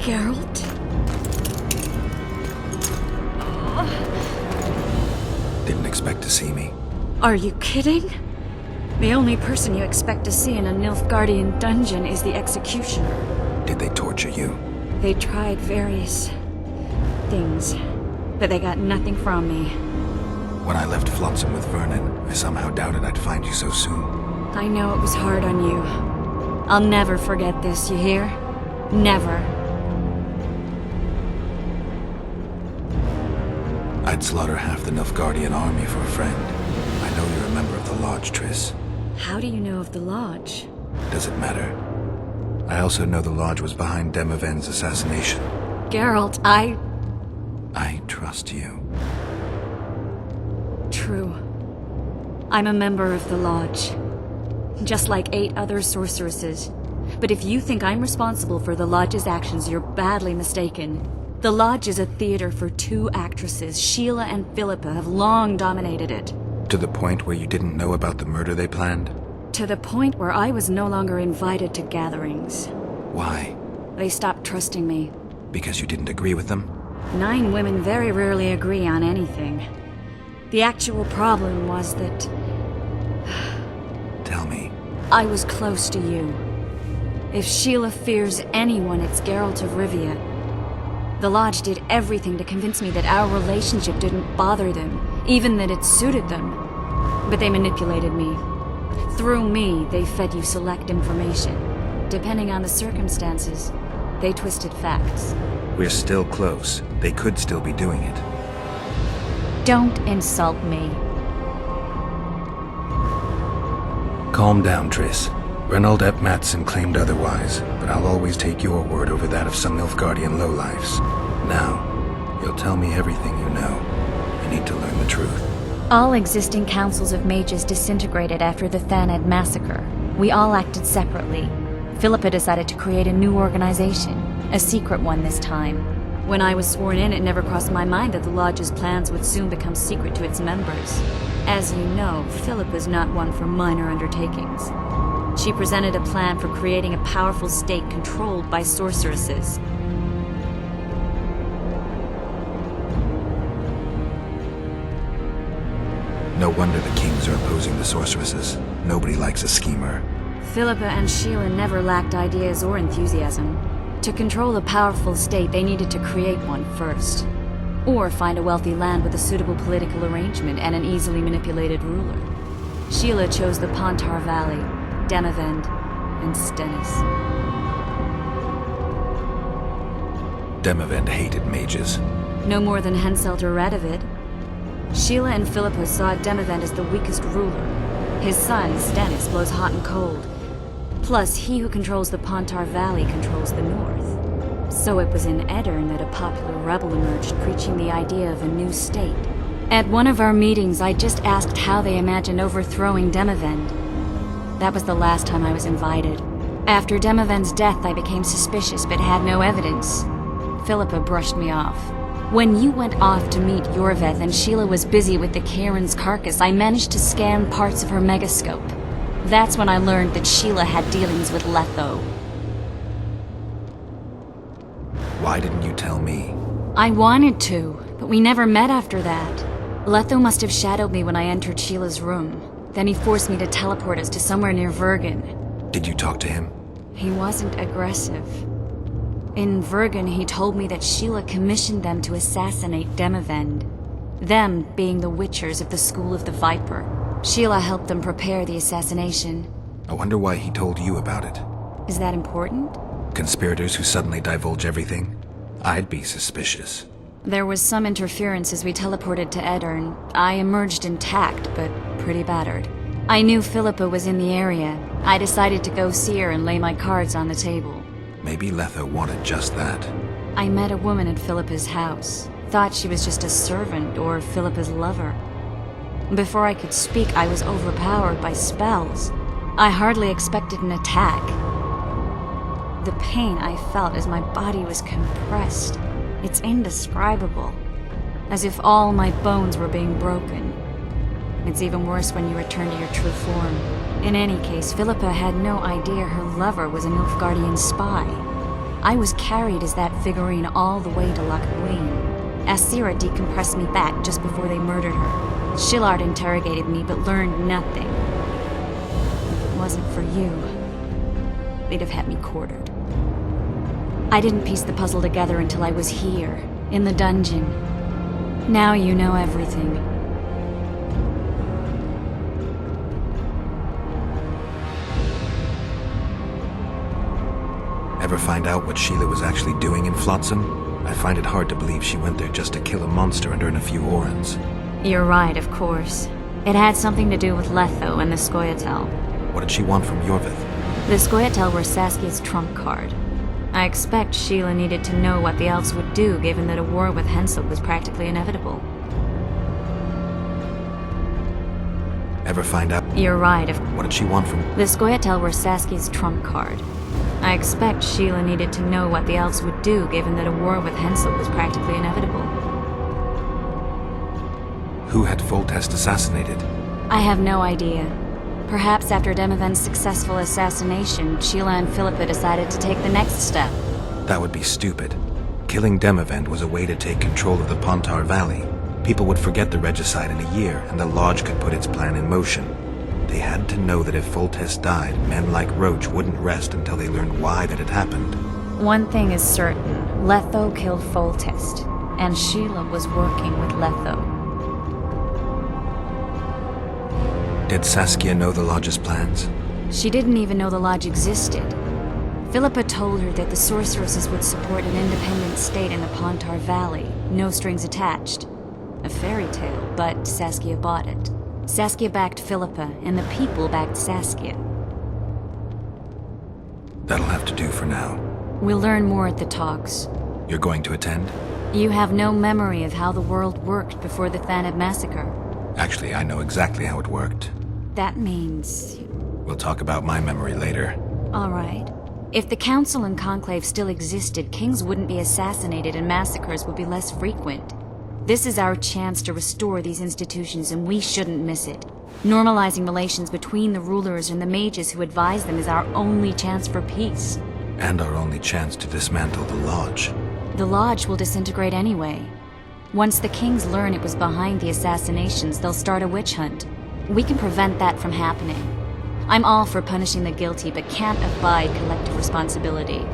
Geralt? Didn't expect to see me. Are you kidding? The only person you expect to see in a Nilfgaardian dungeon is the executioner. Did they torture you? They tried various things, but they got nothing from me. When I left Flotsam with Vernon, I somehow doubted I'd find you so soon. I know it was hard on you. I'll never forget this, you hear? Never. I'd slaughter half the Nilfgaardian army for a friend. I know you're a member of the Lodge, Triss. How do you know of the Lodge? Does it matter? I also know the Lodge was behind Demavend's assassination. Geralt, I trust you. True. I'm a member of the Lodge. Just like 8 other sorceresses. But if you think I'm responsible for the Lodge's actions, you're badly mistaken. The Lodge is a theater for 2 actresses. Sheila and Philippa have long dominated it. To the point where you didn't know about the murder they planned? To the point where I was no longer invited to gatherings. Why? They stopped trusting me. Because you didn't agree with them? 9 women very rarely agree on anything. The actual problem was that... Tell me. I was close to you. If Sheila fears anyone, it's Geralt of Rivia. The Lodge did everything to convince me that our relationship didn't bother them, even that it suited them. But they manipulated me. Through me, they fed you select information. Depending on the circumstances, they twisted facts. We're still close. They could still be doing it. Don't insult me. Calm down, Triss. Reynold Ep Matson claimed otherwise, but I'll always take your word over that of some Nilfgaardian lowlifes. Now, you'll tell me everything you know. You need to learn the truth. All existing councils of mages disintegrated after the Thanedd massacre. We all acted separately. Philippa decided to create a new organization, a secret one this time. When I was sworn in, it never crossed my mind that the Lodge's plans would soon become secret to its members. As you know, Philippa's not one for minor undertakings. She presented a plan for creating a powerful state controlled by sorceresses. No wonder the kings are opposing the sorceresses. Nobody likes a schemer. Philippa and Sheila never lacked ideas or enthusiasm. To control a powerful state, they needed to create one first. Or find a wealthy land with a suitable political arrangement and an easily manipulated ruler. Sheila chose the Pontar Valley, Demavend, and Stennis. Demavend hated mages. No more than Henselt or Radovid. Sheila and Philippa saw Demavend as the weakest ruler. His son, Stennis, blows hot and cold. Plus, he who controls the Pontar Valley controls the north. So it was in Aedirn that a popular rebel emerged, preaching the idea of a new state. At one of our meetings, I just asked how they imagined overthrowing Demavend. That was the last time I was invited. After Demavend's death, I became suspicious, but had no evidence. Philippa brushed me off. When you went off to meet Yorveth and Sheila was busy with the Karen's carcass, I managed to scan parts of her megascope. That's when I learned that Sheila had dealings with Letho. Why didn't you tell me? I wanted to, but we never met after that. Letho must have shadowed me when I entered Sheila's room. Then he forced me to teleport us to somewhere near Vergen. Did you talk to him? He wasn't aggressive. In Vergen, he told me that Sheila commissioned them to assassinate Demavend. Them being the Witchers of the School of the Viper. Sheila helped them prepare the assassination. I wonder why he told you about it. Is that important? Conspirators who suddenly divulge everything? I'd be suspicious. There was some interference as we teleported to Aedirn. I emerged intact, but pretty battered. I knew Philippa was in the area. I decided to go see her and lay my cards on the table. Maybe Letho wanted just that. I met a woman at Philippa's house. Thought she was just a servant or Philippa's lover. Before I could speak, I was overpowered by spells. I hardly expected an attack. The pain I felt as my body was compressed. It's indescribable. As if all my bones were being broken. It's even worse when you return to your true form. In any case, Philippa had no idea her lover was a Nilfgaardian spy. I was carried as that figurine all the way to Loch Gwyn. Asira decompressed me back just before they murdered her. Shillard interrogated me but learned nothing. If it wasn't for you, they'd have had me quartered. I didn't piece the puzzle together until I was here, in the dungeon. Now you know everything. Ever find out what Sheila was actually doing in Flotsam? I find it hard to believe she went there just to kill a monster and earn a few orans. You're right, of course. It had something to do with Letho and the Scoia'tael. What did she want from Yorvith? The Scoia'tael were Saskia's trump card. I expect Sheila needed to know what the elves would do, given that a war with Henselt was practically inevitable. Ever find out? You're right, What did she want from... The Scoia'tael were Saskia's trump card. I expect Sheila needed to know what the elves would do, given that a war with Henselt was practically inevitable. Who had Foltest assassinated? I have no idea. Perhaps after Demavend's successful assassination, Sheila and Philippa decided to take the next step. That would be stupid. Killing Demavend was a way to take control of the Pontar Valley. People would forget the regicide in a year, and the Lodge could put its plan in motion. They had to know that if Foltest died, men like Roach wouldn't rest until they learned why that had happened. One thing is certain. Letho killed Foltest, and Sheila was working with Letho. Did Saskia know the Lodge's plans? She didn't even know the Lodge existed. Philippa told her that the sorceresses would support an independent state in the Pontar Valley, no strings attached. A fairy tale, but Saskia bought it. Saskia backed Philippa, and the people backed Saskia. That'll have to do for now. We'll learn more at the talks. You're going to attend? You have no memory of how the world worked before the Thanad massacre. Actually, I know exactly how it worked. That means... We'll talk about my memory later. All right. If the Council and Conclave still existed, kings wouldn't be assassinated and massacres would be less frequent. This is our chance to restore these institutions, and we shouldn't miss it. Normalizing relations between the rulers and the mages who advise them is our only chance for peace. And our only chance to dismantle the Lodge. The Lodge will disintegrate anyway. Once the kings learn it was behind the assassinations, they'll start a witch hunt. We can prevent that from happening. I'm all for punishing the guilty, but can't abide collective responsibility.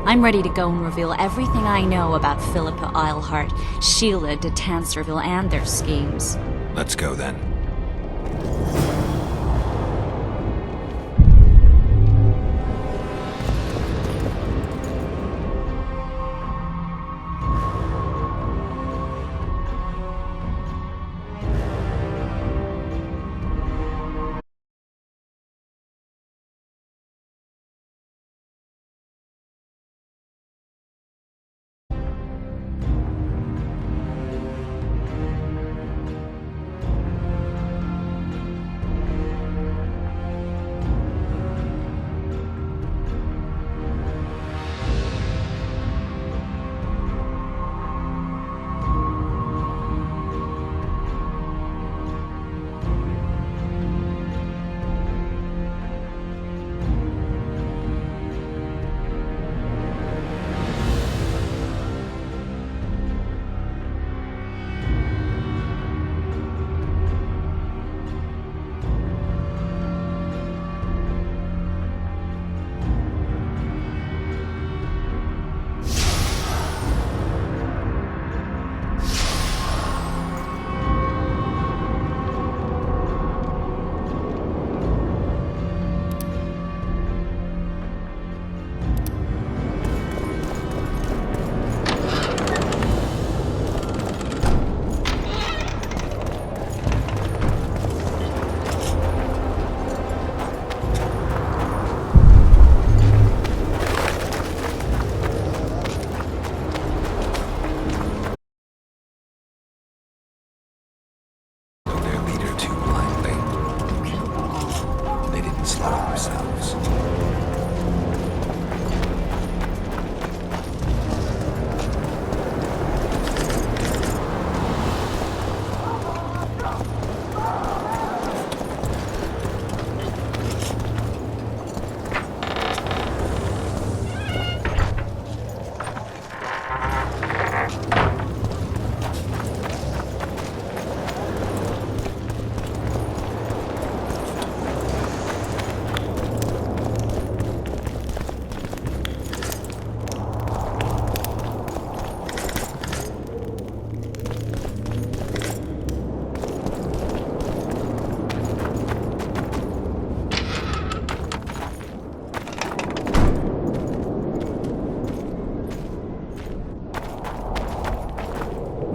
I'm ready to go and reveal everything I know about Philippa Eilhart, Sheila de Tanserville, and their schemes. Let's go then.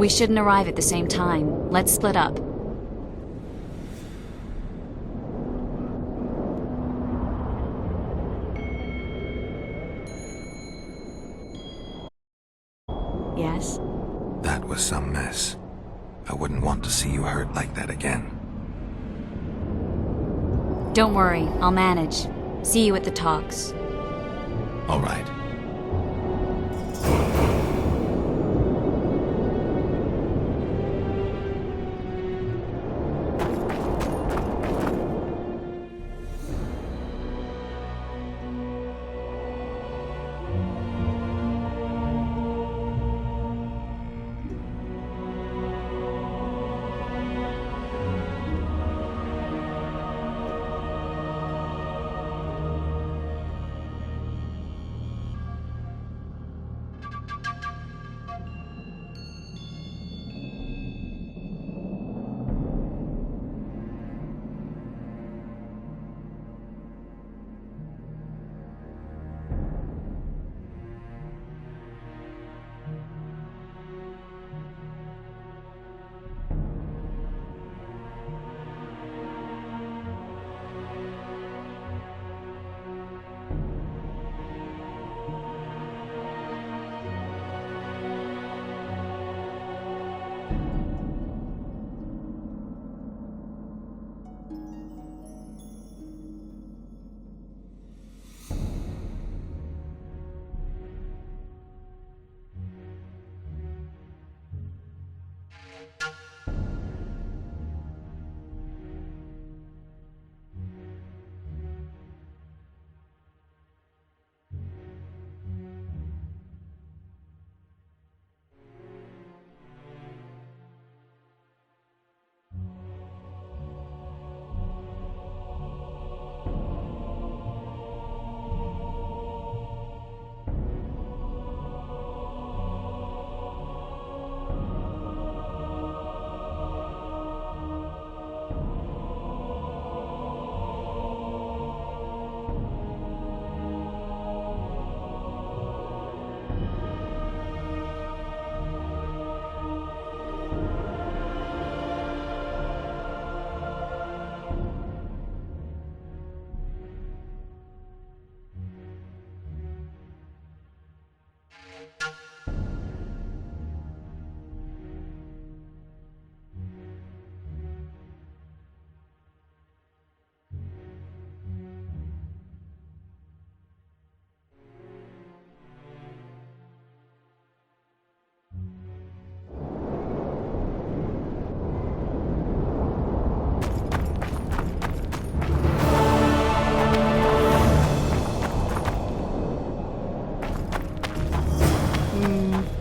We shouldn't arrive at the same time. Let's split up. Yes? That was some mess. I wouldn't want to see you hurt like that again. Don't worry, I'll manage. See you at the talks. All right.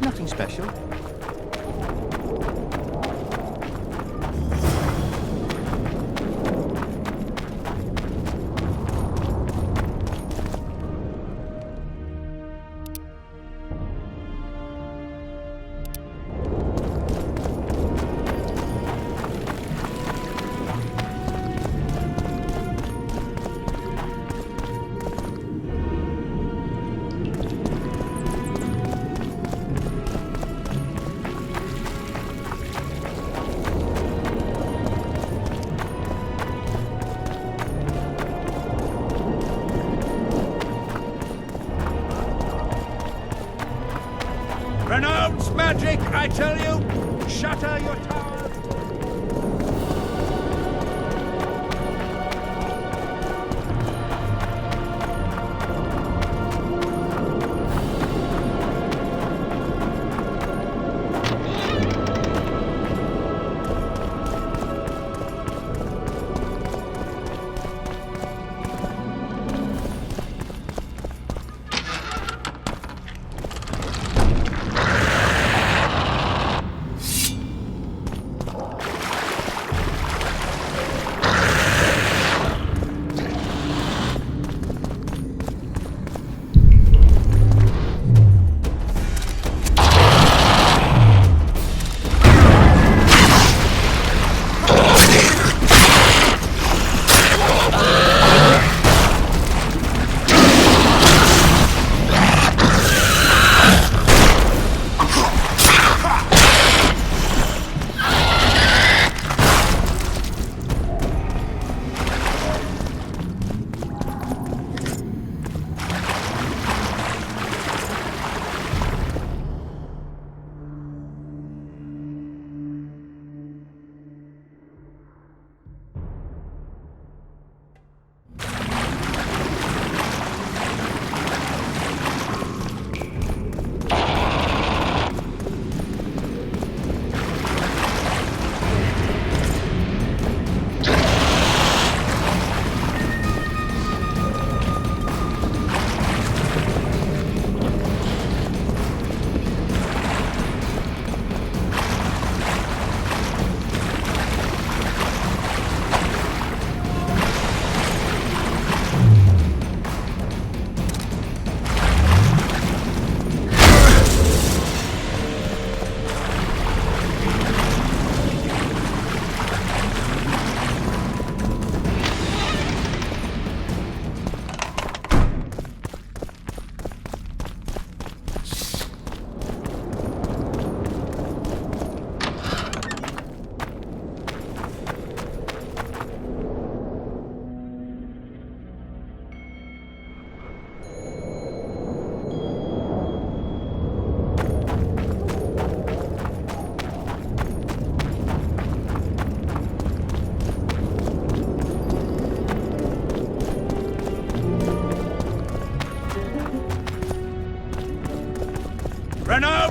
Nothing special. Renounce magic, I tell you! Shatter your tower!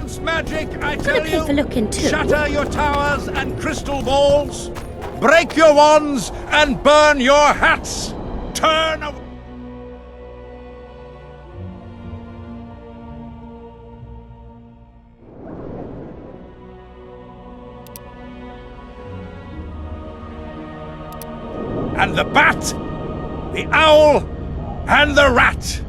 Wants magic, I tell pay for looking too. Shatter your towers and crystal balls. Break your wands and burn your hats. Turn away. And the bat, the owl, and the rat.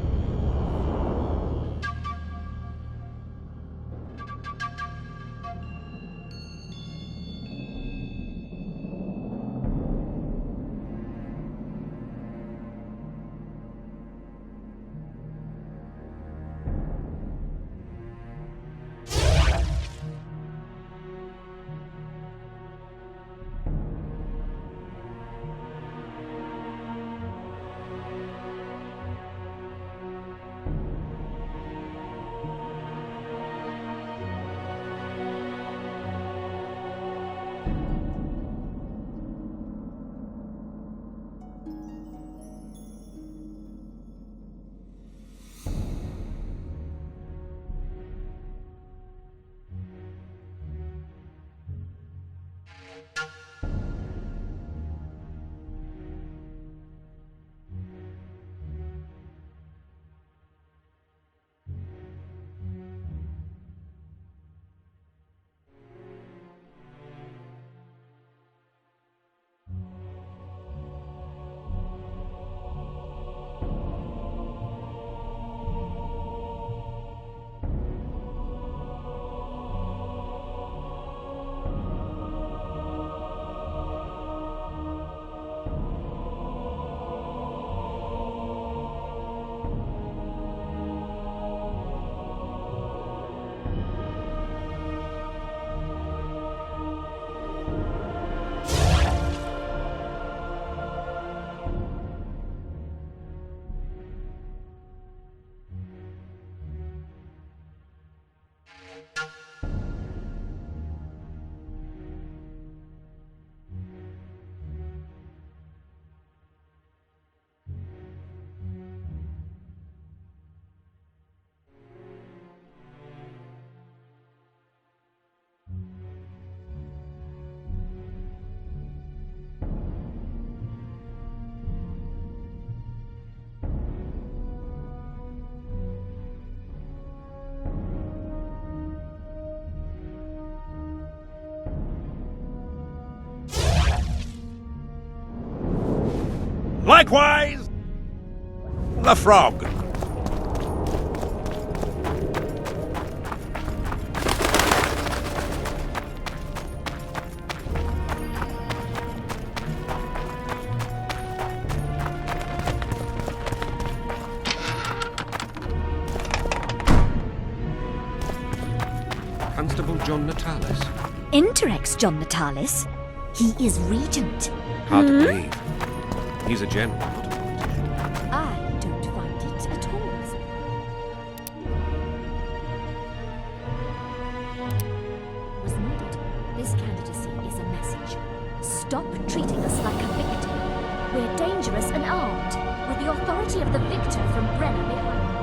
Likewise, the frog. Constable John Natalis. Interex John Natalis? He is regent. Hard to believe. He's a general, not a politician. I don't find it at all. Was needed. This candidacy is a message. Stop treating us like a victim. We're dangerous and armed, with the authority of the victor from Brenna behind.